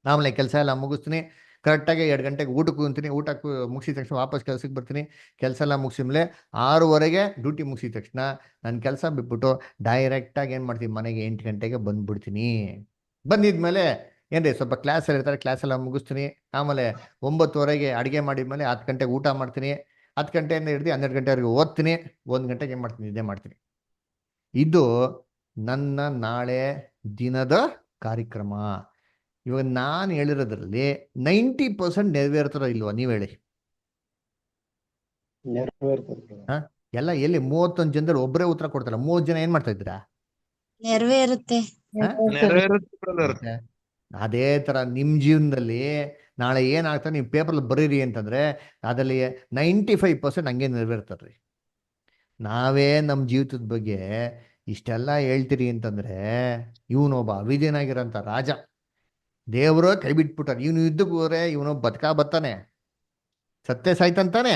ಆಮೇಲೆ ಕೆಲಸ ಎಲ್ಲ ಮುಗಿಸ್ತೀನಿ. ಕರೆಕ್ಟಾಗಿ 2 ಗಂಟೆಗೆ ಊಟಕ್ಕೆ ಕುಂತೀನಿ. ಊಟಕ್ಕೆ ಮುಗಿಸಿದ ತಕ್ಷಣ ವಾಪಸ್ ಕೆಲ್ಸಕ್ಕೆ ಬರ್ತೀನಿ. ಕೆಲಸ ಎಲ್ಲ ಮುಗಿಸಿದ್ಮೇಲೆ 6:15 ಡ್ಯೂಟಿ ಮುಗಿಸಿದ ತಕ್ಷಣ ನನ್ನ ಕೆಲಸ ಬಿಟ್ಬಿಟ್ಟು ಡೈರೆಕ್ಟಾಗಿ ಏನು ಮಾಡ್ತೀನಿ, ಮನೆಗೆ 8 ಗಂಟೆಗೆ ಬಂದ್ಬಿಡ್ತೀನಿ. ಬಂದಿದ್ಮೇಲೆ ಏನ್ರಿ ಸ್ವಲ್ಪ ಕ್ಲಾಸ್ ಎಲ್ಲ ಇರ್ತಾರೆ, ಕ್ಲಾಸ್ ಎಲ್ಲ ಮುಗಿಸ್ತೀನಿ. ಆಮೇಲೆ 9:15 ಅಡುಗೆ ಮಾಡಿದ್ಮೇಲೆ 10 ಗಂಟೆಗೆ ಊಟ ಮಾಡ್ತೀನಿ. 10 ಗಂಟೆಯಿಂದ ಹಿಡಿದು 12 ಗಂಟೆವರೆಗೆ ಓದ್ತೀನಿ. 1 ಗಂಟೆಗೆ ಏನು ಮಾಡ್ತೀನಿ, ನಿದ್ದೆ ಮಾಡ್ತೀನಿ. ಇದು ನನ್ನ ನಾಳೆ ದಿನದ ಕಾರ್ಯಕ್ರಮ. ಇವಾಗ ನಾನು ಹೇಳಿರೋದ್ರಲ್ಲಿ 90% ನೆರವೇರ್ತದ ಇಲ್ವಾ? ನೀವ್ ಹೇಳಿ. ಎಲ್ಲ ಎಲ್ಲಿ 31 ಜನದಲ್ಲಿ ಒಬ್ಬರೇ ಉತ್ತರ ಕೊಡ್ತಾರ. 30 ಜನ ಏನ್ ಮಾಡ್ತಾ ಇದ್ದೀರಾ? ನೆರವೇರುತ್ತೆ. ಅದೇ ತರ ನಿಮ್ ಜೀವನದಲ್ಲಿ ನಾಳೆ ಏನಾಗ್ತದೆ ನೀವು ಪೇಪರ್ ಬರೀರಿ ಅಂತಂದ್ರೆ ಅದ್ರಲ್ಲಿ 95% ಹಂಗೆ ನೆರವೇರ್ತಾರ್ರಿ. ನಾವೇ ನಮ್ಮ ಜೀವಿತದ ಬಗ್ಗೆ ಇಷ್ಟೆಲ್ಲ ಹೇಳ್ತೀರಿ ಅಂತಂದ್ರೆ, ಇವನೊಬ್ಬ ಅವಿಧೇನಾಗಿರೋಂಥ ರಾಜ, ದೇವರು ಕೈ ಬಿಟ್ಬಿಟ್ಟಾರೆ. ಇವನು ಯುದ್ಧಕ್ಕೆ ಹೋದ್ರೆ ಇವನು ಬರ್ತಾನೆ, ಸತ್ಯ ಸಾಯ್ತಂತಾನೆ.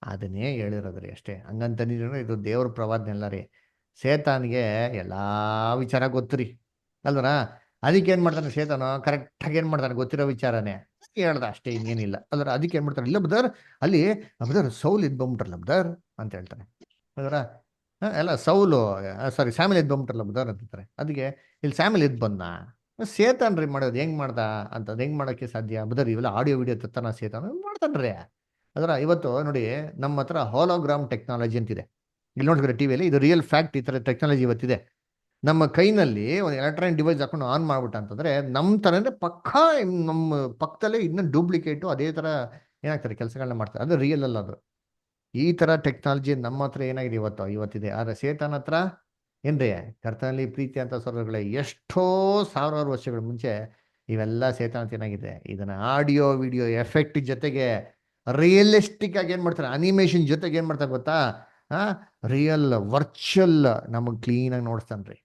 ಅದನ್ನೇ ಹೇಳಿರೋದ್ರಿ ಅಷ್ಟೇ. ಹಂಗಂತಂದಿದ್ರು ಇದು ದೇವ್ರ ಪ್ರವಾದನೆ ಅಲ್ಲ ರೀ. ಸೇತಾನ್ಗೆ ಎಲ್ಲಾ ವಿಚಾರ ಗೊತ್ತುರಿ ಅಲ್ವರ? ಅದಕ್ಕೆ ಏನ್ ಮಾಡ್ತಾನೆ ಸೇತಾನು? ಕರೆಕ್ಟಾಗಿ ಏನ್ ಮಾಡ್ತಾನೆ ಗೊತ್ತಿರೋ ವಿಚಾರನೇ ಹೇಳ್ದ ಅಷ್ಟೇ, ಇನ್ನೇನಿಲ್ಲ ಅಲ್ವರ? ಅದಕ್ಕೆ ಏನ್ ಮಾಡ್ತಾನೆ, ಇಲ್ಲ ಬದರ್ ಅಲ್ಲಿ ಬದರ್ ಸೌಲ್ ಇದ್ ಬಂದ್ಬಿಟ್ರಲ್ಲ ಬದರ್ ಅಂತ ಹೇಳ್ತಾನೆ ಅಲ್ವರ? ಎಲ್ಲ ಸೌಲು ಸಾರಿ ಸ್ಯಾಮಿಲ್ ಎದ್ದು ಬಂದ್ಬಿಟ್ರಲ್ಲ ಬದರ್ ಅಂತಾರೆ. ಅದಕ್ಕೆ ಇಲ್ಲಿ ಸ್ಯಾಮಿಲ್ ಎದ್ದು ಬಂದ. ಸೇತಾನ್ ರೀ ಮಾಡೋದು ಹೆಂಗ್ ಮಾಡ್ದ ಅಂತ ಹೆಂಗ್ ಮಾಡೋಕ್ಕೆ ಸಾಧ್ಯ ಬದರ್? ಇವೆಲ್ಲ ಆಡಿಯೋ ವಿಡಿಯೋ ತತ್ತಾನ ಸೇತಾನ ಮಾಡ್ತಾನ್ರಿ. ಅದರ ಇವತ್ತು ನೋಡಿ ನಮ್ಮ ಹತ್ರ ಹೋಲೋಗ್ರಾಮ್ ಟೆಕ್ನಾಲಜಿ ಅಂತಿದೆ. ಇಲ್ಲಿ ನೋಡಿದ್ರೆ ಟಿವಿಯಲ್ಲಿ ಇದು ರಿಯಲ್ ಫ್ಯಾಕ್ಟ್. ಈ ಥರ ಟೆಕ್ನಾಲಜಿ ಇವತ್ತಿದೆ. ನಮ್ಮ ಕೈನಲ್ಲಿ ಒಂದು ಎಲೆಕ್ಟ್ರಾನಿಕ್ ಡಿವೈಸ್ ಹಾಕೊಂಡು ಆನ್ ಮಾಡ್ಬಿಟ್ಟ ಅಂತಂದ್ರೆ ನಮ್ಮ ಥರನೇ ಪಕ್ಕಾ ನಮ್ಮ ಪಕ್ಕದಲ್ಲೇ ಇನ್ನೂ ಡೂಪ್ಲಿಕೇಟು ಅದೇ ಥರ ಏನಾಗ್ತಾರೆ ಕೆಲಸಗಳನ್ನ ಮಾಡ್ತಾರೆ. ಅದು ರಿಯಲ್ ಅಲ್ಲ. ಅದು ಈ ಥರ ಟೆಕ್ನಾಲಜಿ ನಮ್ಮ ಹತ್ರ ಏನಾಗಿದೆ ಇವತ್ತಿದೆ. ಆದರೆ ಸೇತಾನ್ ಹತ್ರ ಏನ್ರಿ ಕರ್ತನಲ್ಲಿ ಪ್ರೀತಿ ಅಂತ ಸರೋಗಳೇ ಎಷ್ಟೋ ಸಾವಿರಾರು ವರ್ಷಗಳ ಮುಂಚೆ ಇವೆಲ್ಲ ಸೇತಾನ ಏನಾಗಿದೆ, ಇದನ್ನ ಆಡಿಯೋ ವಿಡಿಯೋ ಎಫೆಕ್ಟ್ ಜೊತೆಗೆ ರಿಯಲಿಸ್ಟಿಕ್ ಆಗಿ ಏನ್ ಮಾಡ್ತಾರೆ, ಅನಿಮೇಷನ್ ಜೊತೆಗೆ ಏನ್ ಮಾಡ್ತಾರೆ ಗೊತ್ತಾ, ಆ ರಿಯಲ್ ವರ್ಚುವಲ್ ನಮಗೆ ಕ್ಲೀನಾಗಿ ನೋಡ್ತಾನ್ರಿ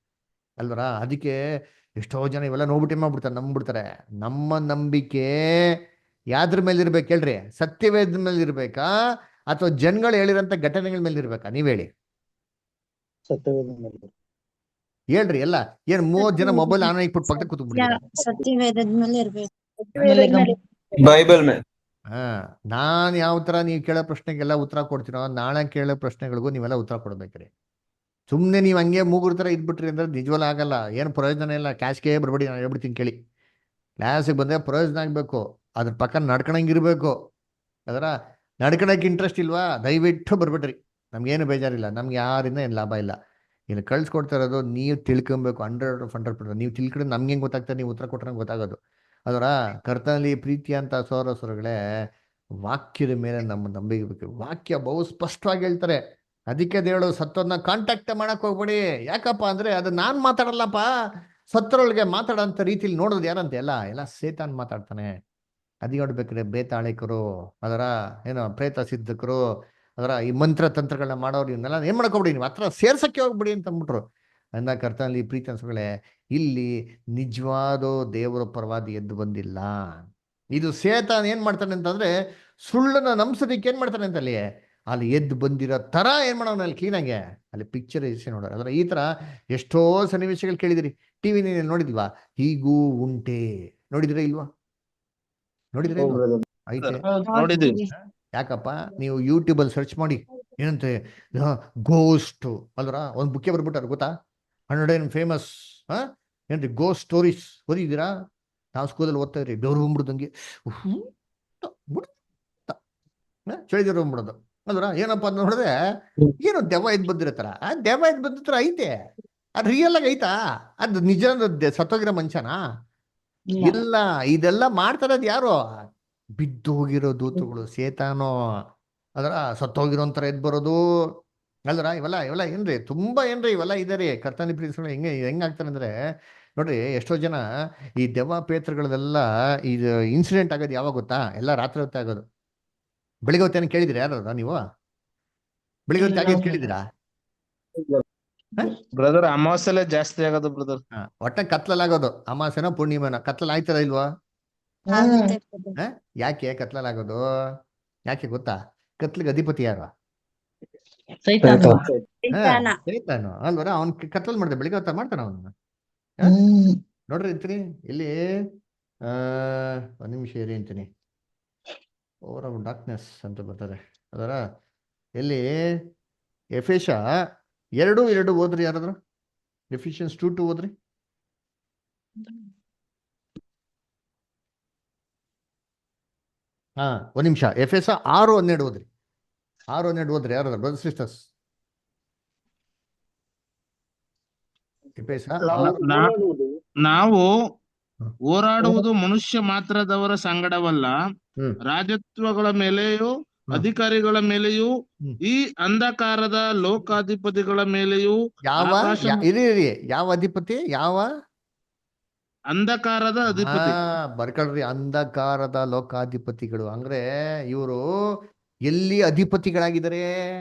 ಅಲ್ವರ. ಅದಕ್ಕೆ ಎಷ್ಟೋ ಜನ ಇವೆಲ್ಲ ನೋಡ್ಬಿಟ್ಟು ಏನ್ ಮಾಡ್ಬಿಡ್ತಾರೆ, ನಂಬ್ಬಿಡ್ತಾರೆ. ನಮ್ಮ ನಂಬಿಕೆ ಯಾವ್ದ್ರ ಮೇಲೆ ಇರ್ಬೇಕು ಹೇಳ್ರಿ? ಸತ್ಯವೇದ ಮೇಲೆ ಇರ್ಬೇಕಾ ಅಥವಾ ಜನಗಳು ಹೇಳಿರೋಂಥ ಘಟನೆಗಳ ಮೇಲೆ ಇರ್ಬೇಕಾ? ನೀವ್ ಹೇಳಿ ಸತ್ಯವೇದ ಮೇಲೆ. ಹೇಳ್ರಿ. ಎಲ್ಲ ಏನ್ 30 ಜನ ಮೊಬೈಲ್ ಆನ್ ಇಟ್ಬಿಟ್ಟು ಪಕ್ಕ ಕೂತ್ಬಿಟ್ಟಿದ್ದೀರಾ? ಸತ್ಯವೇದದ ಮೇಲೆ ಇರ್ಬೇಕು. ಬೈಬಲ್ ಮೇಲೆ. ಹಾ, ನಾನ್ ಯಾವ ತರ ನೀವು ಕೇಳೋ ಪ್ರಶ್ನೆಗೆಲ್ಲ ಉತ್ತರ ಕೊಡ್ತೀನೋ, ನಾಳೆ ಕೇಳೋ ಪ್ರಶ್ನೆಗಳಿಗೂ ನೀವೆಲ್ಲ ಉತ್ತರ ಕೊಡ್ಬೇಕ್ರಿ. ಸುಮ್ಮನೆ ನೀವು ಹಂಗೆ ಮೂಗುರ್ ಥರ ಇದ್ಬಿಟ್ರಿ ಅಂದ್ರೆ ನಿಜವಲ್ಲ ಆಗಲ್ಲ, ಏನು ಪ್ರಯೋಜನ ಇಲ್ಲ. ಕ್ಲಾಸ್ಗೆ ಬರ್ಬೇಡಿ, ನಾನು ಹೇಳ್ಬಿಡ್ತೀನಿ ಕೇಳಿ. ಕ್ಲಾಸಿಗೆ ಬಂದರೆ ಪ್ರಯೋಜನ ಆಗಬೇಕು, ಅದ್ರ ಪಕ್ಕ ನಡ್ಕೊಳಂಗಿರ್ಬೇಕು. ಅದರ ನಡ್ಕೊಳಕ್ಕೆ ಇಂಟ್ರೆಸ್ಟ್ ಇಲ್ವಾ, ದಯವಿಟ್ಟು ಬರ್ಬಿಡ್ರಿ. ನಮ್ಗೇನು ಬೇಜಾರಿಲ್ಲ, ನಮ್ಗೆ ಯಾರಿಂದ ಏನು ಲಾಭ ಇಲ್ಲ. ಇಲ್ಲಿ ಕಳ್ಸಿಕೊಡ್ತಾ ಇರೋದು ನೀವು ತಿಳ್ಕೊಬೇಕು. 100% ನೀವು ತಿಳ್ಕೊಂಡ್ರೆ ನಮ್ಗೆ ಹೆಂಗೆ ಗೊತ್ತಾಗ್ತದೆ, ನೀವು ಉತ್ತರ ಕೊಟ್ಟರೆ ಗೊತ್ತಾಗೋದು. ಅದರ ಕರ್ತನಲ್ಲಿ ಪ್ರೀತಿ ಅಂತ ಸೋರಸರುಗಳೇ, ವಾಕ್ಯದ ಮೇಲೆ ನಮ್ಮ ನಂಬಿಕೆ ಬೇಕು. ವಾಕ್ಯ ಬಹು ಸ್ಪಷ್ಟವಾಗಿ ಹೇಳ್ತಾರೆ. ಅದಕ್ಕೆ ದೇವರು ಸತ್ತೋದನ್ನ ಕಾಂಟ್ಯಾಕ್ಟ್ ಮಾಡಕ್ ಹೋಗ್ಬೇಡಿ. ಯಾಕಪ್ಪ ಅಂದ್ರೆ ಅದು ನಾನ್ ಮಾತಾಡಲ್ಲಪ್ಪ, ಸತ್ತರೊಳಗೆ ಮಾತಾಡೋಂಥ ರೀತಿಲಿ ನೋಡೋದು ಯಾರಂತೆ, ಎಲ್ಲ ಸೇತಾನ್ ಮಾತಾಡ್ತಾನೆ. ಅದು ನೋಡ್ಬೇಕ್ರೆ ಬೇತಾಳಿಕರು, ಅದರ ಏನೋ ಪ್ರೇತ ಸಿದ್ಧಕರು, ಅದರ ಈ ಮಂತ್ರ ತಂತ್ರಗಳನ್ನ ಮಾಡೋರು, ಇವನ್ನೆಲ್ಲ ಏನ್ ಮಾಡ್ಕೊಬಿಡಿ, ನೀವು ಹತ್ರ ಸೇರ್ಸಕ್ಕೆ ಹೋಗ್ಬಿಡಿ ಅಂತ ಅಂದ್ಬಿಟ್ರು. ಅಂದ ಕರ್ತನಲ್ಲಿ ಪ್ರೀತಿ ಅನ್ಸುಗಳೇ, ಇಲ್ಲಿ ನಿಜವಾದ ದೇವರ ಪರವಾದಿ ಎದ್ದು ಬಂದಿಲ್ಲ. ಇದು ಸೇತಾನ್ ಏನ್ ಮಾಡ್ತಾನೆ ಅಂತಂದ್ರೆ, ಸುಳ್ಳನ್ನ ನಂಬಿಸೋದಕ್ಕೆ ಏನ್ ಮಾಡ್ತಾನೆ ಅಂತ ಅಲ್ಲಿ ಎದ್ದು ಬಂದಿರೋ ತರ ಏನ್ ಮಾಡೋಣ, ಅಲ್ಲಿ ಕ್ಲೀನಾಗೆ ಅಲ್ಲಿ ಪಿಕ್ಚರೈಸೇಷನ್ ನೋಡೋರು. ಅಂದ್ರೆ ಈ ತರ ಎಷ್ಟೋ ಸನ್ನಿವೇಶಗಳು ಕೇಳಿದಿರಿ. ಟಿವಿ ನೀನು ನೋಡಿದ್ವಾ? ಹೀಗೂ ಉಂಟೆ, ನೋಡಿದ್ರೆ ಇಲ್ವಾ? ನೋಡಿದ್ರೆ ಇಲ್ವಾ? ಐತೆ. ನೋಡಿದೀವಿ. ಯಾಕಪ್ಪ, ನೀವು ಯೂಟ್ಯೂಬ್ ಅಲ್ಲಿ ಸರ್ಚ್ ಮಾಡಿ ಏನಂತೆ, ಗೋಸ್ಟ್ ಅಲ್ರ ಒಂದು ಬುಕ್ಕೆ ಬರ್ಬಿಟ್ಟಾರ ಗೊತ್ತಾ, 100 ಫೇಮಸ್ ಏನ್ರಿ ಗೋಸ್ಟ್ ಸ್ಟೋರೀಸ್. ಓದಿದ್ದೀರಾ? ನಾವು ಸ್ಕೂಲಲ್ಲಿ ಓದ್ತಾ ಇದ್ರಿ, ಡೋರ್ ಬಂದ್ಬಿಡ್ದಂಗೆ ಚಳಿದಿರೋ ಬಂದ್ಬಿಡೋದು ಅಲ್ರ. ಏನಪ್ಪ ಅಂತ ನೋಡಿದ್ರೆ ಏನು ದೆವ್ವ ಎದ್ದು ಬಂದಿರತ್ತಾರ. ಆ ದೆವ್ವ ಎದ್ದು ಬಂದಿರ ಐತೆ, ಅದು ರಿಯಲ್ ಆಗಿ ಐತಾ? ಅದು ನಿಜ ಸತ್ತೋಗಿರೋ ಮನುಷ್ಯನಾ? ಇಲ್ಲ. ಇದೆಲ್ಲ ಮಾಡ್ತಾರದ್ ಯಾರು? ಬಿದ್ದೋಗಿರೋ ದೂತಗಳು, ಸೇತಾನೋ. ಅದರ ಸತ್ತೋಗಿರೋಂಥರ ಎದ್ದು ಬರೋದು ಅಲ್ರ. ಇವೆಲ್ಲ ಏನ್ರಿ ತುಂಬಾ ಏನ್ರಿ ಇವೆಲ್ಲ ಇದೆ ರೀ. ಕರ್ತನಿ ಪ್ರೀತಿಸೋಣ ಹೆಂಗಾಗ್ತಾರೆ ಅಂದ್ರೆ ನೋಡ್ರಿ, ಎಷ್ಟೋ ಜನ ಈ ದೆವ್ವ ಪೇತ್ರಗಳದೆಲ್ಲ ಇದು ಇನ್ಸಿಡೆಂಟ್ ಆಗೋದು ಯಾವಾಗ ಗೊತ್ತಾ? ಎಲ್ಲ ರಾತ್ರಿ ಹೊತ್ತೆ ಆಗೋದು. ಬೆಳಿಗ್ಗೆ ಹೊತ್ತೇನು ಕೇಳಿದಿರಾ ಯಾರು ನೀವು? ಬೆಳಿಗ್ಗೆ ಹೊತ್ತೆ ಆಗಿದ್ ಕೇಳಿದಿರಾ? ಬ್ರದರ್ ಅಮಾವಾಸ್ಯೆಲ್ಲ ಜಾಸ್ತಿ ಆಗೋದು ಬ್ರದರ್. ಒಟ್ಟ ಕತ್ಲಲ್ಲಾಗೋದು, ಅಮಾಸೆನೋ ಪೂರ್ಣಿಮೆನೋ ಕತ್ಲಲ್ಲಿ ಆಯ್ತದ ಇಲ್ವಾ? ಆಗುತ್ತೆ. ಯಾಕೆ ಕತ್ಲಲ್ಲಾಗೋದು? ಯಾಕೆ ಗೊತ್ತಾ? ಕತ್ಲಿಗೆ ಅಧಿಪತಿ ಯಾರು? ಸೈತಾನ. ಸೇತಾನು ಅಲ್ವರ. ಅವ್ನ್ ಕತ್ಲಲ್ಲಿ ಮಾಡಿದೆ, ಬೆಳಿಗ್ಗೆ ಹೊತ್ತ ಮಾಡ್ತಾನ ಅವನ್ನ. ನೋಡ್ರಿ ಅಂತೀನಿ ಇಲ್ಲಿ ಒಂದ್ ನಿಮಿಷ ಏರಿ ಅಂತೀನಿ, ಓವರ್ ಆಫ್ ಡಾರ್ಕ್ನೆಸ್ ಅಂತ ಬರ್ತದೆ. ಅದರ ಎಲ್ಲಿ ಎಫೆಸ 2:2 ಓದ್ರಿ ಯಾರಾದ್ರು? ಎಫಿಷಿಯನ್ಸ್ 2:2 ಓದ್ರಿ. ಒಂದ್ ನಿಮಿಷ, ಎಫೆಸ 6:12 ಓದ್ರಿ. 6:12 ಓದ್ರಿ ಯಾರಾದ್ರು ಬ್ರದರ್ ಸಿಸ್ಟರ್ಸ್? ಎಫೆಸ 6. ನಾವು ಹೋರಾಡುವುದು ಮನುಷ್ಯ ಮಾತ್ರದವರ ಸಂಗಡವಲ್ಲ, ಹ್ಮ್. ರಾಜತ್ವಗಳ ಮೇಲೆಯೂ ಅಧಿಕಾರಿಗಳ ಮೇಲೆಯೂ ಈ ಅಂಧಕಾರದ ಲೋಕಾಧಿಪತಿಗಳ ಮೇಲೆಯೂ ಯಾವ ಆಕಾಶ- ಇರಿ ಯಾವ ಅಧಿಪತಿ? ಯಾವ ಅಂಧಕಾರದ ಅಧಿಪತಿ. ಬರ್ಕಳ್ರಿ, ಅಂಧಕಾರದ ಲೋಕಾಧಿಪತಿಗಳು. ಅಂದ್ರೆ ಇವರು ಎಲ್ಲಿ ಅಧಿಪತಿಗಳಾಗಿದ್ದಾರೆ?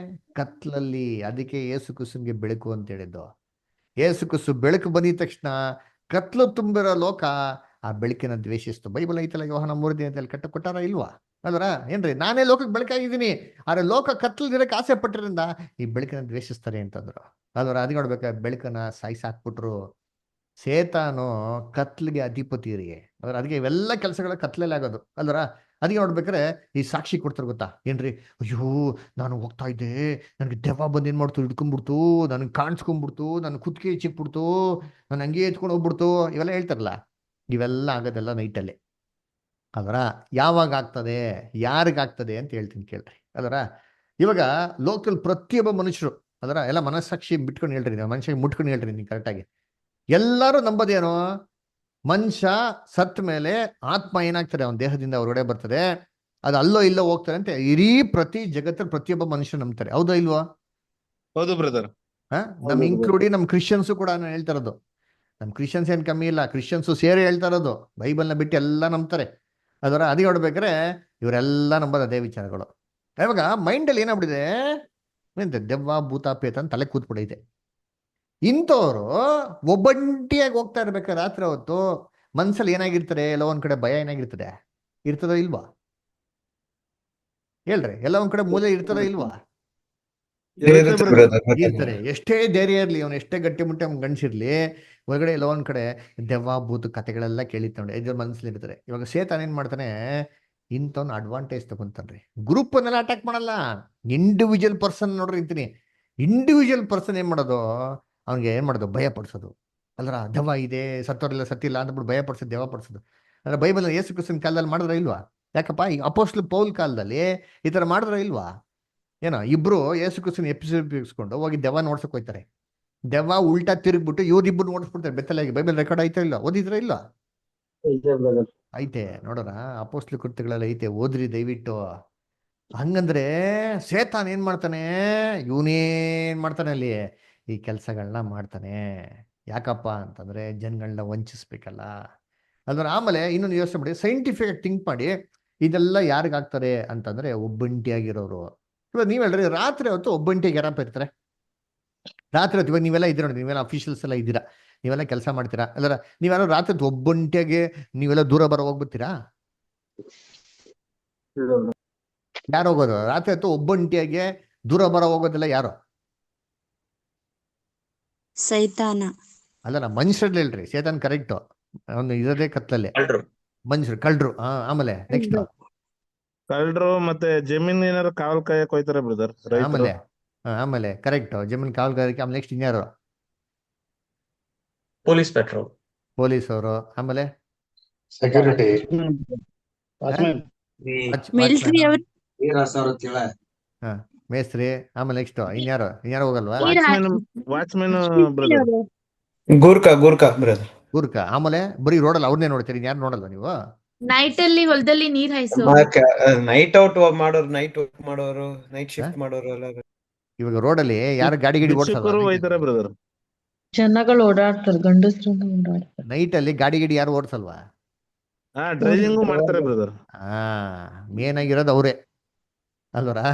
ಕತ್ಲಲ್ಲಿ. ಅದಕ್ಕೆ ಯೇಸು ಕ್ರಿಸ್ತನಿಗೆ ಬೆಳಕು ಅಂತ ಹೇಳಿದ್ದು. ಯೇಸು ಕ್ರಿಸ್ತು ಬೆಳಕು ಬಂದಿದ ತಕ್ಷಣ ಕತ್ಲು ತುಂಬಿರೋ ಲೋಕ ಆ ಬೆಳಕಿನ ದ್ವೇಷಿಸ್ತು. ಬೈಬಲ್ ಐತಲ್ಲ, ಯೋಹಾನ 3 ಅಂತ ಕಟ್ಟ ಕೊಟ್ಟಾರ ಇಲ್ವಾ? ಅಲ್ರ ಏನ್ರಿ, ನಾನೇ ಲೋಕಕ್ಕೆ ಬೆಳಕಾಗಿದ್ದೀನಿ, ಆದ್ರೆ ಲೋಕ ಕತ್ಲದಿರಕ್ಕೆ ಆಸೆ ಪಟ್ಟಿರಿಂದ ಈ ಬೆಳಕಿನ ದ್ವೇಷಿಸ್ತಾರೆ ಅಂತಂದ್ರು. ಅಲ್ವರ ಅದಕ್ಕೆ ನೋಡ್ಬೇಕ, ಬೆಳಕನ್ನ ಸಾಯಿಸಾಕ್ಬಿಟ್ರು. ಸೇತಾನು ಕತ್ಲಿಗೆ ಅಧಿಪತಿ ರೀ. ಅದ್ರ ಅದಕ್ಕೆ ಇವೆಲ್ಲ ಕೆಲಸಗಳ ಕತ್ಲಲ್ಲಿ ಆಗೋದು ಅಲ್ವರ. ಅದಕ್ಕೆ ನೋಡ್ಬೇಕಾರೆ ಈ ಸಾಕ್ಷಿ ಕೊಡ್ತಾರೆ ಗೊತ್ತಾ ಏನ್ರಿ, ಅಯ್ಯೋ ನಾನು ಹೋಗ್ತಾ ಇದ್ದೆ, ನನಗೆ ದೆವ್ವ ಬಂದು ಏನ್ ಮಾಡ್ತು, ಹಿಡ್ಕೊಂಡ್ಬಿಡ್ತು, ನನಗೆ ಕಾಣಿಸ್ಕೊಂಡ್ಬಿಡ್ತು, ನನ್ನ ಕುತ್ತಿಗೆ ಚಿಕ್ಬಿಡ್ತು, ನಾನು ಹಂಗೆ ಎತ್ಕೊಂಡು ಹೋಗ್ಬಿಡ್ತು, ಇವೆಲ್ಲ ಹೇಳ್ತಾರಲ್ಲ. ಇವೆಲ್ಲ ಆಗೋದೆಲ್ಲ ನೈಟಲ್ಲಿ. ಅದರ ಯಾವಾಗ ಆಗ್ತದೆ, ಯಾರಿಗಾಗ್ತದೆ ಅಂತ ಹೇಳ್ತೀನಿ ಕೇಳ್ರಿ. ಅದರ ಇವಾಗ ಲೋಕಲ್ ಪ್ರತಿಯೊಬ್ಬ ಮನುಷ್ಯರು ಅದರ ಎಲ್ಲ ಮನಸ್ಸಾಕ್ಷಿ ಬಿಟ್ಕೊಂಡು ಹೇಳ್ರಿ, ಮನುಷ್ಯಗೆ ಮುಟ್ಕೊಂಡು ಹೇಳ್ರಿ ನೀವು ಕರೆಕ್ಟಾಗಿ. ಎಲ್ಲರೂ ನಂಬೋದೇನೋ, ಮನುಷ್ಯ ಸತ್ ಮೇಲೆ ಆತ್ಮ ಏನಾಗ್ತದೆ, ಅವನ ದೇಹದಿಂದ ಹೊರಗಡೆ ಬರ್ತದೆ, ಅದು ಅಲ್ಲೋ ಇಲ್ಲೋ ಹೋಗ್ತಾರೆ ಅಂತ ಇಡೀ ಪ್ರತಿ ಜಗತ್ತಿನ ಪ್ರತಿಯೊಬ್ಬ ಮನುಷ್ಯರು ನಂಬ್ತಾರೆ. ಹೌದಾ ಇಲ್ವಾ? ಹೌದು ಬ್ರದರ್. ನಮ್ ಇನ್ಕ್ಲೂಡಿ ನಮ್ ಕ್ರಿಶ್ಚಿಯನ್ಸು ಕೂಡ ನಾನು ಹೇಳ್ತಾ ಇರೋದು. ನಮ್ಮ ಕ್ರಿಶ್ಚಿಯನ್ಸ್ ಏನು ಕಮ್ಮಿ ಇಲ್ಲ, ಕ್ರಿಶ್ಚಿಯನ್ಸು ಸೇರಿ ಹೇಳ್ತಾ ಇರೋದು, ಬೈಬಲ್ನ ಬಿಟ್ಟು ಎಲ್ಲ ನಂಬ್ತಾರೆ. ಅದರ ಅದೇ ನೋಡ್ಬೇಕಾದ್ರೆ ಇವರೆಲ್ಲ ನಂಬೋದು ಅದೇ ವಿಚಾರಗಳು. ಇವಾಗ ಮೈಂಡಲ್ಲಿ ಏನಾಗ್ಬಿಟ್ಟಿದೆ, ದೆವ್ವ ಭೂತ ಪೇತ ಅಂತ ತಲೆ ಕೂತ್ಬಿಡೈತೆ. ಇಂಥವ್ರು ಒಬ್ಬಂಟಿಯಾಗಿ ಹೋಗ್ತಾ ಇರ್ಬೇಕಾದ್ರೆ ರಾತ್ರಿ ಹೊತ್ತು ಮನ್ಸಲ್ಲಿ ಏನಾಗಿರ್ತಾರೆ, ಎಲ್ಲೋ ಒಂದ್ ಕಡೆ ಭಯ ಏನಾಗಿರ್ತದೆ, ಇರ್ತದೋ ಇಲ್ವಾ ಹೇಳ್ರಿ? ಎಲ್ಲ ಒಂದ್ ಕಡೆ ಮೂಲೆ ಇರ್ತದೋ ಇಲ್ವಾ? ಇರುತ್ತೆ brother. ಇರ್ತಾರೆ. ಎಷ್ಟೇ ಧೈರ್ಯ ಇರ್ಲಿ, ಅವ್ನು ಎಷ್ಟೇ ಗಟ್ಟಿ ಮುಟ್ಟಿ ಅವ್ನು ಗಂಡಸಿರ್ಲಿ, ಹೊರಗಡೆ ಎಲ್ಲೋ ಒಂದ್ ಕಡೆ ದೆವ್ವ ಭೂತ ಕಥೆಗಳೆಲ್ಲ ಕೇಳಿತ್ತಂದ್ರೆ ಇದ್ರ ಮನಸ್ಸಲ್ಲಿ ಇರ್ತಾರೆ. ಇವಾಗ ಸೇತಾನ್ ಏನ್ ಮಾಡ್ತಾನೆ, ಇಂಥವ್ನ ಅಡ್ವಾಂಟೇಜ್ ತಗೊಂತಾನ್ರಿ. ಗ್ರೂಪ್ ಅನ್ನೆಲ್ಲ ಅಟ್ಯಾಕ್ ಮಾಡಲ್ಲ, ಇಂಡಿವಿಜುವಲ್ ಪರ್ಸನ್ ನೋಡ್ರಿ ಅಂತೀನಿ. ಇಂಡಿವಿಜುವಲ್ ಪರ್ಸನ್ ಏನ್ ಮಾಡೋದು, ಅವ್ನಿಗೆ ಏನ್ ಮಾಡೋದು, ಭಯ ಪಡಿಸೋದು. ಅಲ್ರ ದೆವ್ವ ಇದೆ, ಸತ್ತೋರೆಲ್ಲ ಸತ್ತಿಲ್ಲ ಅಂದ್ಬಿಟ್ಟು ಭಯ ಪಡಿಸೋದು, ದೆವ್ವ ಪಡಿಸೋದು. ಅಂದ್ರೆ ಬೈಬಲ್ ಯೇಸು ಕ್ರಿಸ್ತನ ಕಾಲದಲ್ಲಿ ಮಾಡಿದ್ರ ಇಲ್ವಾ? ಯಾಕಪ್ಪ ಈ ಅಪೊಸ್ತಲ ಪೌಲ್ ಕಾಲದಲ್ಲಿ ಈ ತರ ಮಾಡಿದ್ರ ಇಲ್ವಾ? ಏನೋ ಇಬ್ರು ಯೇಸು ಕ್ರಿಸ್ತನ ಎಪ್ಪಿಸ್ಕೊಂಡು ಹೋಗಿ ದೆವ್ವ ನೋಡ್ಸಕ್ ಹೋಗ್ತಾರೆ. ದೆವ್ವ ಉಲ್ಟಾ ತಿರುಗ್ಬಿಟ್ಟು ಇವ್ರಿಬ್ರು ನೋಡಿಸ್ಬಿಡ್ತಾರೆ ಬೆತ್ತಲಾಗಿ. ಬೈಬಲ್ ರೆಕಾರ್ಡ್ ಐತೆ ಇಲ್ಲ? ಓದಿದ್ರ ಇಲ್ಲ? ಐತೆ ನೋಡೋಣ, ಅಪೊಸ್ತಲ ಕೃತ್ಯಗಳಲ್ಲಿ ಐತೆ, ಓದ್ರಿ ದಯವಿಟ್ಟು. ಹಂಗಂದ್ರೆ ಸೇತಾನ್ ಏನ್ ಮಾಡ್ತಾನೆ, ಇವನೇನ್ ಮಾಡ್ತಾನೆ ಅಲ್ಲಿ ಈ ಕೆಲಸಗಳನ್ನ ಮಾಡ್ತಾನೆ. ಯಾಕಪ್ಪ ಅಂತಂದ್ರೆ ಜನಗಳನ್ನ ವಂಚಿಸ್ಬೇಕಲ್ಲ. ಅದ್ರ ಆಮೇಲೆ ಇನ್ನೊಂದು ಯೋಚನೆ ಮಾಡಿ, ಸೈಂಟಿಫಿಕ್ ಆಗಿ ಥಿಂಕ್ ಮಾಡಿ, ಇದೆಲ್ಲ ಯಾರಿಗಾಗ್ತಾರೆ ಅಂತಂದ್ರೆ ಒಬ್ಬಂಟಿಯಾಗಿರೋರು. ಇವಾಗ ನೀವ್ ಹೇಳ್ರಿ, ರಾತ್ರಿ ಹೊತ್ತು ಒಬ್ಬಂಟಿಯಾಗಿ ಯಾರಪ್ಪ ಇರ್ತಾರೆ? ರಾತ್ರಿ ಹೊತ್ತು ಇವಾಗ ನೀವೆಲ್ಲ ಇದ್ದೀರ ನೋಡಿ, ನೀವೆಲ್ಲ ಅಫಿಷಿಯಲ್ಸ್ ಎಲ್ಲ ಇದ್ದೀರಾ, ನೀವೆಲ್ಲ ಕೆಲಸ ಮಾಡ್ತೀರಾ, ಅಲ್ಲರ ನೀವೆಲ್ಲ ರಾತ್ರಿ ಹೊತ್ತು ಒಬ್ಬಂಟಿಯಾಗಿ ನೀವೆಲ್ಲ ದೂರ ಬರೋ ಹೋಗ್ಬಿಡ್ತೀರಾ? ಯಾರು ಹೋಗೋದು ರಾತ್ರಿ ಹೊತ್ತು ಒಬ್ಬಂಟಿಯಾಗಿ ದೂರ ಬರೋ ಹೋಗೋದಿಲ್ಲ? ಯಾರು? ಸೈತಾನ. ಅಲ್ಲ ಮನುಷ್ಯರಲ್ಲಿ ಹೇಳ್ರಿ, ಸೇತಾನ್ ಕರೆಕ್ಟ್, ಅವ್ನು ಇರೋದೇ ಕತ್ಲಲ್ಲಿ. ಮನುಷ್ಯರು ಕಳ್ರು. ಆಮೇಲೆ ನೆಕ್ಸ್ಟ್ ಕಳ್ಳರು ಮತ್ತೆ ಜಮೀನ್ ಏನಾರು ಕಾವಲ್ ಕಾಯಕ್ ಹೋಯ್ತಾರೆ ಬ್ರದರ್ ರೈತರು. ಆಮೇಲೆ ಆಮೇಲೆ ಕರೆಕ್ಟ್, ಜಮೀನ್ ಕಾವಲ್ಗಾರಿಕೆ. ಆಮೇಲೆ ನೆಕ್ಸ್ಟ್ ಇನ್ಯಾರು? ಪೊಲೀಸ್ ಪೆಟ್ರೋಲ್, ಪೊಲೀಸ್ ಅವರು. ಆಮೇಲೆ ಸೆಕ್ಯೂರಿಟಿ, ಮಿಲಿಟರಿ ಅವರು. ಮೇಸ್ತ್ರಿ. ಆಮೇಲೆ ನೆಕ್ಸ್ಟ್ ಇನ್ಯಾರು ಹೋಗಲ್ವಾ? Watchman brother. Gurkha brother. Gurkha. ಆಮೇಲೆ ಬರೀ ರೋಡಲ್ಲಿ ಅವ್ರನ್ನೇ ನೋಡ್ತೀರಿ, ಇನ್ಯಾರು ನೋಡಲ್ವಾ ನೀವು? ನೈಟ್ ಅಲ್ಲಿ ಹೊಲದಲ್ಲಿ ನೀರ್ ಹಾಯಿಸೋರು, ನೈಟ್ ಔಟ್ ಮಾಡೋರು, ನೈಟ್ ಶಿಫ್ಟ್ ಮಾಡೋರು ಎಲ್ಲ. ಇವಾಗ ರೋಡಲ್ಲಿ ಯಾರು ಗಾಡಿ ಶಿಕ್ಷಕರು ಓಡಿಸಲ್ಲ, ಹೋಯ್ತಾರೆ ಬ್ರದರ್. ಜನಗಳು ಓಡಾಡ್ತಾರೆ, ಗಂಡಸ್ರು ಓಡಾಡ್ತಾರೆ. ನೈಟ್ ಅಲ್ಲಿ ಗಾಡಿ ಯಾರು ಓಡಿಸಲ್ವಾ? ಡ್ರೈವಿಂಗು ಮಾಡ್ತಾರೆ ಬ್ರದರ್. ಮೇನ್ ಆಗಿರೋದು ಅವರೇ ಅಲ್ವರಾ?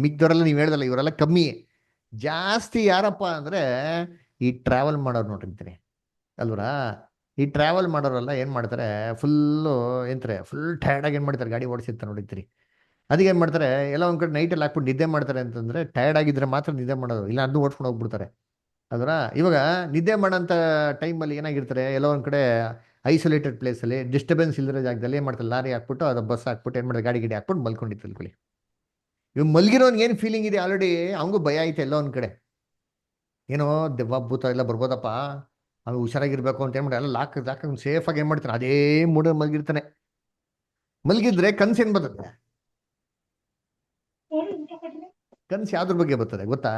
ಮಿಕ್ದವರೆಲ್ಲ ನೀವು ಹೇಳ್ದಲ್ಲ, ಇವರೆಲ್ಲ ಕಮ್ಮಿ. ಜಾಸ್ತಿ ಯಾರಪ್ಪ ಅಂದ್ರೆ ಈ ಟ್ರಾವೆಲ್ ಮಾಡೋರು ನೋಡಿರ್ತೀನಿ ಅಲ್ವರಾ? ಈ ಟ್ರಾವೆಲ್ ಮಾಡೋರೆಲ್ಲ ಏನ್ ಮಾಡ್ತಾರೆ, ಫುಲ್ಲು ಎಂತಾರೆ, ಫುಲ್ ಟಯರ್ಡ್ ಆಗಿ ಏನ್ ಮಾಡ್ತಾರೆ, ಗಾಡಿ ಓಡಿಸಿರ್ತಾರೆ ನೋಡಿರ್ತೀರಿ. ಅದಕ್ಕೆ ಏನ್ ಮಾಡ್ತಾರೆ, ಎಲ್ಲ ಒಂದ್ ಕಡೆ ನೈಟಲ್ಲಿ ಹಾಕ್ಬಿಟ್ಟು ನಿದ್ದೆ ಮಾಡ್ತಾರೆ. ಅಂತಂದ್ರೆ ಟಯರ್ಡ್ ಆಗಿದ್ರೆ ಮಾತ್ರ ನಿದ್ದೆ ಮಾಡೋದು, ಇಲ್ಲ ಅದನ್ನು ಓಡಿಸ್ಕೊಂಡು ಹೋಗ್ಬಿಡ್ತಾರೆ ಅಲ್ವರ? ಇವಾಗ ನಿದ್ದೆ ಮಾಡೋಂಥ ಟೈಮಲ್ಲಿ ಏನಾಗಿರ್ತಾರೆ, ಎಲ್ಲೋ ಒಂದ್ ಕಡೆ ಐಸೋಲೇಟೆಡ್ ಪ್ಲೇಸಲ್ಲಿ ಡಿಸ್ಟರ್ಬೆನ್ಸ್ ಇಲ್ಲದ ಜಾಗದಲ್ಲಿ ಏನ್ ಮಾಡ್ತಾರೆ, ಲಾರಿ ಹಾಕ್ಬಿಟ್ಟು ಅದು ಬಸ್ ಹಾಕ್ಬಿಟ್ಟು ಏನ್ ಮಾಡ್ತಾರೆ, ಗಾಡಿ ಹಾಕ್ಬಿಟ್ಟು ಮಲ್ಕೊಂಡಿತ್ತು ತಿಳ್ಕೊಳ್ಳಿ. ಇವ್ ಮಲ್ಗಿರೋನ್ ಏನ್ ಫೀಲಿಂಗ್ ಇದೆ, ಆಲ್ರೆಡಿ ಅವಂಗೂ ಭಯ ಐತೆ ಎಲ್ಲೋ ಒಂದ್ ಕಡೆ, ಏನೋ ದೆವ್ವ ಭೂತ ಎಲ್ಲ ಬರ್ಬೋದಪ್ಪ, ಅವ್ನು ಹುಷಾರಾಗಿರ್ಬೇಕು ಅಂತ ಏನ್ ಮಾಡಿ ಎಲ್ಲ ಲಾಕ್ ಸೇಫ್ ಆಗಿ ಏನ್ ಮಾಡ್ತಾನೆ, ಅದೇ ಮೂಡ ಮಲ್ಗಿರ್ತಾನೆ. ಮಲ್ಗಿದ್ರೆ ಕನ್ಸು ಏನ್ ಬರ್ತದೆ? ಕನ್ಸು ಯಾವ್ದ್ರ ಬಗ್ಗೆ ಬರ್ತದೆ ಗೊತ್ತಾ?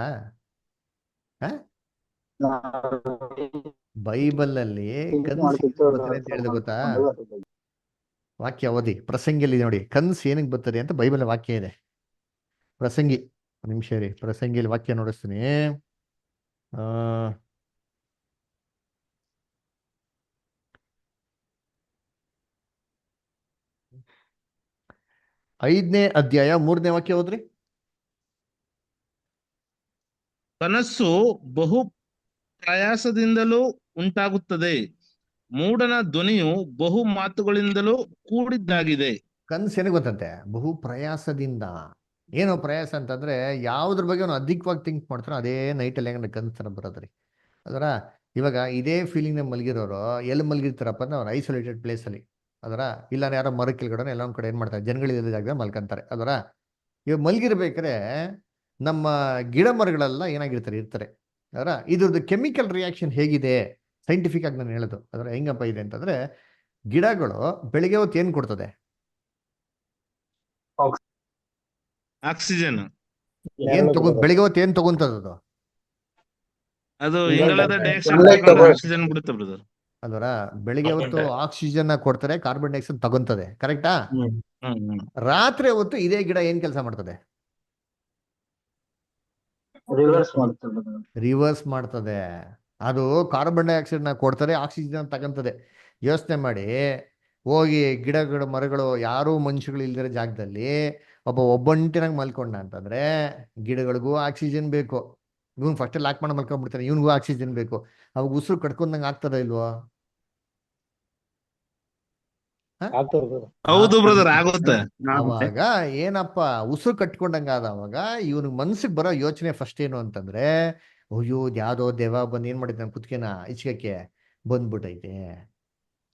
ಬೈಬಲ್ ಅಲ್ಲಿ ಕನ್ಸು ಬರ್ತದೆ ಅಂತ ಹೇಳಿದ್ರೆ ಗೊತ್ತಾ? ವಾಕ್ಯ ಓದಿ, ಪ್ರಸಂಗಿಯಲ್ಲಿ ನೋಡಿ ಕನ್ಸು ಏನಕ್ಕೆ ಬರ್ತದೆ ಅಂತ ಬೈಬಲ್ ವಾಕ್ಯ ಇದೆ. ಪ್ರಸಂಗಿ, ನಿಮಿಷ ರೀ, ಪ್ರಸಂಗಿಯಲ್ಲಿ ವಾಕ್ಯ ನೋಡಿಸ್ತೀನಿ. 5ನೇ ಅಧ್ಯಾಯ 3ನೇ ವಾಕ್ಯ ಓದ್ರಿ. ಕನಸು ಬಹು ಪ್ರಯಾಸದಿಂದಲೂ ಉಂಟಾಗುತ್ತದೆ, ಮೂಢನ ಧ್ವನಿಯು ಬಹು ಮಾತುಗಳಿಂದಲೂ ಕೂಡಿದ್ದಾಗಿದೆ. ಕನ್ಸು ಏನಕ್ಕೆ ಗೊತ್ತಂತೆ? ಬಹು ಪ್ರಯಾಸದಿಂದ. ಏನೋ ಪ್ರಯಾಸ ಅಂತಂದ್ರೆ ಯಾವ್ದ್ರ ಬಗ್ಗೆ ಅವನು ಅಧಿಕವಾಗಿ ಥಿಂಕ್ ಮಾಡ್ತಾರೋ ಅದೇ ನೈಟಲ್ಲಿ ಹೆಂಗಂದ್ರೆ ಕನ್ಸು ಬರೋದ್ರಿ. ಅದರ ಇವಾಗ ಇದೇ ಫೀಲಿಂಗ್ ಮಲಗಿರೋರು ಎಲ್ಲಿ ಮಲಗಿರ್ತಾರಪ್ಪ ಅಂದ್ರೆ ಅವ್ರು ಐಸೋಲೇಟೆಡ್ ಪ್ಲೇಸಲ್ಲಿ, ಅದರ ಇಲ್ಲ ಯಾರೋ ಮರ ಕೆಳಗಡೆ ಎಲ್ಲ ಒಂದ್ ಕಡೆ ಏನ್ ಮಾಡ್ತಾರೆ, ಜನಗಳಿಲ್ಲದ ಜಾಗದಲ್ಲಿ ಮಲ್ಕೊಂತಾರೆ. ಅದರ ಇವಾಗ ಮಲಗಿರ್ಬೇಕಾದ್ರೆ ನಮ್ಮ ಗಿಡ ಮರಗಳೆಲ್ಲ ಇರ್ತಾರೆ. ಅದರ ಇದ್ರದ್ದು ಕೆಮಿಕಲ್ ರಿಯಾಕ್ಷನ್ ಹೇಗಿದೆ ಸೈಂಟಿಫಿಕ್ ಆಗಿ ನಾನು ಹೇಳೋದು. ಅದರ ಹೆಂಗಪ್ಪ ಇದೆ ಅಂತಂದ್ರೆ, ಗಿಡಗಳು ಬೆಳಿಗ್ಗೆ ಹೊತ್ತು ಏನ್ ಕೊಡ್ತದೆ? ಆಕ್ಸಿಜನ್. ಬೆಳಿಗ್ಗೆ ಹೊತ್ತು ಏನ್ ತಗೊಂತದ? ಅದು ಇಂಗಾಲದ ಡೈಆಕ್ಸೈಡ್ ಆಕ್ಸಿಜನ್ ಬಿಡುತ್ತೆ ಬ್ರದರ್. ಅಲ್ವರ? ಬೆಳಿಗ್ಗೆ ಹೊತ್ತು ಆಕ್ಸಿಜನ್ ಕೊಡ್ತಾರೆ, ಕಾರ್ಬನ್ ಡೈಆಕ್ಸೈಡ್ ತಗೊಂತದೆ, ಕರೆಕ್ಟಾ? ರಾತ್ರಿ ಹೊತ್ತು ಇದೇ ಗಿಡ ಏನ್ ಕೆಲಸ ಮಾಡ್ತದೆ? ರಿವರ್ಸ್ ಮಾಡ್ತದೆ. ಅದು ಕಾರ್ಬನ್ ಡೈಆಕ್ಸೈಡ್ನ ಕೊಡ್ತಾರೆ, ಆಕ್ಸಿಜನ್ ತಗೊಂತದೆ. ಯೋಚನೆ ಮಾಡಿ, ಹೋಗಿ ಗಿಡಗಳು ಮರಗಳು ಯಾರೂ ಮನುಷ್ಯಗಳು ಇಲ್ದಿರೋ ಜಾಗದಲ್ಲಿ ಒಬ್ಬಂಟಿನಾಗ ಮಲ್ಕೊಂಡ ಅಂತಂದ್ರೆ ಗಿಡಗಳಿಗೂ ಆಕ್ಸಿಜನ್ ಬೇಕು. ಇವನ್ ಫಸ್ಟ್ ಲಾಕ್ ಮಾಡಿ ಮಲ್ಕೊಂಡ್ಬಿಡ್ತಾನೆ, ಇವನಿಗೂ ಆಕ್ಸಿಜನ್ ಬೇಕು. ಅವಾಗ ಉಸಿರು ಕಟ್ಕೊಂಡಂಗೆ ಆಗ್ತದ ಇಲ್ವೋ? ಹೌದು ಆಗ್ತದೆ. ಬ್ರದರ್, ಆಗುತ್ತೆ. ಅವಾಗ ಏನಪ್ಪ ಉಸಿರು ಕಟ್ಕೊಂಡಂಗ ಆದವಾಗ ಇವನಿಗೆ ಮನ್ಸಿಗೆ ಬರೋ ಯೋಚನೆ ಫಸ್ಟ್ ಏನು ಅಂತಂದ್ರೆ, ಅಯ್ಯೋ ಯಾವ್ದೋ ದೇವ ಬಂದು ಏನ್ ಮಾಡಿದ್ದಾನೆ ಕುತ್ಕೆನ ಇಚ್ಕಕ್ಕೆ ಬಂದ್ಬಿಟ್ಟೈತೆ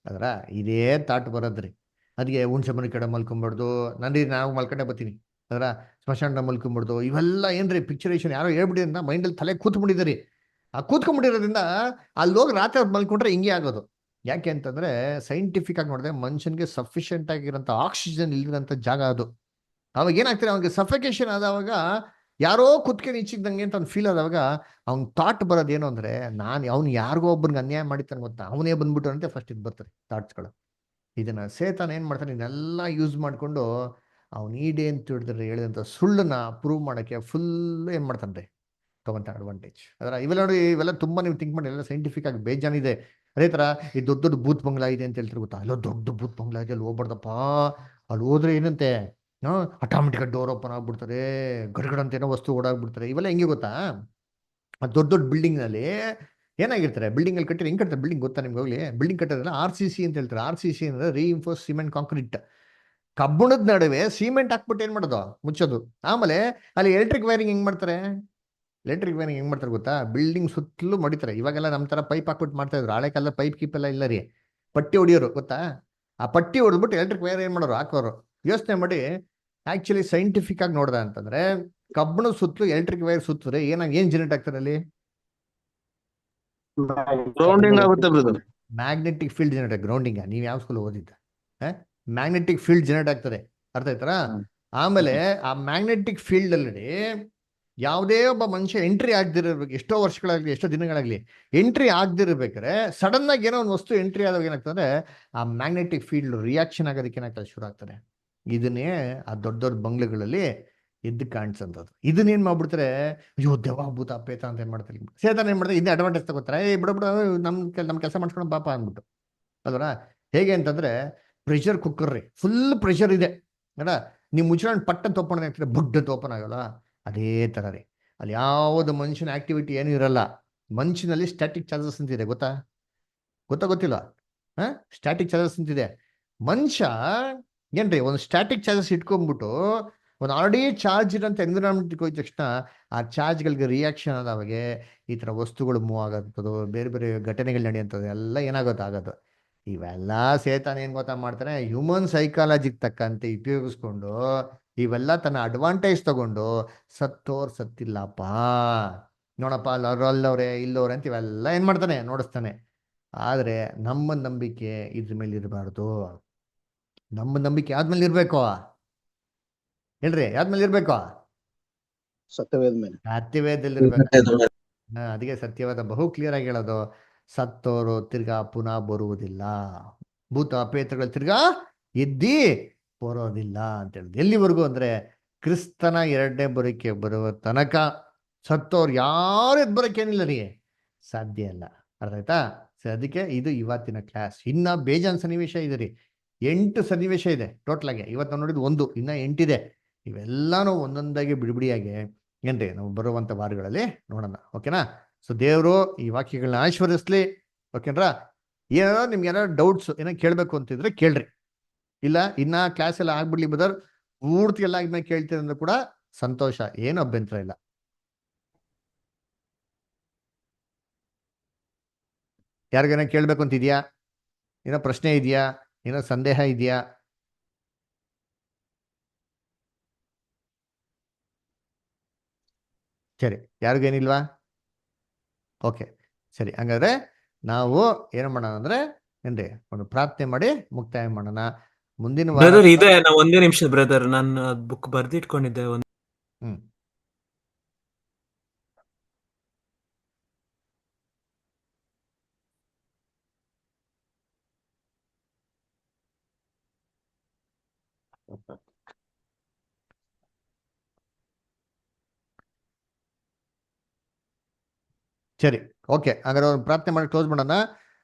ಅದ್ರ ಇದೇ ತಾಟ್ ಬರೋದ್ರಿ. ಅದಕ್ಕೆ ಹುಣ್ಸೆ ಮನೆ ಕಡೆ ಮಲ್ಕೊಂಬಾರ್ದು, ನನ್ರಿ ನಾವು ಮಲ್ಕೊಂಡೆ ಬರ್ತೀನಿ ಅದರ ಸ್ಮಶಾನ ಮಲ್ಕೊಂಬಾರ್ದು, ಇವೆಲ್ಲ ಏನ್ರಿ ಪಿಕ್ಚರೇಷನ್ ಯಾರೋ ಹೇಳ್ಬಿಟ್ಟಿದ್ರಿಂದ ಮೈಂಡಲ್ಲಿ ತಲೆ ಕೂತ್ಬಿಟ್ಟಿದ್ರಿ. ಆ ಕೂತ್ಕೊಂಡ್ಬಿಟ್ಟಿರೋದ್ರಿಂದ ಅಲ್ಲಿ ಹೋಗಿ ರಾತ್ರಿ ಮಲ್ಕೊಂಡ್ರೆ ಹಿಂಗೆ ಆಗೋದು. ಯಾಕೆ ಅಂತಂದ್ರೆ ಸೈಂಟಿಫಿಕ್ ಆಗಿ ನೋಡಿದ್ರೆ ಮನುಷ್ಯನಿಗೆ ಸಫಿಷಿಯಂಟ್ ಆಗಿರೋಂಥ ಆಕ್ಸಿಜನ್ ಇಲ್ಲಿರೋಂಥ ಜಾಗ ಅದು. ಅವಾಗ ಏನಾಗ್ತಾರೆ, ಅವನಿಗೆ ಸಫಿಕೇಶನ್ ಆದವಾಗ ಯಾರೋ ಕುತ್ಕೊಂಡು ಇಚ್ಚಿದ್ದಂಗೆ ಅಂತ ಅವ್ನು ಫೀಲ್ ಆದವಾಗ ಅವ್ನ ಥಾಟ್ ಬರೋದೇನು ಅಂದ್ರೆ, ನಾನು ಅವ್ನು ಯಾರಿಗೋ ಒಬ್ಬನಿಗೆ ಅನ್ಯಾಯ ಮಾಡಿತಾನೆ ಗೊತ್ತಾ, ಅವನೇ ಬಂದ್ಬಿಟ್ಟು ಅಂತ ಫಸ್ಟ್ ಇದು ಬರ್ತಾರೆ ಥಾಟ್ಸ್ಗಳು. ಇದನ್ನ ಸೇತಾನ ಏನ್ ಮಾಡ್ತಾನೆ, ಇದನ್ನೆಲ್ಲ ಯೂಸ್ ಮಾಡ್ಕೊಂಡು ಅವ್ನು ಈಡೇ ಅಂತ ಹೇಳಿದ್ರೆ ಹೇಳಿದಂಥ ಸುಳ್ಳನ್ನ ಪ್ರೂವ್ ಮಾಡೋಕ್ಕೆ ಫುಲ್ ಏನ್ ಮಾಡ್ತಾನೆ ತಗೊಂತ ಅಡ್ವಾಂಟೇಜ್. ಅದರ ಇವೆಲ್ಲ ನೋಡಿ, ಇವೆಲ್ಲ ತುಂಬಾ ನೀವು ಥಿಂಕ್ ಮಾಡಿ, ಎಲ್ಲ ಸೈಂಟಿಫಿಕ್ ಆಗಿ ಬೇಜಾನಿದೆ. ಅದೇ ತರ ಈ ದೊಡ್ಡ ದೊಡ್ಡ ಬೂತ್ ಬಂಗ್ಲಾ ಇದೆ ಅಂತ ಹೇಳ್ತಾರೆ ಗೊತ್ತಾ, ಅಲ್ಲೋ ದೊಡ್ಡ ಬೂತ್ ಬಂಗ್ಲಾ ಇದೆ, ಅಲ್ಲಿ ಹೋಗ್ಬಾರ್ದಪ್ಪ, ಅಲ್ಲಿ ಹೋದ್ರೆ ಏನಂತೆ ಆಟೋಮೆಟಿಕ್ ಡೋರ್ ಓಪನ್ ಆಗ್ಬಿಡ್ತಾರೆ, ಗಡಗಡ ಅಂತ ಏನೋ ವಸ್ತು ಓಡಾಗ್ಬಿಡ್ತಾರೆ. ಇವೆಲ್ಲ ಹೆಂಗೆ ಗೊತ್ತಾ, ಆ ದೊಡ್ಡ ದೊಡ್ಡ ಬಿಲ್ಡಿಂಗ್ ನಲ್ಲಿ ಏನಾಗಿರ್ತಾರೆ, ಬಿಲ್ಡಿಂಗ್ ಅಲ್ಲಿ ಕಟ್ಟಿದ್ರೆ ಹೆಂಗ್ ಕಟ್ತಾರೆ ಬಿಲ್ಡಿಂಗ್ ಗೊತ್ತಾ ನಿಮ್ಗೆ? ಹೋಗ್ಲಿ ಬಿಲ್ಡಿಂಗ್ ಕಟ್ಟೋದ್ರಲ್ಲ RCC ಅಂತ ಹೇಳ್ತಾರೆ. RCC ಅಂದ್ರೆ ರೀಇನ್ಫೋರ್ಸ್ ಸಿಮೆಂಟ್ ಕಾಂಕ್ರೀಟ್. ಕಬ್ಬಣದ ನಡುವೆ ಸಿಮೆಂಟ್ ಹಾಕ್ಬಿಟ್ಟು ಏನ್ ಮಾಡೋದು, ಮುಚ್ಚೋದು. ಆಮೇಲೆ ಅಲ್ಲಿ ಎಲೆಕ್ಟ್ರಿಕ್ ವೈರಿಂಗ್ ಹೆಂಗ್ ಮಾಡ್ತಾರೆ, ಎಲೆಕ್ಟ್ರಿಕ್ ವೈರಿಂಗ್ ಹೆಂಗ್ ಮಾಡ್ತಾರೆ ಗೊತ್ತಾ, ಬಿಲ್ಡಿಂಗ್ ಸುತ್ತಲೂ ಮಡಿತಾರೆ. ಇವಾಗೆಲ್ಲ ನಮ್ಮ ತರ ಪೈಪ್ ಹಾಕ್ಬಿಟ್ಟು ಮಾಡ್ತಾ ಇದ್ರು, ಹಳೆ ಕಾಲದ ಪೈಪ್ ಕೀಪ್ ಎಲ್ಲ ಇಲ್ಲ ರೀ, ಪಟ್ಟಿ ಹೊಡಿಯೋರು ಗೊತ್ತಾ. ಆ ಪಟ್ಟಿ ಹೊಡೆದ್ಬಿಟ್ಟು ಎಲೆಕ್ಟ್ರಿಕ್ ವೈರ್ ಏನ್ ಮಾಡೋರು ಹಾಕೋರು. ಯೋಚನೆ ಮಾಡಿ, ಆಕ್ಚುಲಿ ಸೈಂಟಿಫಿಕ್ ಆಗಿ ನೋಡ್ದ ಅಂತಂದ್ರೆ ಕಬ್ಬಣ ಸುತ್ತಲೂ ಎಲೆಕ್ಟ್ರಿಕ್ ವೈರ್ ಸುತ್ತಿದ್ರೆ ಏನ್ ಜನರೇಟ್ ಆಗ್ತಾರೆ ಅಲ್ಲಿ, ಗ್ರೌಂಡಿಂಗ್ ಆಗುತ್ತೆ brother. Magnetic field generate. Grounding ನೀವು ಯಾವ ಸ್ಕೂಲ್ ಓದಿದ್ದ? ಮ್ಯಾಗ್ನೆಟಿಕ್ ಫೀಲ್ಡ್ ಜನರೇಟ್ ಆಗ್ತದೆ, ಅರ್ಥ ಆಯ್ತಾರ? ಆಮೇಲೆ ಆ ಮ್ಯಾಗ್ನೆಟಿಕ್ ಫೀಲ್ಡ್ ಅಲ್ಲಿ ಯಾವುದೇ ಒಬ್ಬ ಮನುಷ್ಯ ಎಂಟ್ರಿ ಆಗದಿರಬೇಕು, ಎಷ್ಟೋ ವರ್ಷಗಳಾಗ್ಲಿ ಎಷ್ಟೋ ದಿನಗಳಾಗ್ಲಿ ಎಂಟ್ರಿ ಆಗದಿರ್ಬೇಕಾದ್ರೆ ಸಡನ್ ಆಗಿ ಏನೋ ಒಂದು ವಸ್ತು ಎಂಟ್ರಿ ಆದಾಗ ಏನಾಗ್ತದೆ, ಆ ಮ್ಯಾಗ್ನೆಟಿಕ್ ಫೀಲ್ಡ್ ರಿಯಾಕ್ಷನ್ ಆಗೋದಕ್ಕೆ ಏನಾಗ್ತದೆ, ಶುರು ಆಗ್ತದೆ. ಇದನ್ನೇ ಆ ದೊಡ್ಡ ದೊಡ್ಡ ಬಂಗ್ಲೆಗಳಲ್ಲಿ ಎದ್ದು ಕಾಣಿಸಂಥದ್ದು. ಇದನ್ನೇನ್ ಮಾಡ್ಬಿಡ್ತಾರೆ, ಅಯ್ಯೋ ದೆವ್ವ ಭೂತ ಪೇತ ಅಂತ ಏನ್ ಮಾಡ್ತಾರೆ, ಸೇತಾನ ಏನ್ ಮಾಡ್ತಾರೆ, ಇದೇ ಅಡ್ವಾಂಟೇಜ್ ತಗೋತಾರೆ. ಬಿಡ ಬಿಡ ನಮ್ ಕೆಲಸ ಮಾಡ್ಕೊಂಡು ಪಾಪ ಅಂದ್ಬಿಟ್ಟು ಅಲ್ವರ. ಹೇಗೆ ಅಂತಂದ್ರೆ ಪ್ರೆಷರ್ ಕುಕ್ಕರ್ ರೀ, ಫುಲ್ ಪ್ರೆಷರ್ ಇದೆ ಅಲ್ಲ, ನೀವು ಮುಚ್ಕೊಂಡು ಪಟ್ಟಂತ ಓಪನ್ ಆಗ್ತದೆ, ಬುಡ್ಡಂತ ಓಪನ್ ಆಗಲ್ಲ. ಅದೇ ತರ ರೀ, ಅಲ್ಲಿ ಯಾವುದು ಮನುಷ್ಯನ ಆಕ್ಟಿವಿಟಿ ಏನು ಇರಲ್ಲ. ಮನುಷ್ಯನಲ್ಲಿ ಸ್ಟ್ಯಾಟಿಕ್ ಚಾರ್ಜಸ್ ಅಂತಿದೆ, ಗೊತ್ತಾ ಗೊತ್ತಿಲ್ಲ? ಸ್ಟ್ಯಾಟಿಕ್ ಚಾರ್ಜಸ್ ಅಂತಿದೆ. ಮನುಷ್ಯ ಏನ್ರಿ ಒಂದು ಸ್ಟ್ಯಾಟಿಕ್ ಚಾರ್ಜಸ್ ಇಟ್ಕೊಂಡ್ಬಿಟ್ಟು ಒಂದು ಆಲ್ರೆಡಿ ಚಾರ್ಜ್ ಇರೋಂಥ ಎನ್ವಿರಾನ್ಮೆಂಟ್ಗೆ ಹೋದ ತಕ್ಷಣ ಆ ಚಾರ್ಜ್ಗಳಿಗೆ ರಿಯಾಕ್ಷನ್ ಆದವಾಗೆ ಈ ಥರ ವಸ್ತುಗಳು ಮೂವ್ ಆಗೋಂಥದ್ದು, ಬೇರೆ ಬೇರೆ ಘಟನೆಗಳು ನಡೆಯೋಂಥದ್ದು ಎಲ್ಲ ಆಗೋದು. ಇವೆಲ್ಲ ಸೇತಾನ ಏನ್ ಗೊತ್ತಾ ಮಾಡ್ತಾನೆ, ಹ್ಯೂಮನ್ ಸೈಕಾಲಜಿಗೆ ತಕ್ಕಂತೆ ಉಪಯೋಗಿಸ್ಕೊಂಡು ಇವೆಲ್ಲ ತನ್ನ ಅಡ್ವಾಂಟೇಜ್ ತಗೊಂಡು ಸತ್ತೋರ್ ಸತ್ತಿಲ್ಲಪ್ಪ ನೋಡಪ್ಪ ಅಲ್ಲವ್ರೆ ಇಲ್ಲವ್ರೆ ಅಂತ ಇವೆಲ್ಲ ಏನ್ ಮಾಡ್ತಾನೆ ನೋಡಿಸ್ತಾನೆ. ಆದ್ರೆ ನಮ್ಮ ನಂಬಿಕೆ ಇದ್ರ ಮೇಲೆ ಇರಬಾರ್ದು. ನಮ್ಮ ನಂಬಿಕೆ ಯಾವ್ದ್ಮೇಲೆ ಇರ್ಬೇಕು ಹೇಳ್ರಿ, ಯಾವ್ದ್ಮೇಲೆ ಇರ್ಬೇಕು? ಸತ್ಯವೇದ ಮೇಲೆ. ಸತ್ಯವೇದದಲ್ಲಿ ಇರ್ಬೇಕು. ಅದಕ್ಕೆ ಸತ್ಯವಾದ ಬಹು ಕ್ಲಿಯರ್ ಆಗಿ ಹೇಳೋದು, ಸತ್ತೋರು ತಿರ್ಗಾ ಪುನಃ ಬರುವುದಿಲ್ಲ, ಭೂತ ಅಪೇತಗಳು ತಿರ್ಗಾ ಎದ್ದಿ ಬರೋದಿಲ್ಲ ಅಂತ ಹೇಳಿದ್ರು. ಎಲ್ಲಿವರೆಗೂ ಅಂದ್ರೆ ಕ್ರಿಸ್ತನ ಎರಡನೇ ಬರೋಕೆ ಬರುವ ತನಕ ಸತ್ತೋರು ಯಾರು ಎದ್ದು ಬರೋಕೇನಿಲ್ಲ ರೀ, ಸಾಧ್ಯ ಇಲ್ಲ. ಅರ್ಥ ಆಯ್ತಾ? ಅದಕ್ಕೆ ಇದು ಇವತ್ತಿನ ಕ್ಲಾಸ್. ಇನ್ನ ಬೇಜಾನ್ ಸನ್ನಿವೇಶ ಇದೆ ರೀ, 8 ಸನ್ನಿವೇಶ ಇದೆ ಟೋಟಲ್ ಆಗಿ. ಇವತ್ತು ನಾವು ನೋಡಿದ್ದು 1, ಇನ್ನ 8 ಇದೆ. ಇವೆಲ್ಲಾನು ಒಂದೊಂದಾಗಿ ಬಿಡಿಬಿಡಿಯಾಗಿ ಏನ್ರಿ ನಾವು ಬರುವಂತ ವಾರಗಳಲ್ಲಿ ನೋಡೋಣ. ಓಕೆನಾ? ಸೊ ದೇವರು ಈ ವಾಕ್ಯಗಳನ್ನ ಆಶೀರ್ವದಿಸ್ಲಿ. ಓಕೆನ್ರಾ? ಏನೋ ನಿಮ್ಗೆ ಏನಾದ್ರು ಡೌಟ್ಸ್ ಏನೋ ಕೇಳಬೇಕು ಅಂತಿದ್ರೆ ಕೇಳ್ರಿ, ಇಲ್ಲ ಇನ್ನ ಕ್ಲಾಸ್ ಎಲ್ಲ ಆಗ್ಬಿಡ್ಲಿ ಬದರ್ ಪೂರ್ತಿ ಎಲ್ಲ ಆದ್ಮೇಲೆ ಕೇಳ್ತೀರ ಅಂದ್ರೆ ಕೂಡ ಸಂತೋಷ, ಏನು ಅಭ್ಯಂತರ ಇಲ್ಲ. ಯಾರಿಗೇನೋ ಕೇಳ್ಬೇಕು ಅಂತಿದ್ಯಾ? ಏನೋ ಪ್ರಶ್ನೆ ಇದೆಯಾ? ಏನೋ ಸಂದೇಹ ಇದೆಯಾ? ಸರಿ, ಯಾರಿಗೇನಿಲ್ವಾ? ಓಕೆ, ಸರಿ. ಹಂಗಾದ್ರೆ ನಾವು ಏನು ಮಾಡೋಣ ಅಂದ್ರೆ ಏನ್ರಿ ಒಂದು ಪ್ರಾರ್ಥನೆ ಮಾಡಿ ಮುಕ್ತಾಯ ಮಾಡೋಣ. ಮುಂದಿನ ವಾರ ಬ್ರದರ್ ಇದೆ, ನಾ ಒಂದೇ ನಿಮಿಷ ಬ್ರದರ್, ನಾನು ಬುಕ್ ಬರ್ದಿಟ್ಕೊಂಡಿದ್ದೆ. ಹ್ಮ್ ಸರಿ, ಓಕೆ, ಹಾಗಾದ್ರೆ ಒಂದು ಪ್ರಾರ್ಥನೆ ಮಾಡಿ ಕ್ಲೋಸ್ ಮಾಡೋಣ.